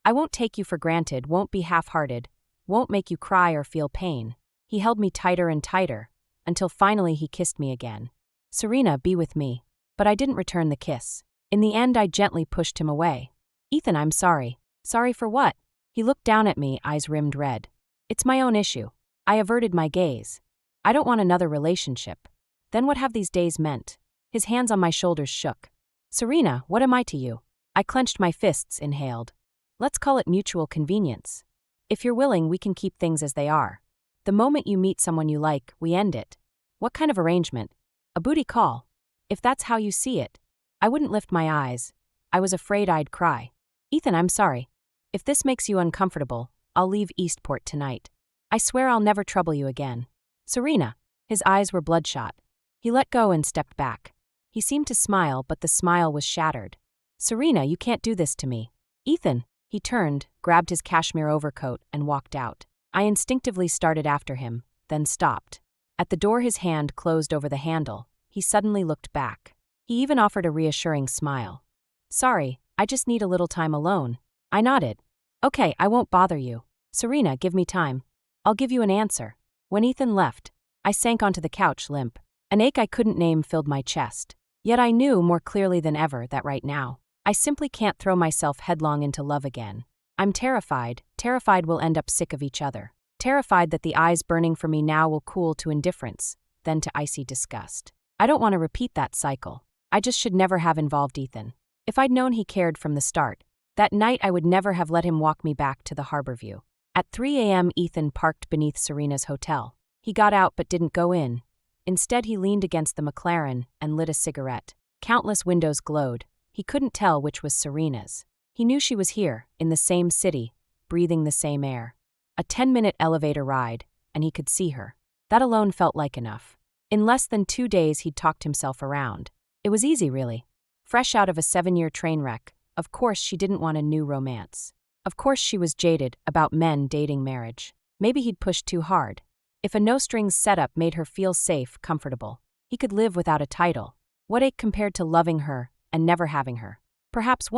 I won't take you for granted, won't be half-hearted, won't make you cry or feel pain. He held me tighter and tighter, until finally he kissed me again. Serena, be with me. But I didn't return the kiss. In the end, I gently pushed him away. Ethan, I'm sorry. Sorry for what? He looked down at me, eyes rimmed red. It's my own issue. I averted my gaze. I don't want another relationship. Then what have these days meant? His hands on my shoulders shook. Serena, what am I to you? I clenched my fists, inhaled. Let's call it mutual convenience. If you're willing, we can keep things as they are. The moment you meet someone you like, we end it. What kind of arrangement? A booty call. If that's how you see it. I wouldn't lift my eyes. I was afraid I'd cry. Ethan, I'm sorry. If this makes you uncomfortable, I'll leave Eastport tonight. I swear I'll never trouble you again. Serena. His eyes were bloodshot. He let go and stepped back. He seemed to smile, but the smile was shattered. Serena, you can't do this to me. Ethan. He turned, grabbed his cashmere overcoat, and walked out. I instinctively started after him, then stopped. At the door, his hand closed over the handle. He suddenly looked back. He even offered a reassuring smile. Sorry, I just need a little time alone. I nodded. Okay, I won't bother you. Serena, give me time. I'll give you an answer. When Ethan left, I sank onto the couch limp. An ache I couldn't name filled my chest. Yet I knew more clearly than ever that right now, I simply can't throw myself headlong into love again. I'm terrified we'll end up sick of each other. Terrified that the eyes burning for me now will cool to indifference, then to icy disgust. I don't want to repeat that cycle. I just should never have involved Ethan. If I'd known he cared from the start, that night I would never have let him walk me back to the Harborview. At 3 a.m. Ethan parked beneath Serena's hotel. He got out but didn't go in. Instead, he leaned against the McLaren and lit a cigarette. Countless windows glowed. He couldn't tell which was Serena's. He knew she was here, in the same city, breathing the same air. A 10-minute elevator ride, and he could see her. That alone felt like enough. In less than 2 days, he'd talked himself around. It was easy, really. Fresh out of a 7-year train wreck, of course she didn't want a new romance. Of course she was jaded about men dating marriage. Maybe he'd pushed too hard. If a no-strings setup made her feel safe, comfortable, he could live without a title. What ache compared to loving her and never having her? Perhaps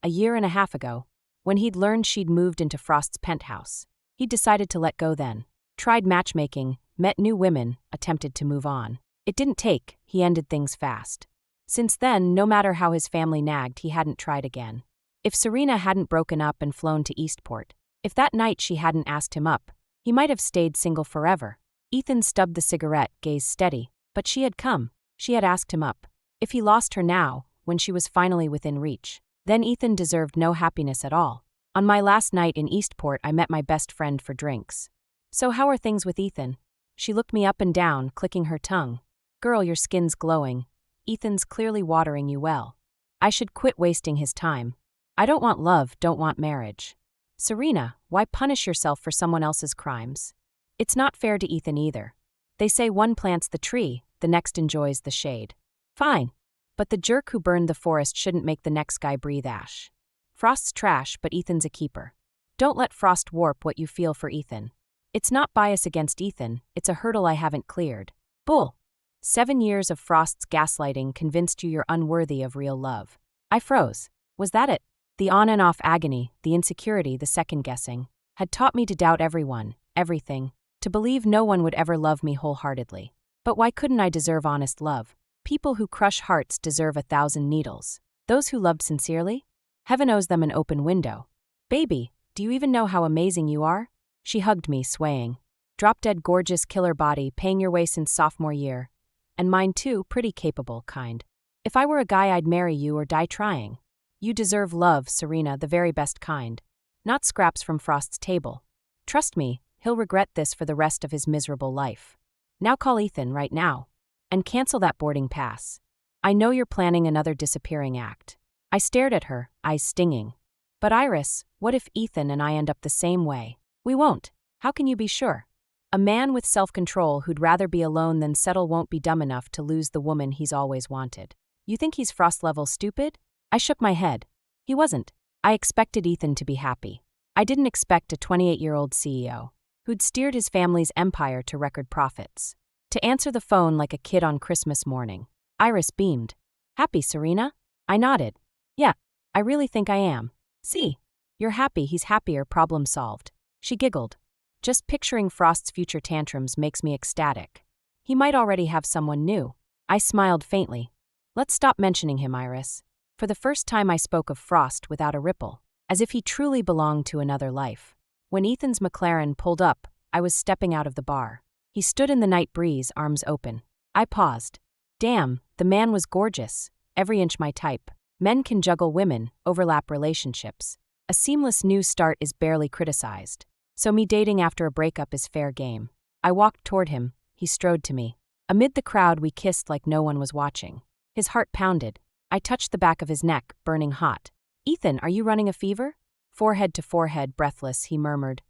a year and a half ago, when he'd learned she'd moved into Frost's penthouse. He decided to let go then. Tried matchmaking, met new women, attempted to move on. It didn't take, he ended things fast. Since then, no matter how his family nagged, he hadn't tried again. If Serena hadn't broken up and flown to Eastport, if that night she hadn't asked him up, he might have stayed single forever. Ethan stubbed the cigarette, gaze steady. But she had come. She had asked him up. If he lost her now, when she was finally within reach, then Ethan deserved no happiness at all. On my last night in Eastport, I met my best friend for drinks. So how are things with Ethan? She looked me up and down, clicking her tongue. Girl, your skin's glowing. Ethan's clearly watering you well. I should quit wasting his time. I don't want love, don't want marriage. Serena, why punish yourself for someone else's crimes? It's not fair to Ethan either. They say one plants the tree, the next enjoys the shade. Fine. But the jerk who burned the forest shouldn't make the next guy breathe ash. Frost's trash, but Ethan's a keeper. Don't let Frost warp what you feel for Ethan. It's not bias against Ethan, it's a hurdle I haven't cleared. Bull. 7 years of Frost's gaslighting convinced you you're unworthy of real love. I froze. Was that it? The on and off agony, the insecurity, the second-guessing, had taught me to doubt everyone, everything, to believe no one would ever love me wholeheartedly. But why couldn't I deserve honest love? People who crush hearts deserve 1,000 needles. Those who loved sincerely? Heaven owes them an open window. Baby, do you even know how amazing you are? She hugged me, swaying. Drop-dead gorgeous killer body, paying your way since sophomore year. And mine too, pretty capable, kind. If I were a guy, I'd marry you or die trying. You deserve love, Serena, the very best kind. Not scraps from Frost's table. Trust me, he'll regret this for the rest of his miserable life. Now call Ethan right now. And cancel that boarding pass. I know you're planning another disappearing act. I stared at her, eyes stinging. But Iris, what if Ethan and I end up the same way? We won't. How can you be sure? A man with self-control who'd rather be alone than settle won't be dumb enough to lose the woman he's always wanted. You think he's Frost-level stupid? I shook my head. He wasn't. I expected Ethan to be happy. I didn't expect a 28-year-old CEO who'd steered his family's empire to record profits to answer the phone like a kid on Christmas morning. Iris beamed. Happy, Serena? I nodded. Yeah, I really think I am. See, you're happy, he's happier, problem solved. She giggled. Just picturing Frost's future tantrums makes me ecstatic. He might already have someone new. I smiled faintly. Let's stop mentioning him, Iris. For the first time I spoke of Frost without a ripple. as if he truly belonged to another life. When Ethan's McLaren pulled up, I was stepping out of the bar. He stood in the night breeze, arms open. I paused. Damn, the man was gorgeous, every inch my type. Men can juggle women, overlap relationships. A seamless new start is barely criticized. So me dating after a breakup is fair game. I walked toward him, he strode to me. Amid the crowd we kissed like no one was watching. His heart pounded. I touched the back of his neck, burning hot. Ethan, are you running a fever? Forehead to forehead, breathless, he murmured.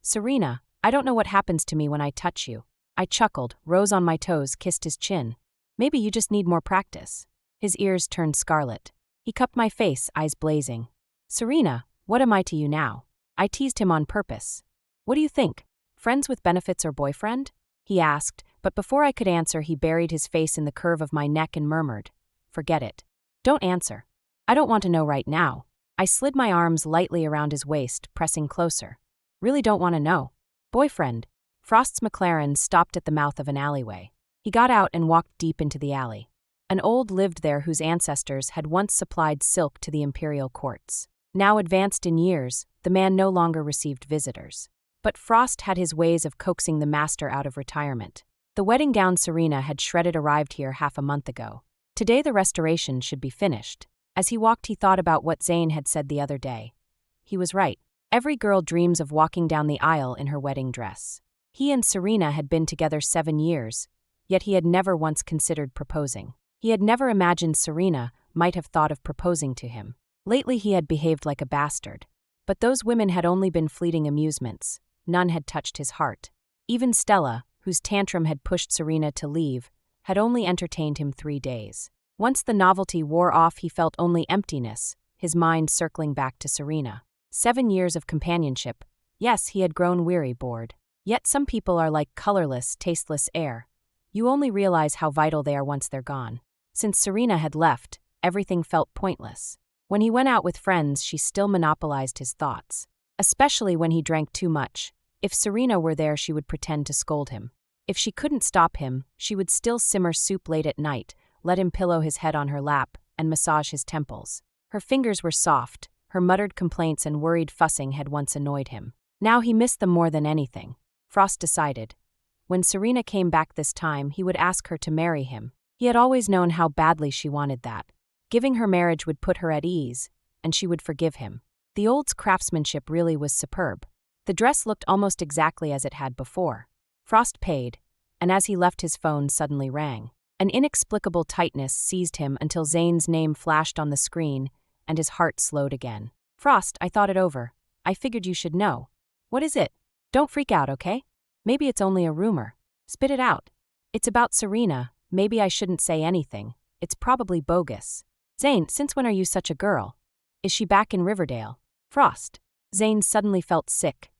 Serena, I don't know what happens to me when I touch you. I chuckled, rose on my toes, kissed his chin. Maybe you just need more practice. His ears turned scarlet. He cupped my face, eyes blazing. Serena, what am I to you now? I teased him on purpose. What do you think? Friends with benefits or boyfriend? He asked, but before I could answer he buried his face in the curve of my neck and murmured. Forget it. Don't answer. I don't want to know right now. I slid my arms lightly around his waist, pressing closer. Really don't want to know. Boyfriend. Frost's McLaren stopped at the mouth of an alleyway. He got out and walked deep into the alley. An old lived there whose ancestors had once supplied silk to the imperial courts. Now advanced in years, the man no longer received visitors. But Frost had his ways of coaxing the master out of retirement. The wedding gown Serena had shredded arrived here half a month ago. Today the restoration should be finished. As he walked he thought about what Zane had said the other day. He was right. Every girl dreams of walking down the aisle in her wedding dress. He and Serena had been together 7 years, yet he had never once considered proposing. He had never imagined Serena might have thought of proposing to him. Lately he had behaved like a bastard. But those women had only been fleeting amusements. None had touched his heart. Even Stella, whose tantrum had pushed Serena to leave, had only entertained him 3 days. Once the novelty wore off he felt only emptiness, his mind circling back to Serena. 7 years of companionship. Yes, he had grown weary, bored. Yet some people are like colorless, tasteless air. You only realize how vital they are once they're gone. Since Serena had left, everything felt pointless. When he went out with friends, she still monopolized his thoughts. Especially when he drank too much. If Serena were there, she would pretend to scold him. If she couldn't stop him, she would still simmer soup late at night, let him pillow his head on her lap, and massage his temples. Her fingers were soft. Her muttered complaints and worried fussing had once annoyed him. Now he missed them more than anything. Frost decided. When Serena came back this time, he would ask her to marry him. He had always known how badly she wanted that. Giving her marriage would put her at ease, and she would forgive him. The old's craftsmanship really was superb. The dress looked almost exactly as it had before. Frost paid, and as he left his phone suddenly rang. An inexplicable tightness seized him until Zane's name flashed on the screen, and his heart slowed again. Frost, I thought it over. I figured you should know. What is it? Don't freak out, okay? Maybe it's only a rumor. Spit it out. It's about Serena. Maybe I shouldn't say anything. It's probably bogus. Zane, since when are you such a girl? Is she back in Riverdale? Frost. Zane suddenly felt sick.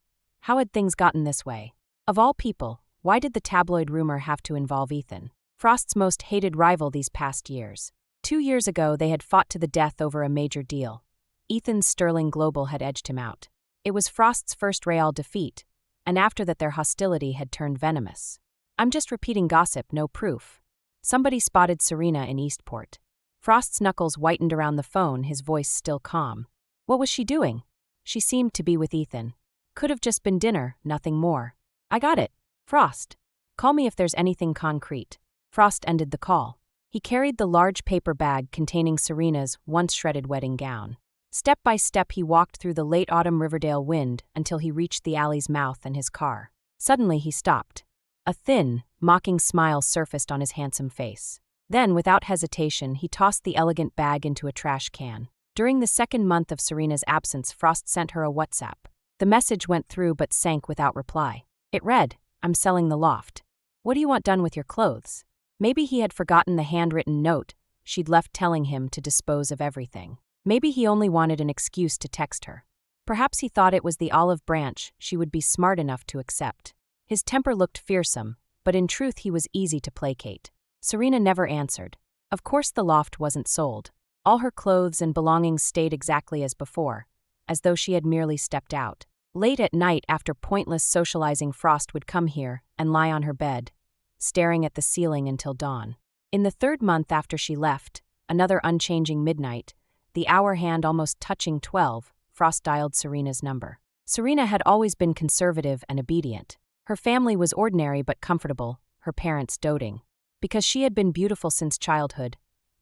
How had things gotten this way? Of all people, why did the tabloid rumor have to involve Ethan? Frost's most hated rival these past years. 2 years ago, they had fought to the death over a major deal. Ethan's Sterling Global had edged him out. It was Frost's first Real defeat, and after that their hostility had turned venomous. I'm just repeating gossip, no proof. Somebody spotted Serena in Eastport. Frost's knuckles whitened around the phone, his voice still calm. What was she doing? She seemed to be with Ethan. Could have just been dinner, nothing more. I got it. Frost. Call me if there's anything concrete. Frost ended the call. He carried the large paper bag containing Serena's once-shredded wedding gown. Step by step he walked through the late autumn Riverdale wind until he reached the alley's mouth and his car. Suddenly he stopped. A thin, mocking smile surfaced on his handsome face. Then, without hesitation, he tossed the elegant bag into a trash can. During the 2nd month of Serena's absence, Frost sent her a WhatsApp. The message went through but sank without reply. It read, I'm selling the loft. What do you want done with your clothes? Maybe he had forgotten the handwritten note she'd left telling him to dispose of everything. Maybe he only wanted an excuse to text her. Perhaps he thought it was the olive branch she would be smart enough to accept. His temper looked fearsome, but in truth he was easy to placate. Serena never answered. Of course the loft wasn't sold. All her clothes and belongings stayed exactly as before, as though she had merely stepped out. Late at night, after pointless socializing, Frost would come here and lie on her bed, staring at the ceiling until dawn. In the 3rd month after she left, another unchanging midnight, the hour hand almost touching 12, Frost dialed Serena's number. Serena had always been conservative and obedient. Her family was ordinary but comfortable, her parents doting. Because she had been beautiful since childhood,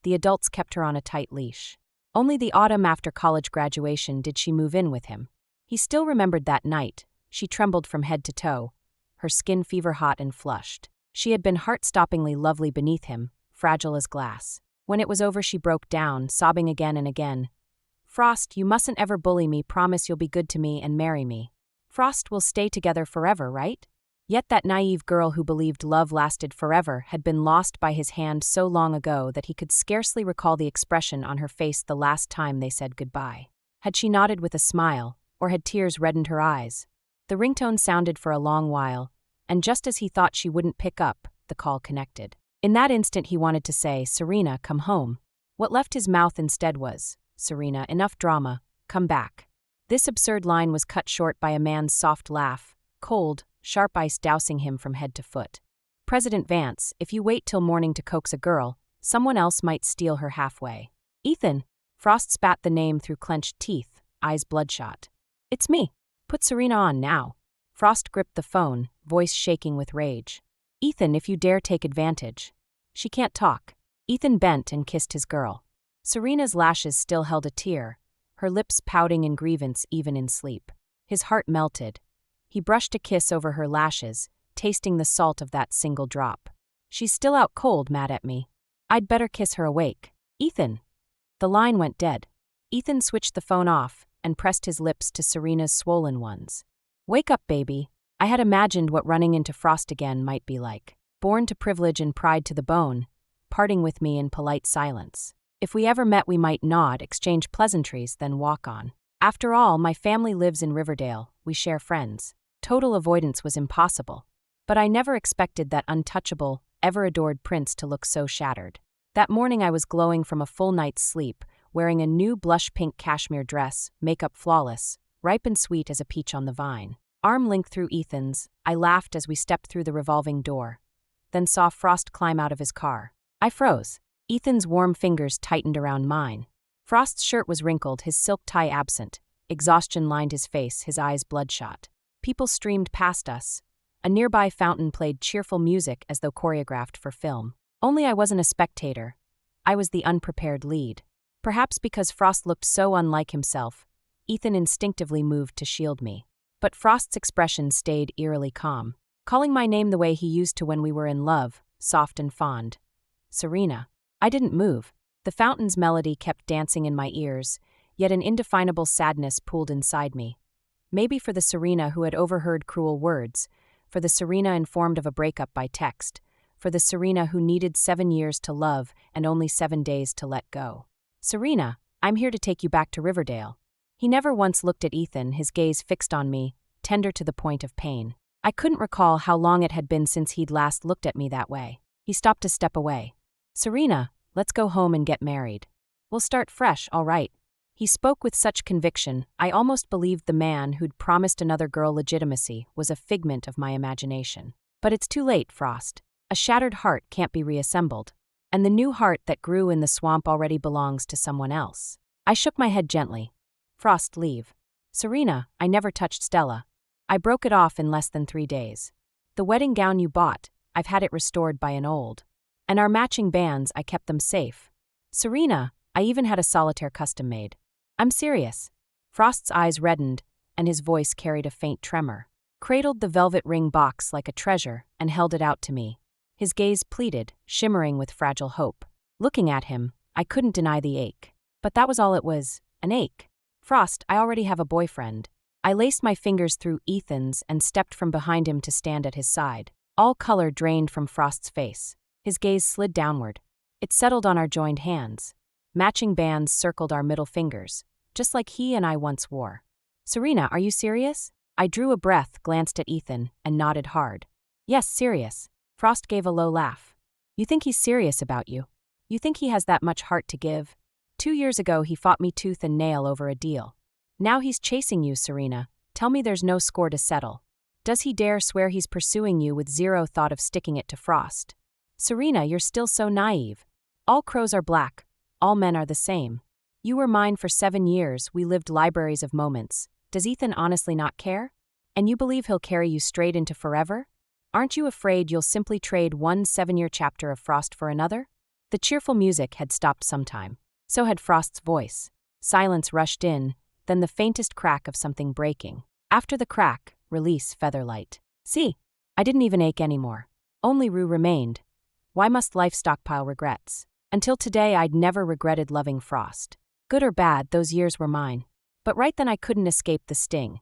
the adults kept her on a tight leash. Only the autumn after college graduation did she move in with him. He still remembered that night. She trembled from head to toe, her skin fever-hot and flushed. She had been heart-stoppingly lovely beneath him, fragile as glass. When it was over, she broke down, sobbing again and again. "Frost, you mustn't ever bully me. Promise you'll be good to me and marry me. Frost, will stay together forever, right?" Yet that naive girl who believed love lasted forever had been lost by his hand so long ago that he could scarcely recall the expression on her face the last time they said goodbye. Had she nodded with a smile, or had tears reddened her eyes? The ringtone sounded for a long while, and just as he thought she wouldn't pick up, the call connected. In that instant he wanted to say, "Serena, come home." What left his mouth instead was, "Serena, enough drama, come back." This absurd line was cut short by a man's soft laugh, cold, sharp ice dousing him from head to foot. "President Vance, if you wait till morning to coax a girl, someone else might steal her halfway." "Ethan!" Frost spat the name through clenched teeth, eyes bloodshot. "It's me. Put Serena on now." Frost gripped the phone, voice shaking with rage. "Ethan, if you dare take advantage." "She can't talk." Ethan bent and kissed his girl. Serena's lashes still held a tear, her lips pouting in grievance even in sleep. His heart melted. He brushed a kiss over her lashes, tasting the salt of that single drop. "She's still out cold, mad at me. I'd better kiss her awake." "Ethan!" The line went dead. Ethan switched the phone off and pressed his lips to Serena's swollen ones. "Wake up, baby." I had imagined what running into Frost again might be like. Born to privilege and pride to the bone, parting with me in polite silence. If we ever met, we might nod, exchange pleasantries, then walk on. After all, my family lives in Riverdale, we share friends. Total avoidance was impossible. But I never expected that untouchable, ever-adored prince to look so shattered. That morning I was glowing from a full night's sleep, wearing a new blush-pink cashmere dress, makeup flawless, ripe and sweet as a peach on the vine. Arm linked through Ethan's, I laughed as we stepped through the revolving door, then saw Frost climb out of his car. I froze. Ethan's warm fingers tightened around mine. Frost's shirt was wrinkled, his silk tie absent. Exhaustion lined his face, his eyes bloodshot. People streamed past us. A nearby fountain played cheerful music as though choreographed for film. Only I wasn't a spectator. I was the unprepared lead. Perhaps because Frost looked so unlike himself, Ethan instinctively moved to shield me. But Frost's expression stayed eerily calm, calling my name the way he used to when we were in love, soft and fond. "Serena." I didn't move. The fountain's melody kept dancing in my ears, yet an indefinable sadness pooled inside me. Maybe for the Serena who had overheard cruel words, for the Serena informed of a breakup by text, for the Serena who needed 7 years to love and only 7 days to let go. "Serena, I'm here to take you back to Riverdale." He never once looked at Ethan, his gaze fixed on me, tender to the point of pain. I couldn't recall how long it had been since he'd last looked at me that way. He stopped to step away. "Serena, let's go home and get married. We'll start fresh, all right." He spoke with such conviction, I almost believed the man who'd promised another girl legitimacy was a figment of my imagination. But it's too late, Frost. A shattered heart can't be reassembled. And the new heart that grew in the swamp already belongs to someone else. I shook my head gently. "Frost, leave." "Serena, I never touched Stella. I broke it off in less than 3 days. The wedding gown you bought, I've had it restored by an old. And our matching bands, I kept them safe. Serena, I even had a solitaire custom made. I'm serious." Frost's eyes reddened, and his voice carried a faint tremor. Cradled the velvet ring box like a treasure and held it out to me. His gaze pleaded, shimmering with fragile hope. Looking at him, I couldn't deny the ache. But that was all it was, an ache. "Frost, I already have a boyfriend." I laced my fingers through Ethan's and stepped from behind him to stand at his side. All color drained from Frost's face. His gaze slid downward. It settled on our joined hands. Matching bands circled our middle fingers, just like he and I once wore. "Serena, are you serious?" I drew a breath, glanced at Ethan, and nodded hard. "Yes, serious." Frost gave a low laugh. "You think he's serious about you? You think he has that much heart to give? 2 years ago he fought me tooth and nail over a deal. Now he's chasing you, Serena. Tell me there's no score to settle. Does he dare swear he's pursuing you with zero thought of sticking it to Frost? Serena, you're still so naive. All crows are black. All men are the same. You were mine for 7 years, we lived libraries of moments. Does Ethan honestly not care? And you believe he'll carry you straight into forever? Aren't you afraid you'll simply trade one 7-year chapter of Frost for another? The cheerful music had stopped sometime. So had Frost's voice. Silence rushed in, then the faintest crack of something breaking. After the crack, release Featherlight. See, I didn't even ache anymore. Only Rue remained. Why must life stockpile regrets? Until today, I'd never regretted loving Frost. Good or bad, those years were mine. But right then I couldn't escape the sting.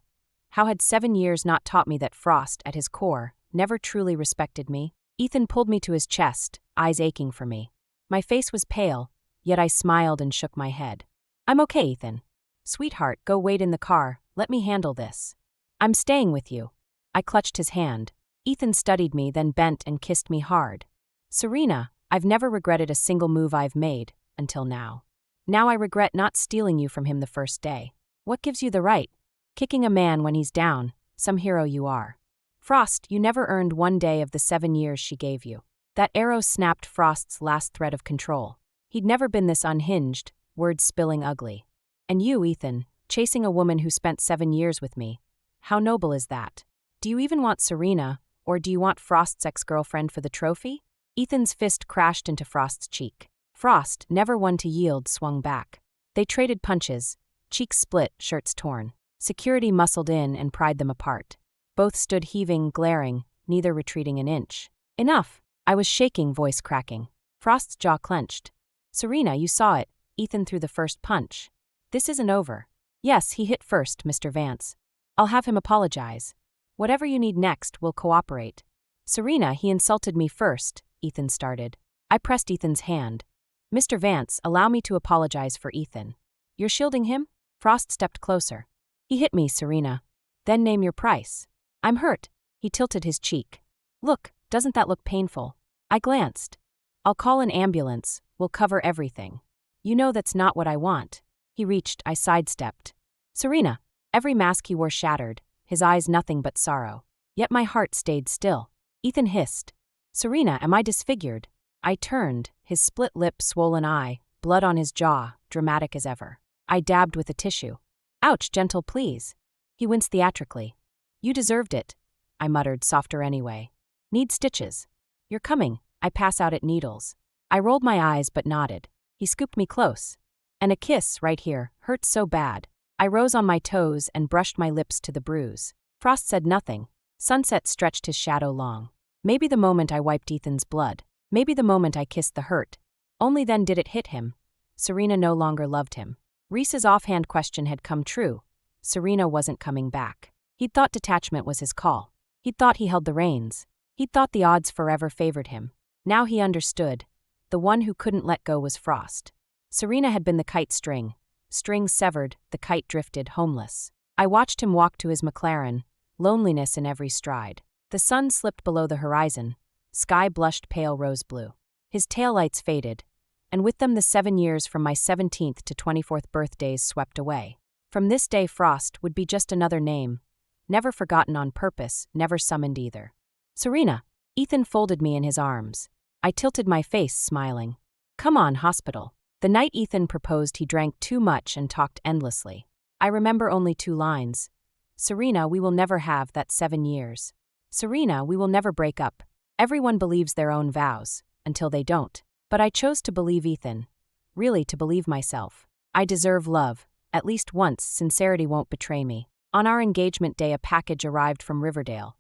How had 7 years not taught me that Frost, at his core, never truly respected me? Ethan pulled me to his chest, eyes aching for me. My face was pale, yet I smiled and shook my head. I'm okay, Ethan. Sweetheart, go wait in the car, let me handle this. I'm staying with you. I clutched his hand. Ethan studied me, then bent and kissed me hard. Serena, I've never regretted a single move I've made, until now. Now I regret not stealing you from him the first day. What gives you the right? Kicking a man when he's down, some hero you are. Frost, you never earned 1 day of the 7 years she gave you. That arrow snapped Frost's last thread of control. He'd never been this unhinged, words spilling ugly. And you, Ethan, chasing a woman who spent 7 years with me. How noble is that? Do you even want Serena, or do you want Frost's ex-girlfriend for the trophy? Ethan's fist crashed into Frost's cheek. Frost, never one to yield, swung back. They traded punches, cheeks split, shirts torn. Security muscled in and pried them apart. Both stood heaving, glaring, neither retreating an inch. Enough! I was shaking, voice cracking. Frost's jaw clenched. Serena, you saw it. Ethan threw the first punch. This isn't over. Yes, he hit first, Mr. Vance. I'll have him apologize. Whatever you need next, we'll cooperate. Serena, he insulted me first, Ethan started. I pressed Ethan's hand. Mr. Vance, allow me to apologize for Ethan. You're shielding him? Frost stepped closer. He hit me, Serena. Then name your price. I'm hurt. He tilted his cheek. Look, doesn't that look painful? I glanced. I'll call an ambulance. We'll cover everything. You know that's not what I want. He reached, I sidestepped. Serena. Every mask he wore shattered, his eyes nothing but sorrow. Yet my heart stayed still. Ethan hissed. Serena, am I disfigured? I turned, his split lip, swollen eye, blood on his jaw, dramatic as ever. I dabbed with a tissue. Ouch, gentle, please. He winced theatrically. You deserved it. I muttered, softer anyway. Need stitches. You're coming. I pass out at needles. I rolled my eyes but nodded. He scooped me close. And a kiss, right here, hurt so bad. I rose on my toes and brushed my lips to the bruise. Frost said nothing. Sunset stretched his shadow long. Maybe the moment I wiped Ethan's blood. Maybe the moment I kissed the hurt. Only then did it hit him. Serena no longer loved him. Reese's offhand question had come true. Serena wasn't coming back. He'd thought detachment was his call. He'd thought he held the reins. He'd thought the odds forever favored him. Now he understood. The one who couldn't let go was Frost. Serena had been the kite string. String severed, the kite drifted, homeless. I watched him walk to his McLaren, loneliness in every stride. The sun slipped below the horizon. Sky blushed pale rose blue. His taillights faded, and with them the 7 years from my 17th to 24th birthdays swept away. From this day, Frost would be just another name, never forgotten on purpose, never summoned either. Serena. Ethan folded me in his arms. I tilted my face, smiling. Come on, hospital. The night Ethan proposed, he drank too much and talked endlessly. I remember only 2 lines. Serena, we will never have that 7 years. Serena, we will never break up. Everyone believes their own vows, until they don't. But I chose to believe Ethan. Really, to believe myself. I deserve love. At least once, sincerity won't betray me. On our engagement day, a package arrived from Riverdale.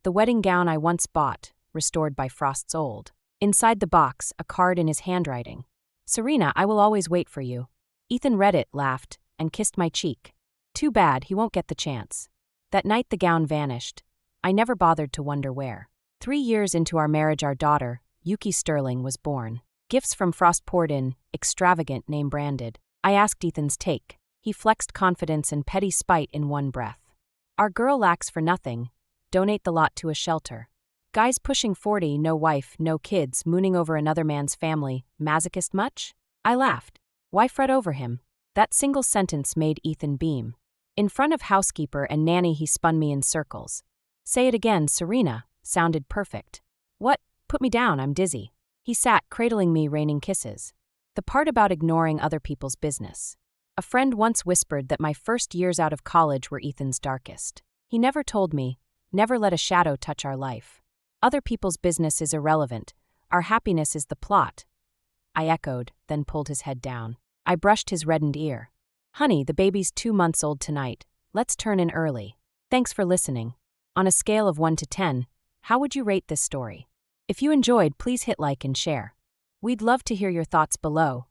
The wedding gown I once bought, restored by Frost's old. Inside the box, a card in his handwriting. Serena, I will always wait for you. Ethan read it, laughed, and kissed my cheek. Too bad, he won't get the chance. That night the gown vanished. I never bothered to wonder where. 3 years into our marriage, our daughter, Yuki Sterling, was born. Gifts from Frost poured in, extravagant, name-branded. I asked Ethan's take. He flexed confidence and petty spite in one breath. Our girl lacks for nothing. Donate the lot to a shelter. Guys pushing 40, no wife, no kids, mooning over another man's family, masochist much? I laughed. Why fret over him? That single sentence made Ethan beam. In front of housekeeper and nanny he spun me in circles. Say it again, Serena, sounded perfect. What? Put me down, I'm dizzy. He sat, cradling me, raining kisses. The part about ignoring other people's business. A friend once whispered that my first years out of college were Ethan's darkest. He never told me, never let a shadow touch our life. Other people's business is irrelevant. Our happiness is the plot. I echoed, then pulled his head down. I brushed his reddened ear. Honey, the baby's 2 months old tonight. Let's turn in early. Thanks for listening. On a scale of 1 to 10, how would you rate this story? If you enjoyed, please hit like and share. We'd love to hear your thoughts below.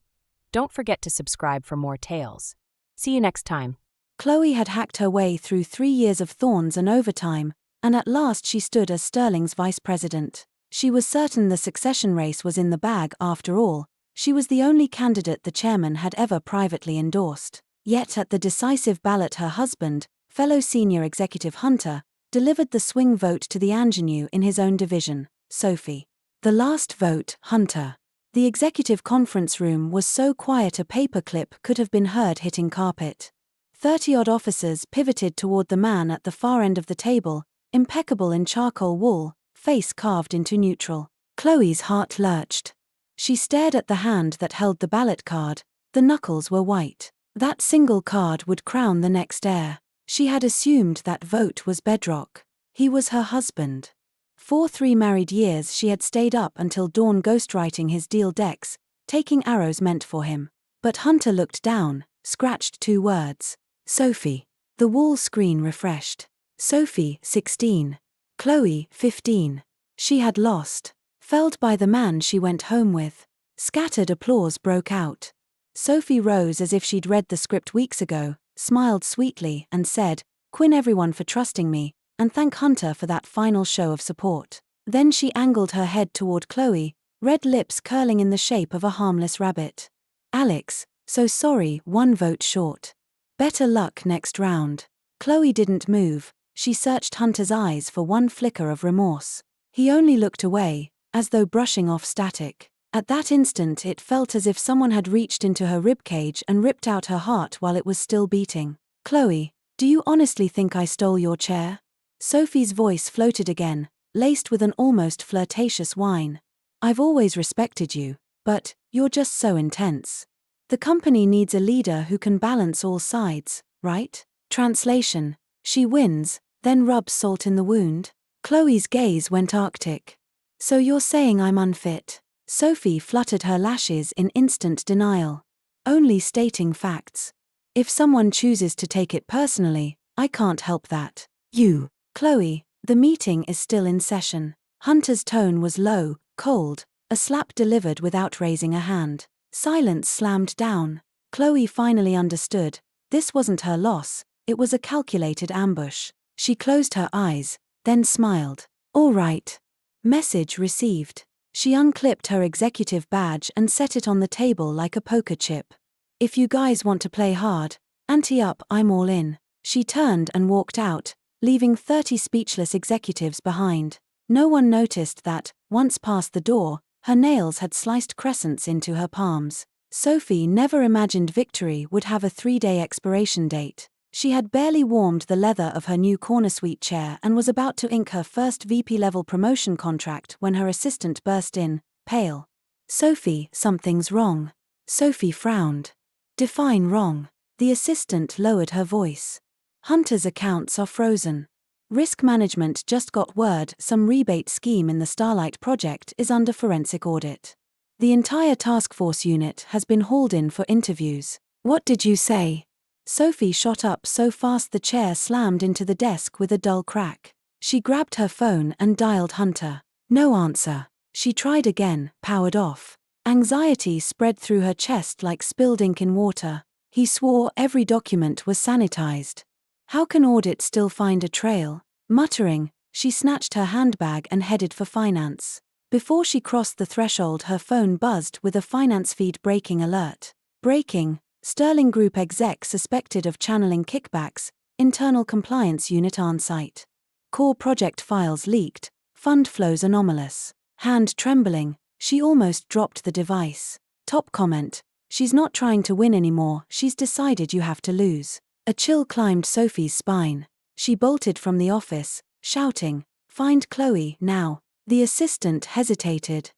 Don't forget to subscribe for more tales. See you next time. Chloe had hacked her way through 3 years of thorns and overtime, and at last she stood as Sterling's vice president. She was certain the succession race was in the bag after all. She was the only candidate the chairman had ever privately endorsed. Yet at the decisive ballot her husband, fellow senior executive Hunter, delivered the swing vote to the ingenue in his own division, Sophie. The last vote, Hunter. The executive conference room was so quiet a paperclip could have been heard hitting carpet. 30-odd officers pivoted toward the man at the far end of the table, impeccable in charcoal wool, face carved into neutral. Chloe's heart lurched. She stared at the hand that held the ballot card. The knuckles were white. That single card would crown the next heir. She had assumed that vote was bedrock. He was her husband. For 3 married years she had stayed up until dawn ghostwriting his deal decks, taking arrows meant for him. But Hunter looked down, scratched 2 words. Sophie. The wall screen refreshed. Sophie, 16. Chloe, 15. She had lost. Felled by the man she went home with. Scattered applause broke out. Sophie rose as if she'd read the script weeks ago, smiled sweetly, and said, "Quinn everyone for trusting me, and thank Hunter for that final show of support." Then she angled her head toward Chloe, red lips curling in the shape of a harmless rabbit. "Alex, so sorry, 1 vote short. Better luck next round." Chloe didn't move. She searched Hunter's eyes for one flicker of remorse. He only looked away, as though brushing off static. At that instant it felt as if someone had reached into her ribcage and ripped out her heart while it was still beating. "Chloe, do you honestly think I stole your chair?" Sophie's voice floated again, laced with an almost flirtatious whine. "I've always respected you, but you're just so intense. The company needs a leader who can balance all sides, right?" Translation: she wins, then rubs salt in the wound. Chloe's gaze went arctic. "So you're saying I'm unfit?" Sophie fluttered her lashes in instant denial. "Only stating facts. If someone chooses to take it personally, I can't help that." "You." "Chloe, the meeting is still in session." Hunter's tone was low, cold, a slap delivered without raising a hand. Silence slammed down. Chloe finally understood. This wasn't her loss, it was a calculated ambush. She closed her eyes, then smiled. "All right. Message received." She unclipped her executive badge and set it on the table like a poker chip. "If you guys want to play hard, ante up, I'm all in." She turned and walked out, leaving 30 speechless executives behind. No one noticed that, once past the door, her nails had sliced crescents into her palms. Sophie never imagined victory would have a 3-day expiration date. She had barely warmed the leather of her new corner suite chair and was about to ink her first VP-level promotion contract when her assistant burst in, pale. "Sophie, something's wrong." Sophie frowned. "Define wrong." The assistant lowered her voice. "Hunter's accounts are frozen. Risk management just got word some rebate scheme in the Starlight project is under forensic audit. The entire task force unit has been hauled in for interviews." "What did you say?" Sophie shot up so fast the chair slammed into the desk with a dull crack. She grabbed her phone and dialed Hunter. No answer. She tried again, powered off. Anxiety spread through her chest like spilled ink in water. He swore every document was sanitized. How can audit still find a trail? Muttering, she snatched her handbag and headed for finance. Before she crossed the threshold, her phone buzzed with a finance feed breaking alert. Breaking. Sterling Group exec suspected of channeling kickbacks, internal compliance unit on site. Core project files leaked, fund flows anomalous. Hand trembling, she almost dropped the device. Top comment: "She's not trying to win anymore, she's decided you have to lose." A chill climbed Sophie's spine. She bolted from the office, shouting, "Find Chloe, now." The assistant hesitated.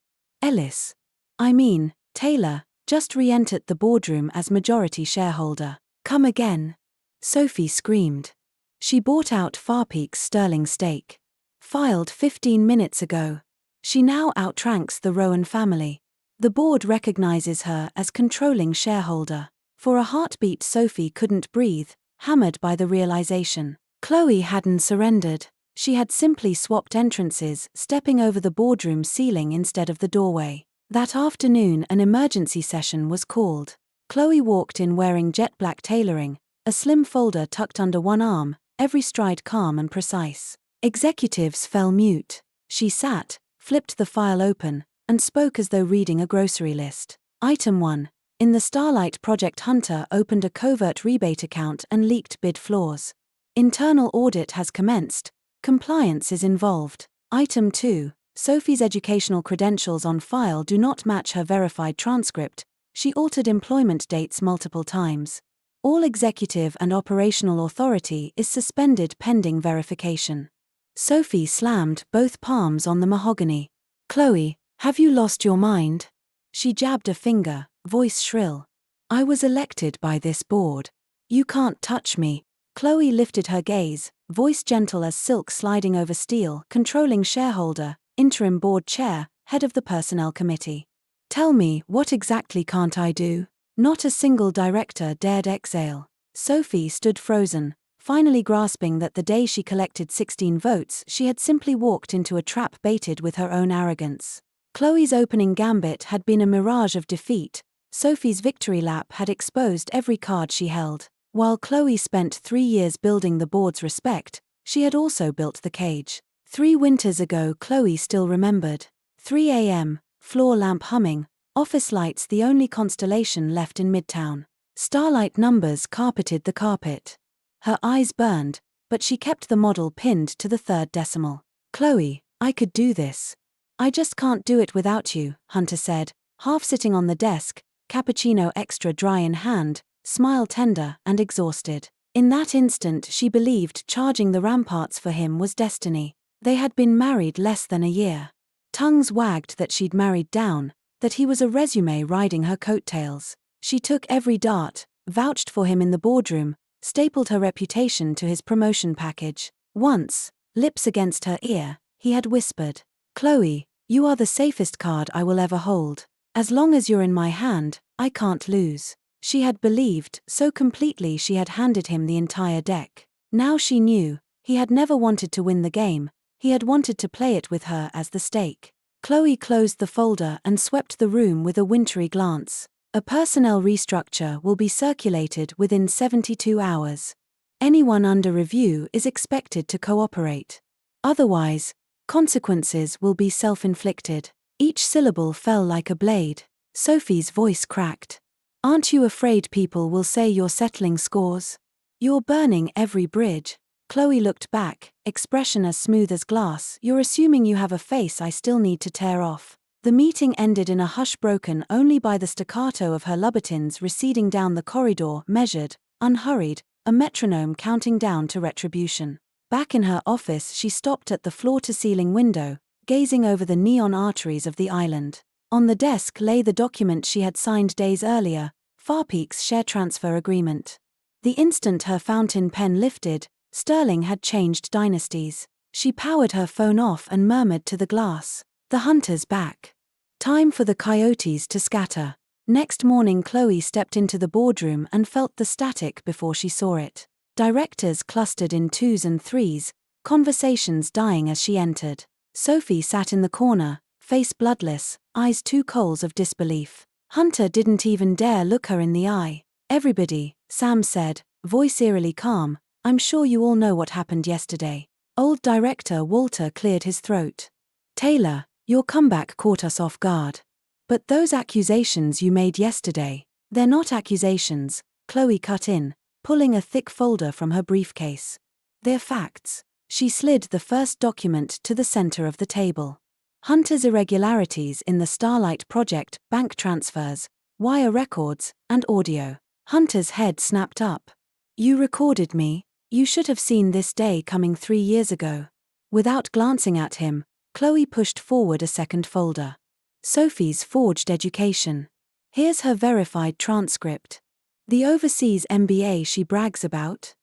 "Ellis. I mean, Taylor, Just re-entered the boardroom as majority shareholder. Come again? Sophie screamed. She bought out Farpeak's sterling stake. Filed 15 minutes ago. She now outranks the Rowan family. The board recognizes her as controlling shareholder. For a heartbeat, Sophie couldn't breathe, hammered by the realization. Chloe hadn't surrendered. She had simply swapped entrances, stepping over the boardroom ceiling instead of the doorway. That afternoon, an emergency session was called. Chloe walked in wearing jet black tailoring, a slim folder tucked under one arm, every stride calm and precise. Executives fell mute. She sat, flipped the file open, and spoke as though reading a grocery list. Item 1. In the Starlight Project, Hunter opened a covert rebate account and leaked bid floors. Internal audit has commenced. Compliance is involved. Item 2. Sophie's educational credentials on file do not match her verified transcript. She altered employment dates multiple times. All executive and operational authority is suspended pending verification. Sophie slammed both palms on the mahogany. Chloe, have you lost your mind? She jabbed a finger, voice shrill. I was elected by this board. You can't touch me. Chloe lifted her gaze, voice gentle as silk sliding over steel, controlling shareholder, interim board chair, head of the personnel committee. Tell me, what exactly can't I do? Not a single director dared exhale. Sophie stood frozen, finally grasping that the day she collected 16 votes she had simply walked into a trap baited with her own arrogance. Chloe's opening gambit had been a mirage of defeat. Sophie's victory lap had exposed every card she held. While Chloe spent 3 years building the board's respect, she had also built the cage. 3 winters ago, Chloe still remembered. 3 a.m., floor lamp humming, office lights the only constellation left in Midtown. Starlight numbers carpeted the carpet. Her eyes burned, but she kept the model pinned to the 3rd decimal. Chloe, I could do this. I just can't do it without you, Hunter said, half sitting on the desk, cappuccino extra dry in hand, smile tender and exhausted. In that instant she believed charging the ramparts for him was destiny. They had been married less than a year. Tongues wagged that she'd married down, that he was a resume riding her coattails. She took every dart, vouched for him in the boardroom, stapled her reputation to his promotion package. Once, lips against her ear, he had whispered, Chloe, you are the safest card I will ever hold. As long as you're in my hand, I can't lose. She had believed so completely she had handed him the entire deck. Now she knew, he had never wanted to win the game, he had wanted to play it with her as the stake. Chloe closed the folder and swept the room with a wintry glance. A personnel restructure will be circulated within 72 hours. Anyone under review is expected to cooperate. Otherwise, consequences will be self-inflicted. Each syllable fell like a blade. Sophie's voice cracked. Aren't you afraid people will say you're settling scores? You're burning every bridge. Chloe looked back, expression as smooth as glass. You're assuming you have a face I still need to tear off. The meeting ended in a hush broken only by the staccato of her Louboutins receding down the corridor, measured, unhurried, a metronome counting down to retribution. Back in her office she stopped at the floor-to-ceiling window, gazing over the neon arteries of the island. On the desk lay the document she had signed days earlier, Farpeak's share transfer agreement. The instant her fountain pen lifted, Sterling had changed dynasties. She powered her phone off and murmured to the glass, "The hunter's back. Time for the coyotes to scatter." Next morning Chloe stepped into the boardroom and felt the static before she saw it. Directors clustered in 2s and 3s, conversations dying as she entered. Sophie sat in the corner, face bloodless, eyes 2 coals of disbelief. Hunter didn't even dare look her in the eye. "Everybody," Sam said, voice eerily calm, "I'm sure you all know what happened yesterday." Old director Walter cleared his throat. "Taylor, your comeback caught us off guard. But those accusations you made yesterday, they're not accusations," Chloe cut in, pulling a thick folder from her briefcase. "They're facts." She slid the first document to the center of the table. Hunter's irregularities in the Starlight Project, bank transfers, wire records, and audio. Hunter's head snapped up. "You recorded me. You should have seen this day coming 3 years ago." Without glancing at him, Chloe pushed forward a second folder. Sophie's forged education. Here's her verified transcript. The overseas MBA she brags about?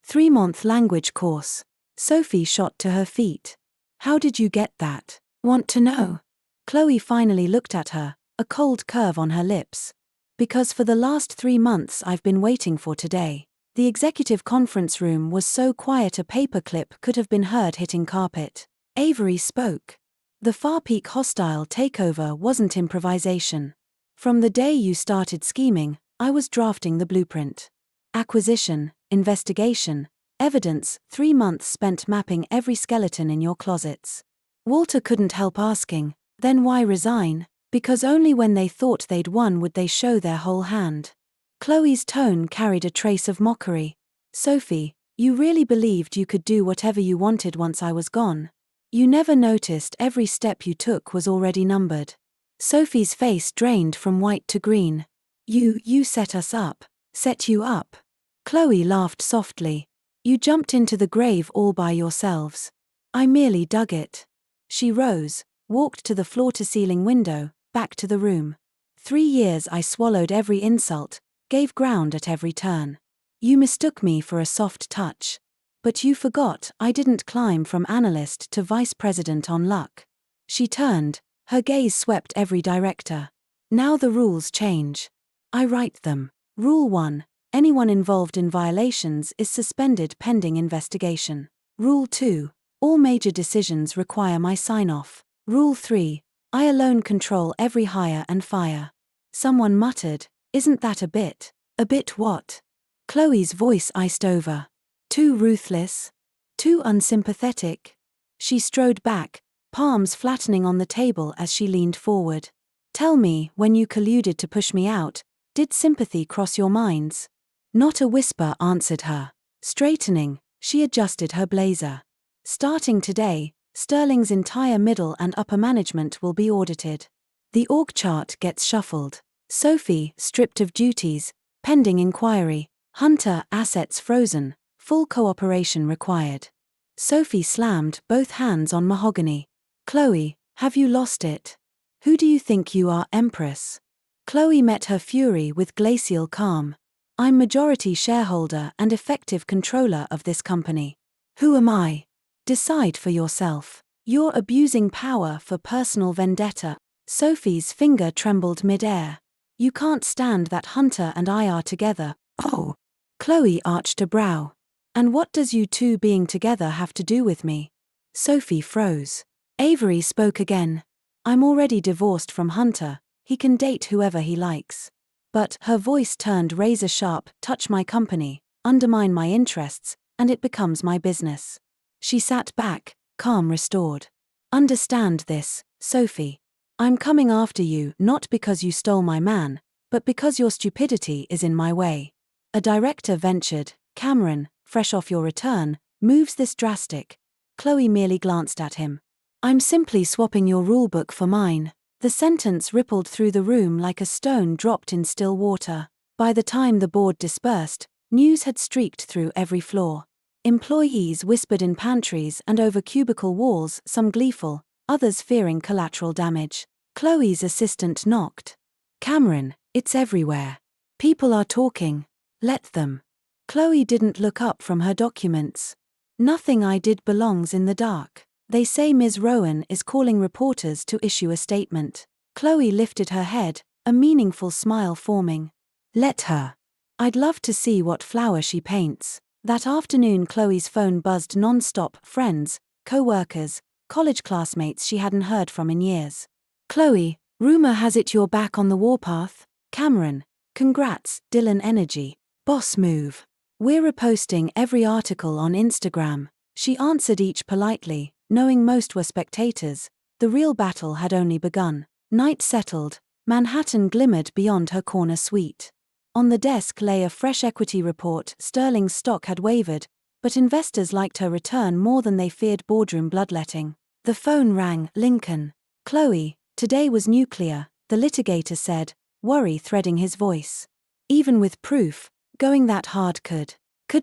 3-month language course. Sophie shot to her feet. How did you get that? Want to know? Chloe finally looked at her, a cold curve on her lips. Because for the last 3 months I've been waiting for today. The executive conference room was so quiet a paperclip could have been heard hitting carpet. Avery spoke. The Far Peak hostile takeover wasn't improvisation. From the day you started scheming, I was drafting the blueprint. Acquisition, investigation, evidence, 3 months spent mapping every skeleton in your closets. Walter couldn't help asking, then why resign? Because only when they thought they'd won would they show their whole hand. Chloe's tone carried a trace of mockery. Sophie, you really believed you could do whatever you wanted once I was gone? You never noticed every step you took was already numbered. Sophie's face drained from white to green. You set us up. Set you up. Chloe laughed softly. You jumped into the grave all by yourselves. I merely dug it. She rose, walked to the floor-to-ceiling window, back to the room. 3 years I swallowed every insult, gave ground at every turn. You mistook me for a soft touch. But you forgot I didn't climb from analyst to vice president on luck. She turned, her gaze swept every director. Now the rules change. I write them. Rule 1. Anyone involved in violations is suspended pending investigation. Rule 2. All major decisions require my sign-off. Rule 3. I alone control every hire and fire. Someone muttered, isn't that a bit? A bit what? Chloe's voice iced over. Too ruthless? Too unsympathetic? She strode back, palms flattening on the table as she leaned forward. Tell me, when you colluded to push me out, did sympathy cross your minds? Not a whisper answered her. Straightening, she adjusted her blazer. Starting today, Sterling's entire middle and upper management will be audited. The org chart gets shuffled. Sophie, stripped of duties, pending inquiry. Hunter, assets frozen, full cooperation required. Sophie slammed both hands on mahogany. Chloe, have you lost it? Who do you think you are, Empress? Chloe met her fury with glacial calm. I'm majority shareholder and effective controller of this company. Who am I? Decide for yourself. You're abusing power for personal vendetta. Sophie's finger trembled mid-air. You can't stand that Hunter and I are together. Oh. Chloe arched a brow. And what does you two being together have to do with me? Sophie froze. Avery spoke again. I'm already divorced from Hunter. He can date whoever he likes. But her voice turned razor sharp. Touch my company, undermine my interests, and it becomes my business. She sat back, calm restored. Understand this, Sophie. I'm coming after you not because you stole my man, but because your stupidity is in my way. A director ventured, Cameron, fresh off your return, moves this drastic. Chloe merely glanced at him. I'm simply swapping your rulebook for mine. The sentence rippled through the room like a stone dropped in still water. By the time the board dispersed, news had streaked through every floor. Employees whispered in pantries and over cubicle walls, some gleeful, others fearing collateral damage. Chloe's assistant knocked. Cameron, it's everywhere. People are talking. Let them. Chloe didn't look up from her documents. Nothing I did belongs in the dark. They say Ms. Rowan is calling reporters to issue a statement. Chloe lifted her head, a meaningful smile forming. Let her. I'd love to see what flower she paints. That afternoon Chloe's phone buzzed non-stop. Friends, co-workers, college classmates she hadn't heard from in years. Chloe, rumor has it you're back on the warpath. Cameron, congrats, Dylan Energy. Boss move. We're reposting every article on Instagram. She answered each politely, knowing most were spectators. The real battle had only begun. Night settled. Manhattan glimmered beyond her corner suite. On the desk lay a fresh equity report. Sterling's stock had wavered, but investors liked her return more than they feared boardroom bloodletting. The phone rang. Lincoln. Chloe, today was nuclear, the litigator said, worry threading his voice. Even with proof, going that hard could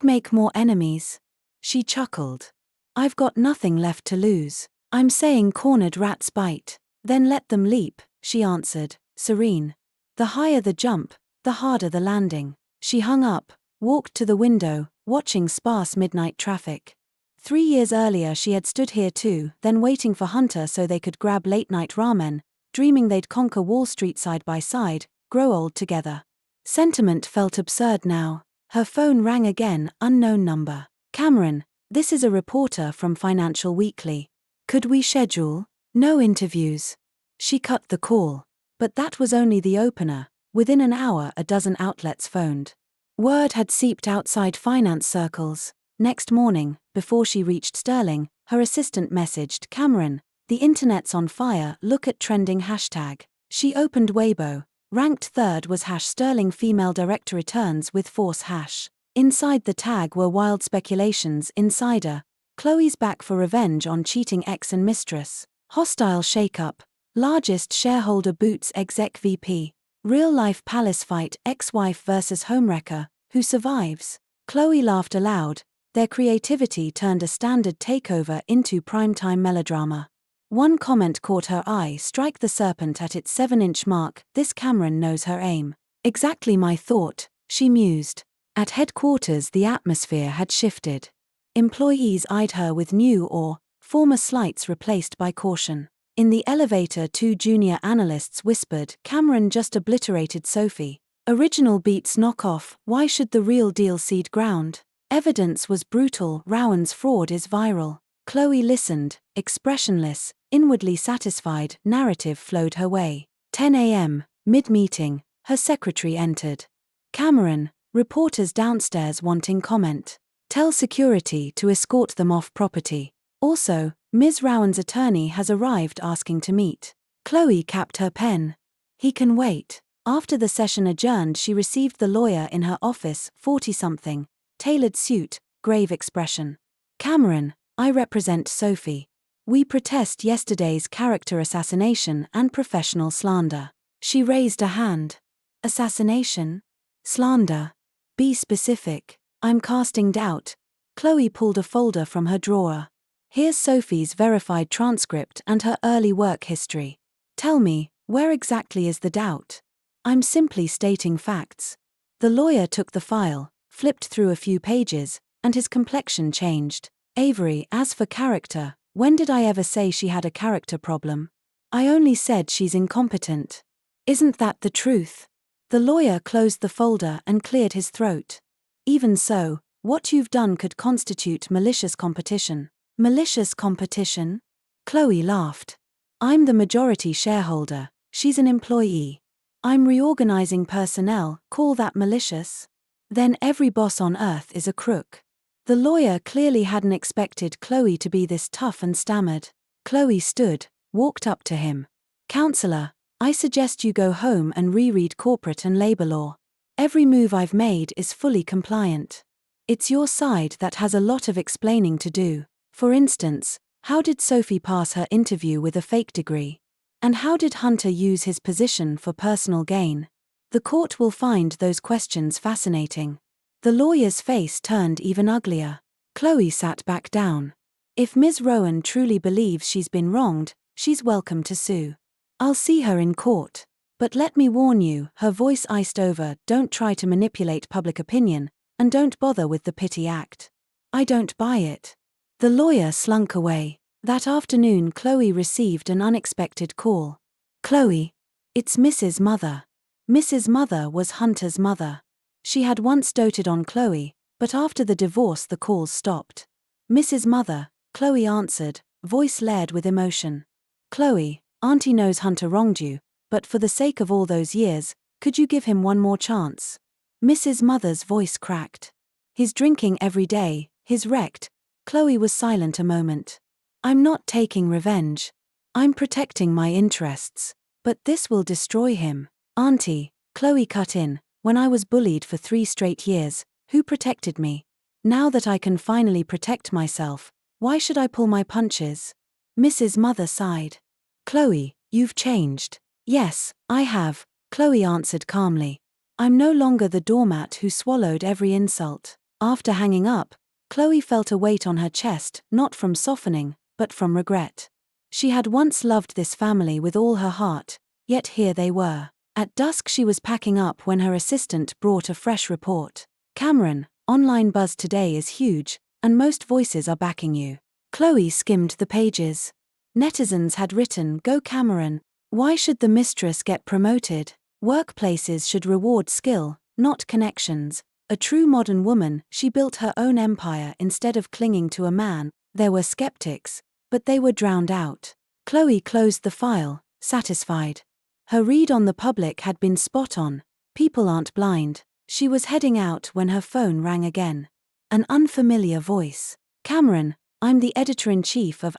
make more enemies. She chuckled. I've got nothing left to lose. I'm saying cornered rats bite. Then let them leap, she answered, serene. The higher the jump, the harder the landing. She hung up, walked to the window, watching sparse midnight traffic. 3 years earlier she had stood here too, then waiting for Hunter so they could grab late-night ramen, dreaming they'd conquer Wall Street side by side, grow old together. Sentiment felt absurd now. Her phone rang again, unknown number. Cameron, this is a reporter from Financial Weekly. Could we schedule? No interviews. She cut the call. But that was only the opener. Within an hour a dozen outlets phoned. Word had seeped outside finance circles. Next morning, before she reached Sterling, her assistant messaged, Cameron, the internet's on fire, look at trending hashtag. She opened Weibo. Ranked third was #Sterling female director returns with force #. Inside the tag were wild speculations, insider. Chloe's back for revenge on cheating ex and mistress. Hostile shakeup. Largest shareholder boots exec VP. Real-life palace fight, ex-wife versus homewrecker. Who survives? Chloe laughed aloud. Their creativity turned a standard takeover into primetime melodrama. One comment caught her eye, strike the serpent at its 7-inch mark, this Cameron knows her aim. Exactly my thought, she mused. At headquarters the atmosphere had shifted. Employees eyed her with new or former slights replaced by caution. In the elevator 2 junior analysts whispered, Cameron just obliterated Sophie. Original beats knockoff, why should the real deal cede ground? Evidence was brutal, Rowan's fraud is viral. Chloe listened, expressionless, inwardly satisfied, narrative flowed her way. 10 a.m., mid-meeting, her secretary entered. Cameron, reporters downstairs wanting comment. Tell security to escort them off property. Also, Ms. Rowan's attorney has arrived asking to meet. Chloe capped her pen. He can wait. After the session adjourned she received the lawyer in her office, 40-something. Tailored suit, grave expression. Cameron, I represent Sophie. We protest yesterday's character assassination and professional slander. She raised a hand. Assassination? Slander? Be specific. I'm casting doubt. Chloe pulled a folder from her drawer. Here's Sophie's verified transcript and her early work history. Tell me, where exactly is the doubt? I'm simply stating facts. The lawyer took the file, flipped through a few pages, and his complexion changed. Avery, as for character, when did I ever say she had a character problem? I only said she's incompetent. Isn't that the truth? The lawyer closed the folder and cleared his throat. Even so, what you've done could constitute malicious competition. Malicious competition? Chloe laughed. I'm the majority shareholder, she's an employee. I'm reorganizing personnel, call that malicious? Then every boss on earth is a crook. The lawyer clearly hadn't expected Chloe to be this tough and stammered. Chloe stood, walked up to him. Counselor, I suggest you go home and reread corporate and labor law. Every move I've made is fully compliant. It's your side that has a lot of explaining to do. For instance, how did Sophie pass her interview with a fake degree? And how did Hunter use his position for personal gain? The court will find those questions fascinating. The lawyer's face turned even uglier. Chloe sat back down. If Ms. Rowan truly believes she's been wronged, she's welcome to sue. I'll see her in court. But let me warn you, her voice iced over, don't try to manipulate public opinion, and don't bother with the pity act. I don't buy it. The lawyer slunk away. That afternoon Chloe received an unexpected call. Chloe. It's Mrs. Mother. Mrs. Mother was Hunter's mother. She had once doted on Chloe, but after the divorce the calls stopped. Mrs. Mother, Chloe answered, voice layered with emotion. Chloe, Auntie knows Hunter wronged you, but for the sake of all those years, could you give him one more chance? Mrs. Mother's voice cracked. He's drinking every day, he's wrecked. Chloe was silent a moment. I'm not taking revenge. I'm protecting my interests. But this will destroy him. Auntie, Chloe cut in, when I was bullied for 3 straight years, who protected me? Now that I can finally protect myself, why should I pull my punches? Mrs. Mother sighed. Chloe, you've changed. Yes, I have, Chloe answered calmly. I'm no longer the doormat who swallowed every insult. After hanging up, Chloe felt a weight on her chest, not from softening, but from regret. She had once loved this family with all her heart, yet here they were. At dusk she was packing up when her assistant brought a fresh report. Cameron, online buzz today is huge, and most voices are backing you. Chloe skimmed the pages. Netizens had written, "Go Cameron. Why should the mistress get promoted? Workplaces should reward skill, not connections. A true modern woman, she built her own empire instead of clinging to a man." There were skeptics, but they were drowned out. Chloe closed the file, satisfied. Her read on the public had been spot on. People aren't blind. She was heading out when her phone rang again. An unfamiliar voice. "Cameron, I'm the editor-in-chief of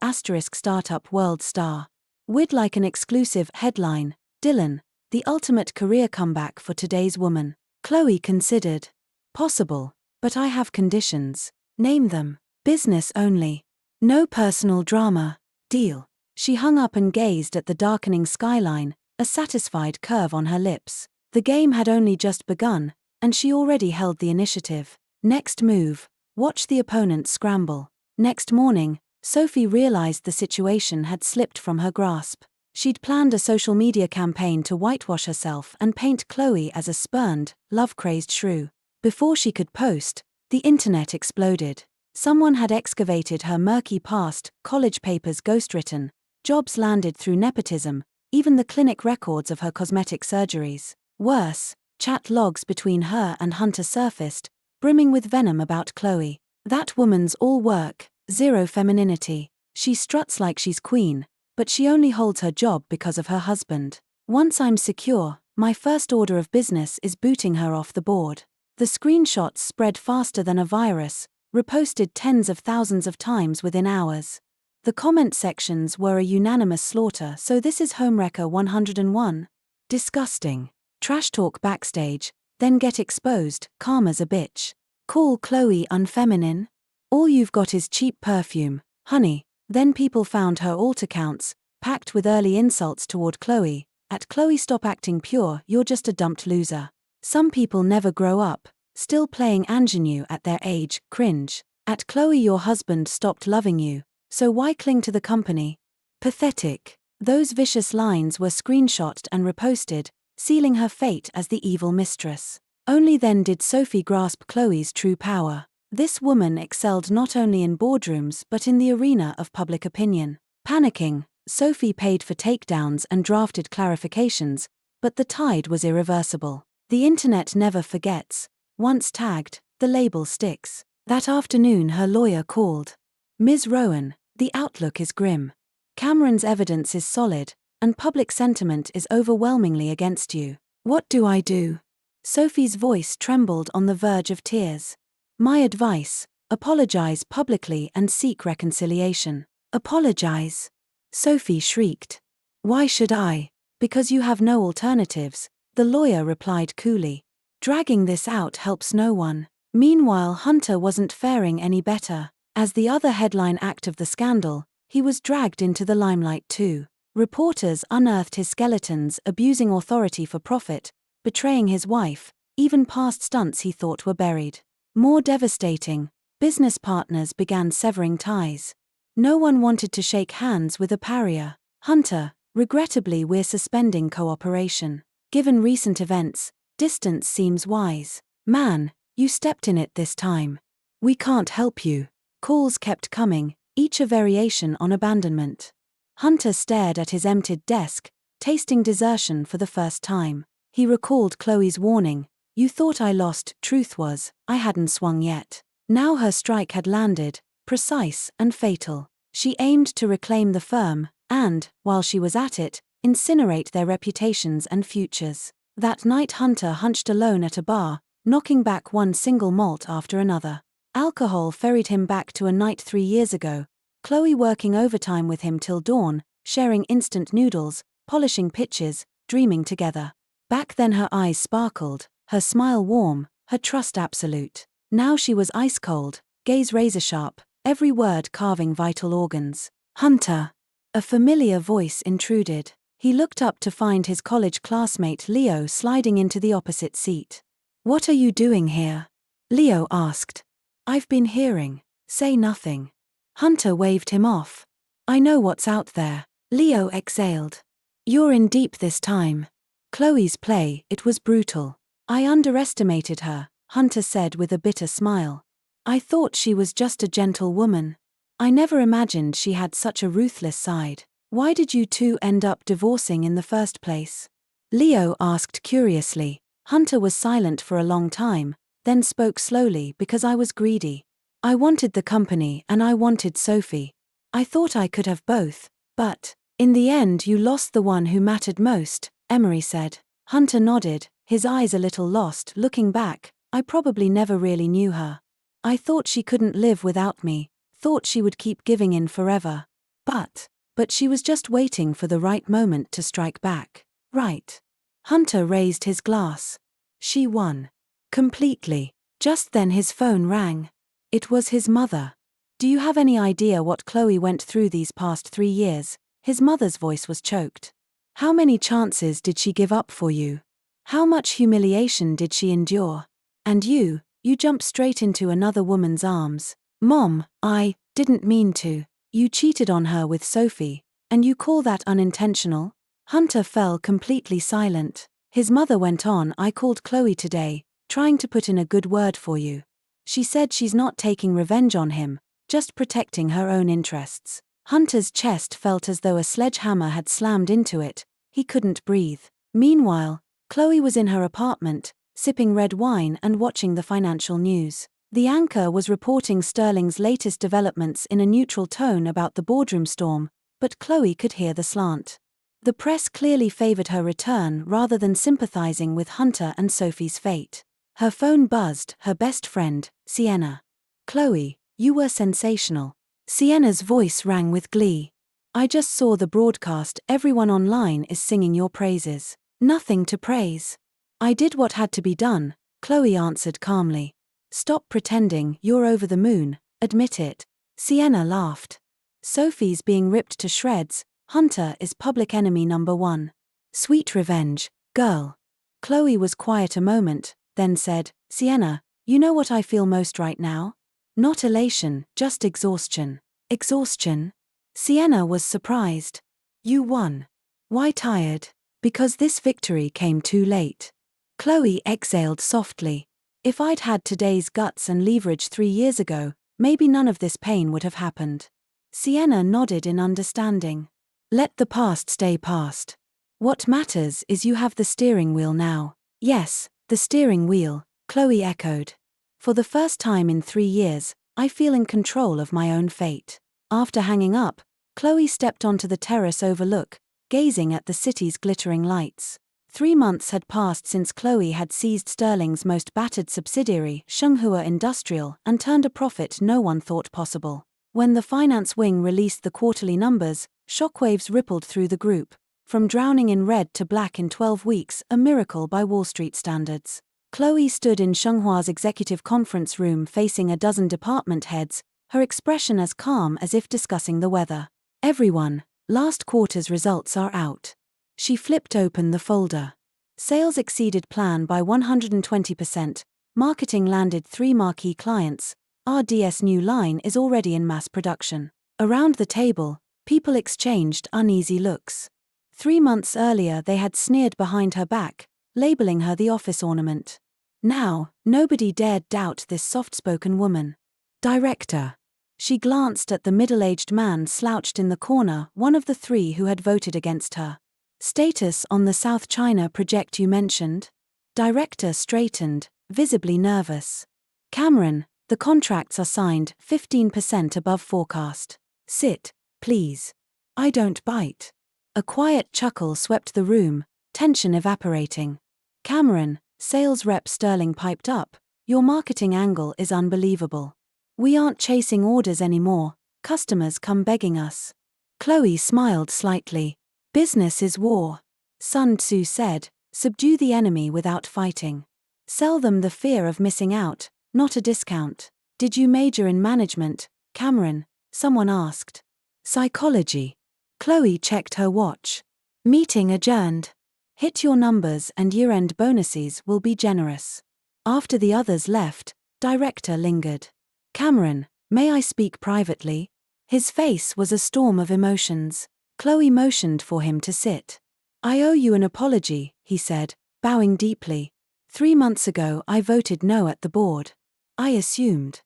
Startup World Star. We'd like an exclusive headline. Dylan, the ultimate career comeback for today's woman." Chloe considered. "Possible, but I have conditions." "Name them." "Business only. No personal drama." "Deal." She hung up and gazed at the darkening skyline, a satisfied curve on her lips. The game had only just begun, and she already held the initiative. Next move, watch the opponent scramble. Next morning, Sophie realized the situation had slipped from her grasp. She'd planned a social media campaign to whitewash herself and paint Chloe as a spurned, love-crazed shrew. Before she could post, the internet exploded. Someone had excavated her murky past, college papers ghostwritten, jobs landed through nepotism, even the clinic records of her cosmetic surgeries. Worse, chat logs between her and Hunter surfaced, brimming with venom about Chloe. "That woman's all work, zero femininity. She struts like she's queen, but she only holds her job because of her husband. Once I'm secure, my first order of business is booting her off the board." The screenshots spread faster than a virus, reposted tens of thousands of times within hours. The comment sections were a unanimous slaughter. "So this is Homewrecker 101? Disgusting. Trash talk backstage, then get exposed, karma's a bitch. Call Chloe unfeminine? All you've got is cheap perfume, honey." Then people found her alt accounts, packed with early insults toward Chloe. At "Chloe stop acting pure, you're just a dumped loser." "Some people never grow up, still playing ingenue at their age, cringe." At "Chloe your husband stopped loving you, so why cling to the company? Pathetic." Those vicious lines were screenshotted and reposted, sealing her fate as the evil mistress. Only then did Sophie grasp Chloe's true power. This woman excelled not only in boardrooms but in the arena of public opinion. Panicking, Sophie paid for takedowns and drafted clarifications, but the tide was irreversible. The internet never forgets. Once tagged, the label sticks. That afternoon her lawyer called. "Ms. Rowan, the outlook is grim. Cameron's evidence is solid, and public sentiment is overwhelmingly against you. What do I do?" Sophie's voice trembled on the verge of tears. "My advice, apologize publicly and seek reconciliation." "Apologize?" Sophie shrieked. "Why should I?" "Because you have no alternatives," the lawyer replied coolly. "Dragging this out helps no one." Meanwhile, Hunter wasn't faring any better. As the other headline act of the scandal, he was dragged into the limelight too. Reporters unearthed his skeletons, abusing authority for profit, betraying his wife, even past stunts he thought were buried. More devastating, business partners began severing ties. No one wanted to shake hands with a pariah. "Hunter, regrettably we're suspending cooperation. Given recent events, distance seems wise." "Man, you stepped in it this time. We can't help you." Calls kept coming, each a variation on abandonment. Hunter stared at his emptied desk, tasting desertion for the first time. He recalled Chloe's warning, "You thought I lost." Truth was, I hadn't swung yet. Now her strike had landed, precise and fatal. She aimed to reclaim the firm, and, while she was at it, incinerate their reputations and futures. That night Hunter hunched alone at a bar, knocking back one single malt after another. Alcohol ferried him back to a night 3 years ago, Chloe working overtime with him till dawn, sharing instant noodles, polishing pitches, dreaming together. Back then her eyes sparkled, her smile warm, her trust absolute. Now she was ice cold, gaze razor sharp, every word carving vital organs. "Hunter!" A familiar voice intruded. He looked up to find his college classmate Leo sliding into the opposite seat. "What are you doing here?" Leo asked. "I've been hearing." "Say nothing." Hunter waved him off. "I know what's out there." Leo exhaled. "You're in deep this time." Chloe's play, it was brutal. I underestimated her, Hunter said with a bitter smile. I thought she was just a gentle woman. I never imagined she had such a ruthless side. Why did you two end up divorcing in the first place? Leo asked curiously. Hunter was silent for a long time, then spoke slowly. Because I was greedy. I wanted the company and I wanted Sophie. I thought I could have both, but in the end you lost the one who mattered most, Emery said. Hunter nodded, his eyes a little lost. Looking back, I probably never really knew her. I thought she couldn't live without me, thought she would keep giving in forever. But she was just waiting for the right moment to strike back. Right. Hunter raised his glass. She won. Completely. Just then his phone rang. It was his mother. Do you have any idea what Chloe went through these past 3 years? His mother's voice was choked. How many chances did she give up for you? How much humiliation did she endure? And you jumped straight into another woman's arms. Mom, I didn't mean to. You cheated on her with Sophie, and you call that unintentional? Hunter fell completely silent. His mother went on. I called Chloe today, trying to put in a good word for you. She said she's not taking revenge on him, just protecting her own interests. Hunter's chest felt as though a sledgehammer had slammed into it. He couldn't breathe. Meanwhile, Chloe was in her apartment, sipping red wine and watching the financial news. The anchor was reporting Sterling's latest developments in a neutral tone about the boardroom storm, but Chloe could hear the slant. The press clearly favored her return rather than sympathizing with Hunter and Sophie's fate. Her phone buzzed. Her best friend, Sienna. Chloe, you were sensational. Sienna's voice rang with glee. I just saw the broadcast. Everyone online is singing your praises. Nothing to praise. I did what had to be done, Chloe answered calmly. Stop pretending you're over the moon, admit it. Sienna laughed. Sophie's being ripped to shreds. Hunter is public enemy number 1. Sweet revenge, girl. Chloe was quiet a moment, then said, Sienna, you know what I feel most right now? Not elation, just exhaustion. Exhaustion? Sienna was surprised. You won. Why tired? Because this victory came too late. Chloe exhaled softly. If I'd had today's guts and leverage 3 years ago, maybe none of this pain would have happened. Sienna nodded in understanding. Let the past stay past. What matters is you have the steering wheel now. Yes, the steering wheel, Chloe echoed. For the first time in 3 years, I feel in control of my own fate. After hanging up, Chloe stepped onto the terrace overlook, gazing at the city's glittering lights. 3 months had passed since Chloe had seized Sterling's most battered subsidiary, Shenghua Industrial, and turned a profit no one thought possible. When the finance wing released the quarterly numbers, shockwaves rippled through the group. From drowning in red to black in 12 weeks, a miracle by Wall Street standards. Chloe stood in Shenghua's executive conference room facing a dozen department heads, her expression as calm as if discussing the weather. Everyone, last quarter's results are out. She flipped open the folder. Sales exceeded plan by 120%, marketing landed 3 marquee clients, RDS new line is already in mass production. Around the table, people exchanged uneasy looks. 3 months earlier they had sneered behind her back, labeling her the office ornament. Now, nobody dared doubt this soft-spoken woman. Director. She glanced at the middle-aged man slouched in the corner, one of the 3 who had voted against her. Status on the South China project you mentioned? Director straightened, visibly nervous. Cameron, the contracts are signed, 15% above forecast. Sit, please. I don't bite. A quiet chuckle swept the room, tension evaporating. Cameron, sales rep Sterling piped up, your marketing angle is unbelievable. We aren't chasing orders anymore, customers come begging us. Chloe smiled slightly. Business is war. Sun Tzu said, subdue the enemy without fighting. Sell them the fear of missing out, not a discount. Did you major in management, Cameron? Someone asked. Psychology. Chloe checked her watch. Meeting adjourned. Hit your numbers and year-end bonuses will be generous. After the others left, director lingered. Cameron, may I speak privately? His face was a storm of emotions. Chloe motioned for him to sit. I owe you an apology, he said, bowing deeply. 3 months ago I voted no at the board. I assumed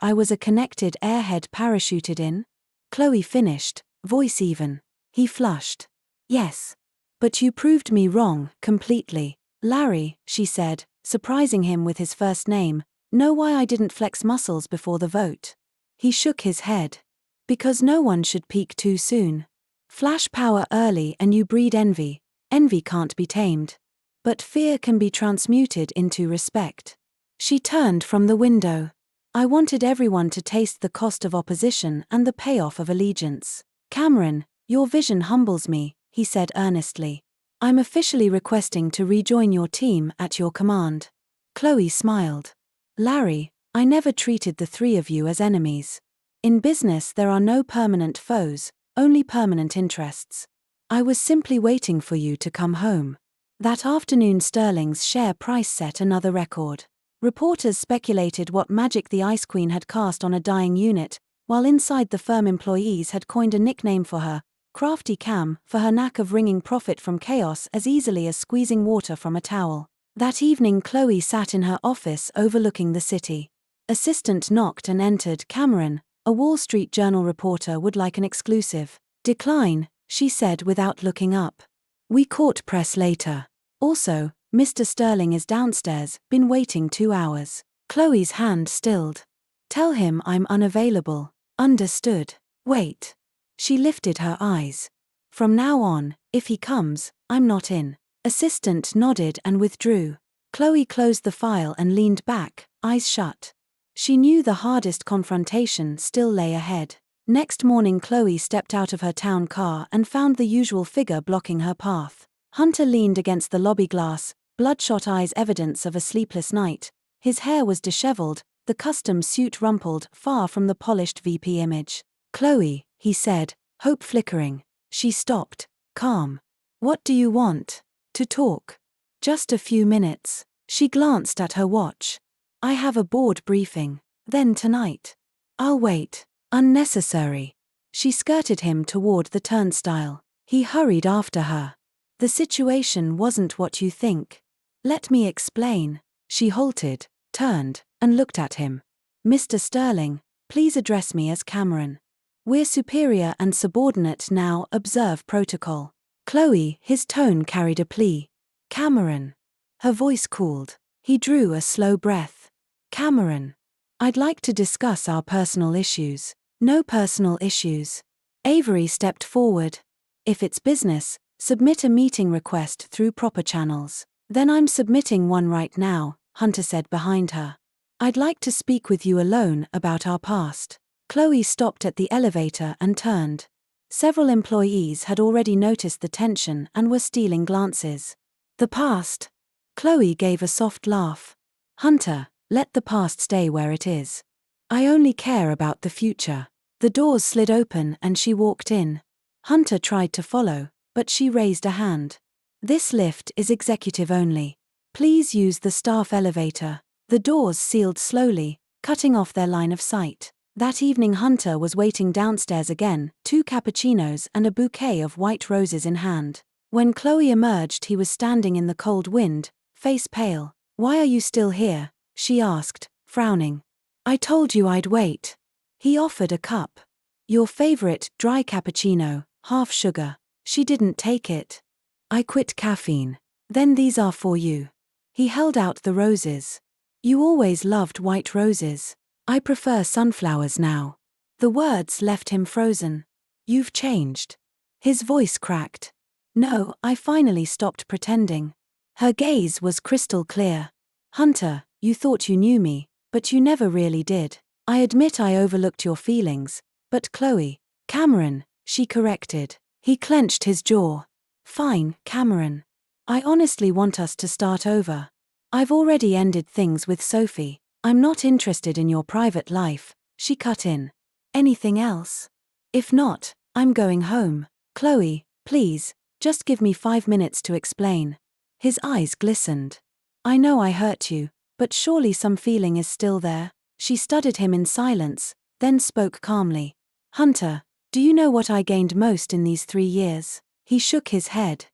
I was a connected airhead parachuted in? Chloe finished, voice even. He flushed. Yes. But you proved me wrong, completely. Larry, she said, surprising him with his first name, know why I didn't flex muscles before the vote? He shook his head. Because no one should peak too soon. Flash power early and you breed envy. Envy can't be tamed. But fear can be transmuted into respect. She turned from the window. I wanted everyone to taste the cost of opposition and the payoff of allegiance. Cameron, your vision humbles me, he said earnestly. I'm officially requesting to rejoin your team at your command. Chloe smiled. Larry, I never treated the three of you as enemies. In business there are no permanent foes, only permanent interests. I was simply waiting for you to come home. That afternoon Sterling's share price set another record. Reporters speculated what magic the Ice Queen had cast on a dying unit, while inside the firm employees had coined a nickname for her, Crafty Cam, for her knack of wringing profit from chaos as easily as squeezing water from a towel. That evening Chloe sat in her office overlooking the city. Assistant knocked and entered. Cameron, a Wall Street Journal reporter would like an exclusive. Decline, she said without looking up. We court press later. Also, Mr. Sterling is downstairs, been waiting 2 hours. Chloe's hand stilled. Tell him I'm unavailable. Understood. Wait. She lifted her eyes. From now on, if he comes, I'm not in. Assistant nodded and withdrew. Chloe closed the file and leaned back, eyes shut. She knew the hardest confrontation still lay ahead. Next morning Chloe stepped out of her town car and found the usual figure blocking her path. Hunter leaned against the lobby glass, bloodshot eyes evidence of a sleepless night. His hair was disheveled, the custom suit rumpled, far from the polished VP image. Chloe, he said, hope flickering. She stopped, calm. What do you want? To talk. Just a few minutes. She glanced at her watch. I have a board briefing. Then tonight. I'll wait. Unnecessary. She skirted him toward the turnstile. He hurried after her. The situation wasn't what you think. Let me explain. She halted, turned, and looked at him. Mr. Sterling, please address me as Cameron. We're superior and subordinate now, observe protocol. Chloe, his tone carried a plea. Cameron. Her voice cooled. He drew a slow breath. Cameron. I'd like to discuss our personal issues. No personal issues. Avery stepped forward. If it's business, submit a meeting request through proper channels. Then I'm submitting one right now, Hunter said behind her. I'd like to speak with you alone about our past. Chloe stopped at the elevator and turned. Several employees had already noticed the tension and were stealing glances. The past. Chloe gave a soft laugh. Hunter, let the past stay where it is. I only care about the future. The doors slid open and she walked in. Hunter tried to follow, but she raised a hand. This lift is executive only. Please use the staff elevator. The doors sealed slowly, cutting off their line of sight. That evening Hunter was waiting downstairs again, 2 cappuccinos and a bouquet of white roses in hand. When Chloe emerged he was standing in the cold wind, face pale. Why are you still here? She asked, frowning. I told you I'd wait. He offered a cup. Your favorite, dry cappuccino, half sugar. She didn't take it. I quit caffeine. Then these are for you. He held out the roses. You always loved white roses. I prefer sunflowers now. The words left him frozen. You've changed. His voice cracked. No, I finally stopped pretending. Her gaze was crystal clear. Hunter, you thought you knew me, but you never really did. I admit I overlooked your feelings, but Chloe. Cameron, she corrected. He clenched his jaw. Fine, Cameron. I honestly want us to start over. I've already ended things with Sophie. I'm not interested in your private life, she cut in. Anything else? If not, I'm going home. Chloe, please, just give me 5 minutes to explain. His eyes glistened. I know I hurt you, but surely some feeling is still there. She studied him in silence, then spoke calmly. Hunter, do you know what I gained most in these 3 years? He shook his head.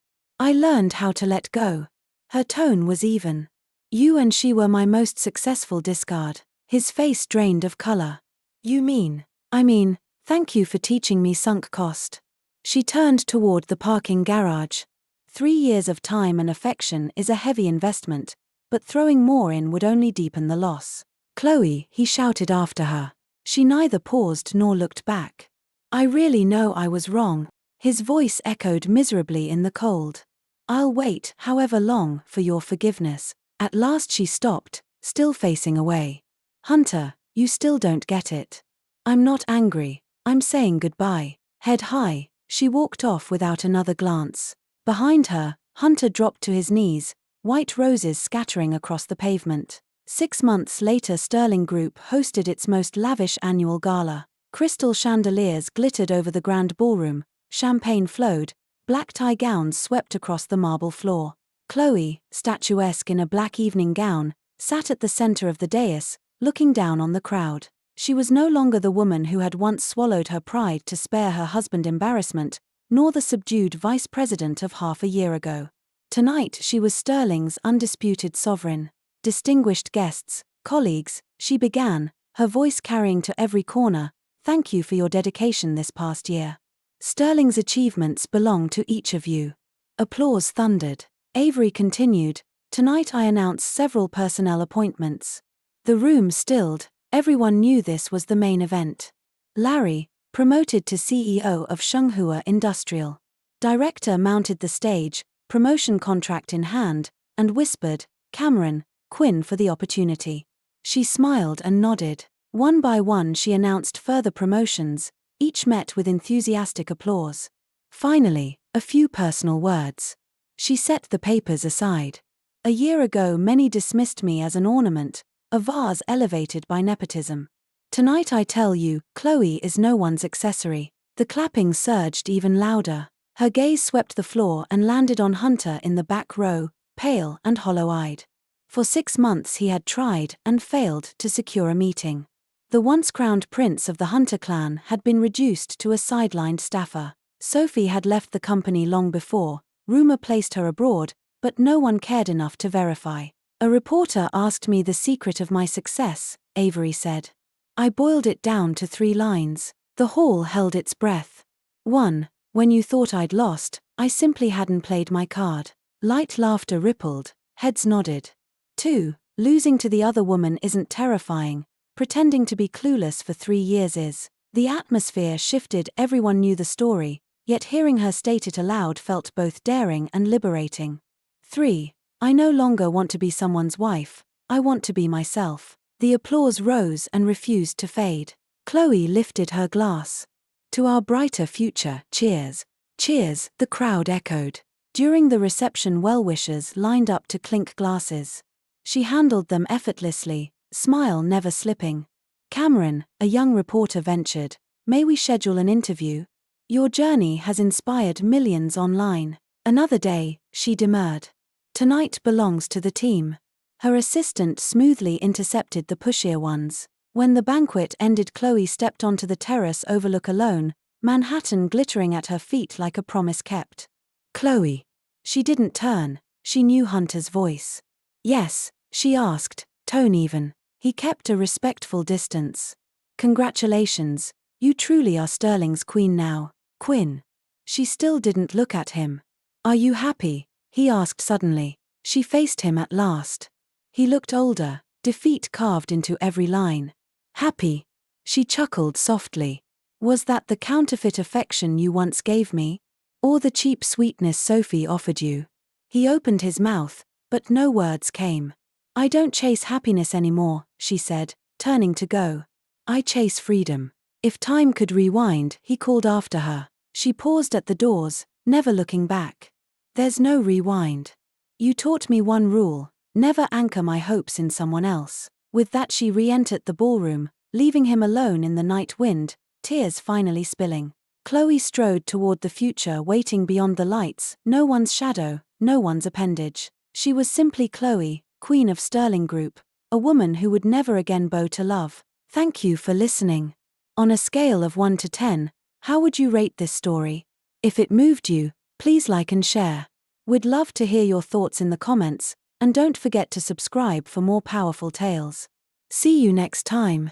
I learned how to let go. Her tone was even. You and she were my most successful discard. His face drained of color. You mean? I mean, thank you for teaching me sunk cost. She turned toward the parking garage. 3 years of time and affection is a heavy investment, but throwing more in would only deepen the loss. Chloe, he shouted after her. She neither paused nor looked back. I really know I was wrong. His voice echoed miserably in the cold. I'll wait, however long, for your forgiveness. At last she stopped, still facing away. Hunter, you still don't get it. I'm not angry, I'm saying goodbye. Head high, she walked off without another glance. Behind her, Hunter dropped to his knees, white roses scattering across the pavement. 6 months later, Sterling Group hosted its most lavish annual gala. Crystal chandeliers glittered over the grand ballroom, champagne flowed, black tie gowns swept across the marble floor. Chloe, statuesque in a black evening gown, sat at the center of the dais, looking down on the crowd. She was no longer the woman who had once swallowed her pride to spare her husband embarrassment, nor the subdued vice president of half a year ago. Tonight she was Sterling's undisputed sovereign. Distinguished guests, colleagues, she began, her voice carrying to every corner, thank you for your dedication this past year. Sterling's achievements belong to each of you. Applause thundered. Avery continued, tonight I announce several personnel appointments. The room stilled, everyone knew this was the main event. Larry, promoted to CEO of Shenghua Industrial. Director mounted the stage, promotion contract in hand, and whispered, Cameron, Quinn for the opportunity. She smiled and nodded. One by one she announced further promotions, each met with enthusiastic applause. Finally, a few personal words. She set the papers aside. A year ago many dismissed me as an ornament, a vase elevated by nepotism. Tonight I tell you, Chloe is no one's accessory. The clapping surged even louder. Her gaze swept the floor and landed on Hunter in the back row, pale and hollow-eyed. For 6 months he had tried and failed to secure a meeting. The once crowned prince of the Hunter clan had been reduced to a sidelined staffer. Sophie had left the company long before, rumor placed her abroad, but no one cared enough to verify. A reporter asked me the secret of my success, Avery said. I boiled it down to 3 lines. The hall held its breath. 1. When you thought I'd lost, I simply hadn't played my card. Light laughter rippled, heads nodded. 2. Losing to the other woman isn't terrifying, pretending to be clueless for 3 years is. The atmosphere shifted, everyone knew the story, yet hearing her state it aloud felt both daring and liberating. 3. I no longer want to be someone's wife, I want to be myself. The applause rose and refused to fade. Chloe lifted her glass. To our brighter future, cheers. Cheers, the crowd echoed. During the reception well-wishers lined up to clink glasses. She handled them effortlessly, smile never slipping. Cameron, a young reporter ventured, may we schedule an interview? Your journey has inspired millions online. Another day, she demurred. Tonight belongs to the team. Her assistant smoothly intercepted the pushier ones. When the banquet ended, Chloe stepped onto the terrace overlook alone, Manhattan glittering at her feet like a promise kept. Chloe. She didn't turn, she knew Hunter's voice. Yes, she asked, tone even. He kept a respectful distance. Congratulations, you truly are Sterling's queen now, Quinn. She still didn't look at him. Are you happy? He asked suddenly. She faced him at last. He looked older, defeat carved into every line. Happy? She chuckled softly. Was that the counterfeit affection you once gave me? Or the cheap sweetness Sophie offered you? He opened his mouth, but no words came. I don't chase happiness anymore, she said, turning to go. I chase freedom. If time could rewind, he called after her. She paused at the doors, never looking back. There's no rewind. You taught me one rule, never anchor my hopes in someone else. With that she re-entered the ballroom, leaving him alone in the night wind, tears finally spilling. Chloe strode toward the future, waiting beyond the lights, no one's shadow, no one's appendage. She was simply Chloe, queen of Sterling Group, a woman who would never again bow to love. Thank you for listening. On a scale of 1 to 10, how would you rate this story? If it moved you, please like and share. We'd love to hear your thoughts in the comments, and don't forget to subscribe for more powerful tales. See you next time.